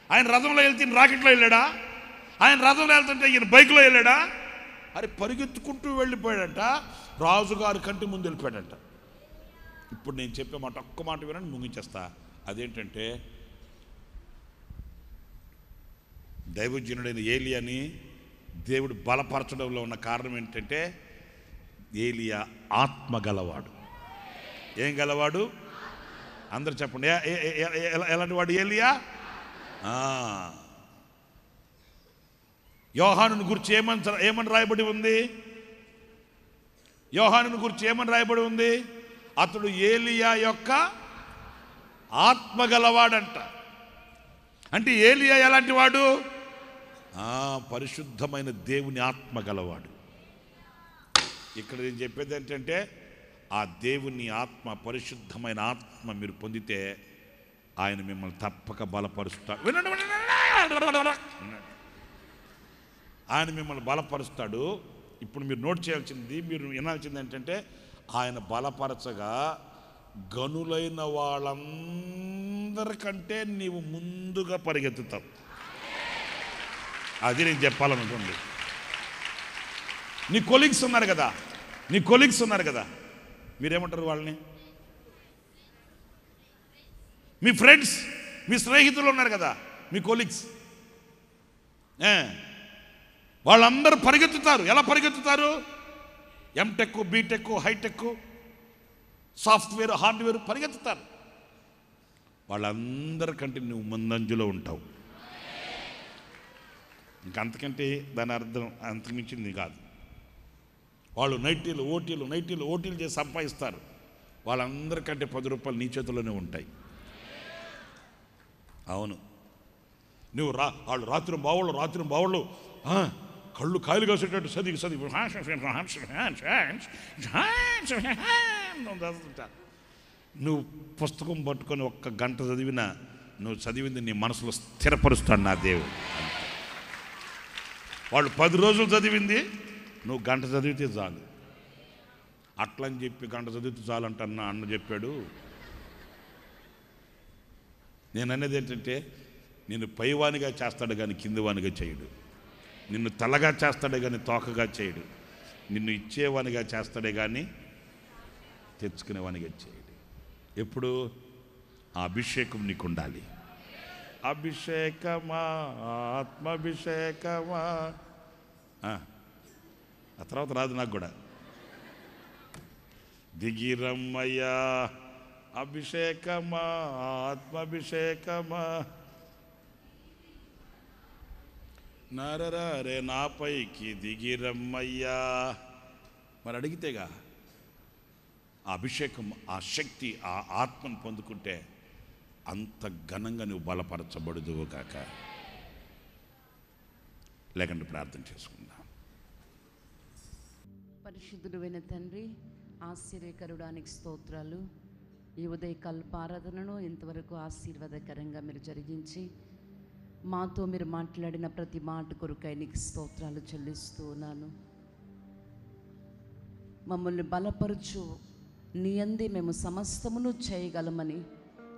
ఆయన రథంలో వెళ్తే రాకెట్లో వెళ్ళాడా? ఆయన రథంలో వెళ్తుంటే ఈయన బైక్లో వెళ్ళాడా? అరే పరిగెత్తుకుంటూ వెళ్ళిపోయాడంట. రాజుగారి కంటి ముందు వెళ్ళిపోయాడంట. ఇప్పుడు నేను చెప్పే మాట ఒక్క మాట వినండి, ముగించేస్తా. అదేంటంటే, దైవజనుడైన ఏలియాని దేవుడు బలపరచడంలో ఉన్న కారణం ఏంటంటే, ఏలియా ఆత్మ గలవాడు. ఏం గలవాడు? అందరు చెప్పండి, ఎలాంటి వాడు ఏలియా? యోహానుని గురించి ఏమని రాయబడి ఉంది? యోహానుని గురించి ఏమని రాయబడి ఉంది? అతడు ఏలియా యొక్క ఆత్మ గలవాడంట. అంటే ఏలియా ఎలాంటి వాడు? పరిశుద్ధమైన దేవుని ఆత్మ గలవాడు. ఇక్కడ నేను చెప్పేది ఏంటంటే, ఆ దేవుని ఆత్మ, పరిశుద్ధమైన ఆత్మ మీరు పొందితే ఆయన మిమ్మల్ని తప్పక బలపరుస్తాడు. ఆయన మిమ్మల్ని బలపరుస్తాడు. ఇప్పుడు మీరు నోట్ చేయాల్సింది, మీరు వినాల్సింది ఏంటంటే, ఆయన బలపరచగా గనులైన వాళ్ళందరికంటే నీవు ముందుగా పరిగెత్తుతావు. అది నేను చెప్పాలనుకోండి. నీ కొలీగ్స్ ఉన్నారు కదా, మీరేమంటారు వాళ్ళని? మీ ఫ్రెండ్స్, మీ స్నేహితులు ఉన్నారు కదా, మీ కొలీగ్స్, వాళ్ళందరూ పరిగెత్తుతారు. ఎలా పరిగెత్తుతారు? MTech, BTech, hitech, software, hardware పరిగెత్తుతారు. వాళ్ళందరికంటే నువ్వు ముందంజలో ఉంటావు. ఇంకంతకంటే దాని అర్థం అంతకుమించింది కాదు. వాళ్ళు నైటీలు ఓటీలు చేసి సంపాదిస్తారు. వాళ్ళందరికంటే 10 రూపాయలు నీ చేతిలోనే ఉంటాయి. అవును, నువ్వు వాళ్ళు రాత్రి బావుళ్ళు కళ్ళు కాయలు కాసేటట్టు చదివి నువ్వు పుస్తకం పట్టుకొని 1 గంట చదివినా నువ్వు చదివింది నీ మనసులో స్థిరపరుస్తాడు నా దేవుడు. వాళ్ళు 10 రోజులు చదివింది నువ్వు గంట చదివితే చాలు. అట్లని చెప్పి గంట చదివితే చాలు అంట అన్న చెప్పాడు. నేను అనేది ఏంటంటే, నిన్ను పైవానిగా చేస్తాడు కానీ కిందివానిగా చేయడు. నిన్ను తలగా చేస్తాడే కానీ తోకగా చేయడు. నిన్ను ఇచ్చేవానిగా చేస్తాడే కానీ తెచ్చుకునేవానిగా చేయడు. ఎప్పుడు ఆ అభిషేకం నీకు ఉండాలి. అభిషేకమా, ఆత్మాభిషేకమా. ఆ తర్వాత రాదు నాకు కూడా. దిగిరమ్మయ్యా అభిషేకమా, ఆత్మాభిషేకమా, నరరే నాపైకి దిగిరమ్మయ్యా. మరి అడిగితేగా ఆ అభిషేకం, ఆ శక్తి, ఆ ఆత్మను పొందుకుంటే అంత ఘనంగా నువ్వు బలపరచబడుదువు కాక. లేకుంటే ప్రార్థన చేసుకుందాం. పరిశుద్ధుడైన తండ్రి, ఆశ్చర్యకరుడానికి స్తోత్రాలు. ఈ ఉదయకాల ఆరాధనను ఇంతవరకు ఆశీర్వాదకరంగా మీరు జరిగించి మాతో మీరు మాట్లాడిన ప్రతి మాట కొరకై నీకు స్తోత్రాలు చెల్లిస్తూ ఉన్నాను. మమ్మల్ని బలపరచు, నీ అందే మేము సమస్తమును చేయగలమని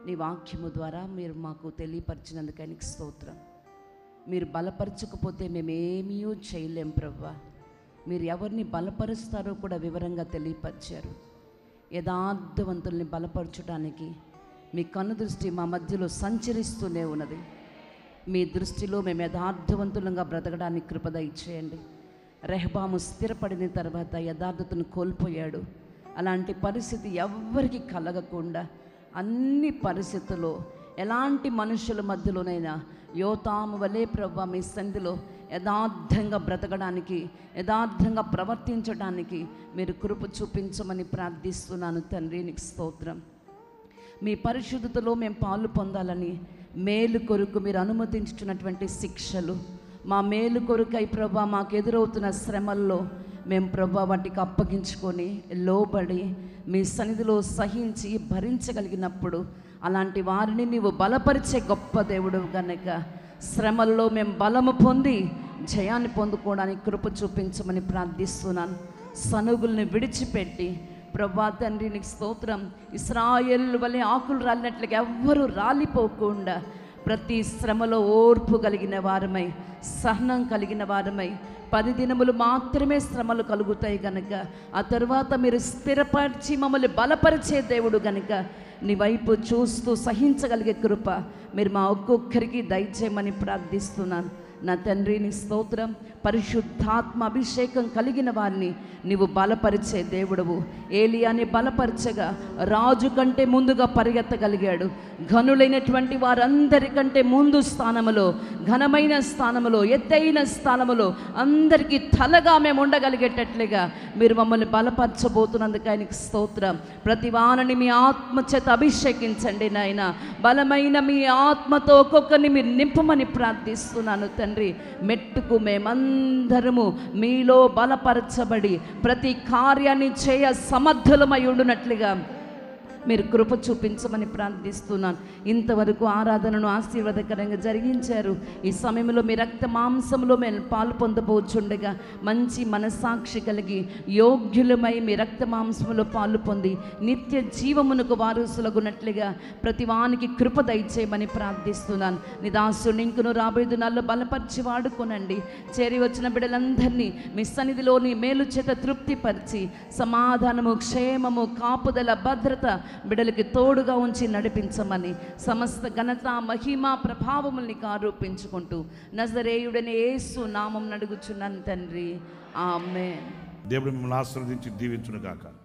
నీ వాక్యము ద్వారా మీరు మాకు తెలియపరిచినందుకై నీకు స్తోత్రం. మీరు బలపరచకపోతే మేమేమీ చేయలేం ప్రభువా. మీరు ఎవరిని బలపరుస్తారో కూడా వివరంగా తెలియపరిచారు. యథార్థవంతుల్ని బలపరచడానికి మీ కనుదృష్టి మా మధ్యలో సంచరిస్తూనే ఉన్నది. మీ దృష్టిలో మేము యథార్థవంతులంగా బ్రతకడానికి కృప దయచేయండి. రెహబాము స్థిరపడిన తర్వాత యథార్థతను కోల్పోయాడు. అలాంటి పరిస్థితి ఎవ్వరికి కలగకుండా అన్ని పరిస్థితుల్లో ఎలాంటి మనుషుల మధ్యలోనైనా యోతాము వలే ప్రభువా మీ సన్నిధిలో యథార్థంగా బ్రతకడానికి, యథార్థంగా ప్రవర్తించడానికి మీరు కృప చూపించమని ప్రార్థిస్తున్నాను తండ్రి. నీకు స్తోత్రం. మీ పరిశుద్ధతలో మేము పాలు పొందాలని మేలు కొరకు మీరు అనుమతించుతున్నటువంటి శిక్షలు, మా మేలు కొరకై ప్రభువా మాకు ఎదురవుతున్న శ్రమల్లో మేము ప్రభువా వాటికి అప్పగించుకొని లోబడి మీ సన్నిధిలో సహించి భరించగలిగినప్పుడు అలాంటి వారిని నీవు బలపరిచే గొప్ప దేవుడు గనుక శ్రమల్లో మేము బలము పొంది జయాన్ని పొందుకోవడానికి కృప చూపించమని ప్రార్థిస్తున్నాను. సనుగుల్ని విడిచిపెట్టి ప్రభువా తండ్రి నీకు స్తోత్రం, ఇశ్రాయేలు వలె ఆకులు రాలినట్లుగా ఎవ్వరూ రాలిపోకుండా ప్రతి శ్రమలో ఓర్పు కలిగిన వారమై, సహనం కలిగిన వారమై, 10 దినములు మాత్రమే శ్రమలు కలుగుతాయి కనుక ఆ తరువాత మీరు స్థిరపరిచి మమ్మల్ని బలపరిచే దేవుడు కనుక నీ వైపు చూస్తూ సహించగలిగే కృప మీరు మా ఒక్కొక్కరికి దయచేయమని ప్రార్థిస్తున్నాను. నా తండ్రి నీ స్తోత్రం. పరిశుద్ధాత్మ అభిషేకం కలిగిన వారిని నీవు బలపరిచే దేవుడవు. ఏలియాని బలపరచగా రాజు కంటే ముందుగా పరిగెత్తగలిగాడు. ఘనులైనటువంటి వారందరికంటే ముందు స్థానములో, ఘనమైన స్థానములో, ఎత్తైన స్థానములో అందరికీ తలగా మేము ఉండగలిగేటట్లుగా మీరు మమ్మల్ని బలపరచబోతున్నందుకు ఆయనకి స్తోత్రం. ప్రతి వారిని మీ ఆత్మ చేత అభిషేకించండి నాయన. బలమైన మీ ఆత్మతో ఒక్కొక్కరిని మీరు నింపమని ప్రార్థిస్తున్నాను తండ్రి. మెట్టుకు మేమందరము మీలో బలపరచబడి ప్రతి కార్యాన్ని చేయ సమర్థులమై ఉండునట్లుగా మీరు కృప చూపించమని ప్రార్థిస్తున్నాను. ఇంతవరకు ఆరాధనను ఆశీర్వాదకరంగా జరిగించారు. ఈ సమయంలో మీ రక్త మాంసంలో మేము పాలు పొందబోచుండగా మంచి మనస్సాక్షి కలిగి యోగ్యులమై మీ రక్త మాంసంలో పాలు పొంది నిత్య జీవమునకు వారసులగునట్లుగా ప్రతి వానికి కృప దయచేయమని ప్రార్థిస్తున్నాను. నీ దాసుని ఇంకను రాబోయే దినాల్లో బలపరిచి వాడుకోనండి. చేరి వచ్చిన బిడ్డలందరినీ మీ సన్నిధిలోని మేలు చేత తృప్తిపరిచి సమాధానము, క్షేమము, కాపుదల, భద్రత బిడ్డలకి తోడుగా ఉంచి నడిపించమని సమస్త ఘనత, మహిమ, ప్రభావముల్ని ఆరోపించుకుంటూ నజరేయుడైన యేసు నామం అడుగుచున్నాను తండ్రి. ఆమేన్. దేవుడు మిమ్మల్ని ఆశీర్వదించి దీవించును గాక.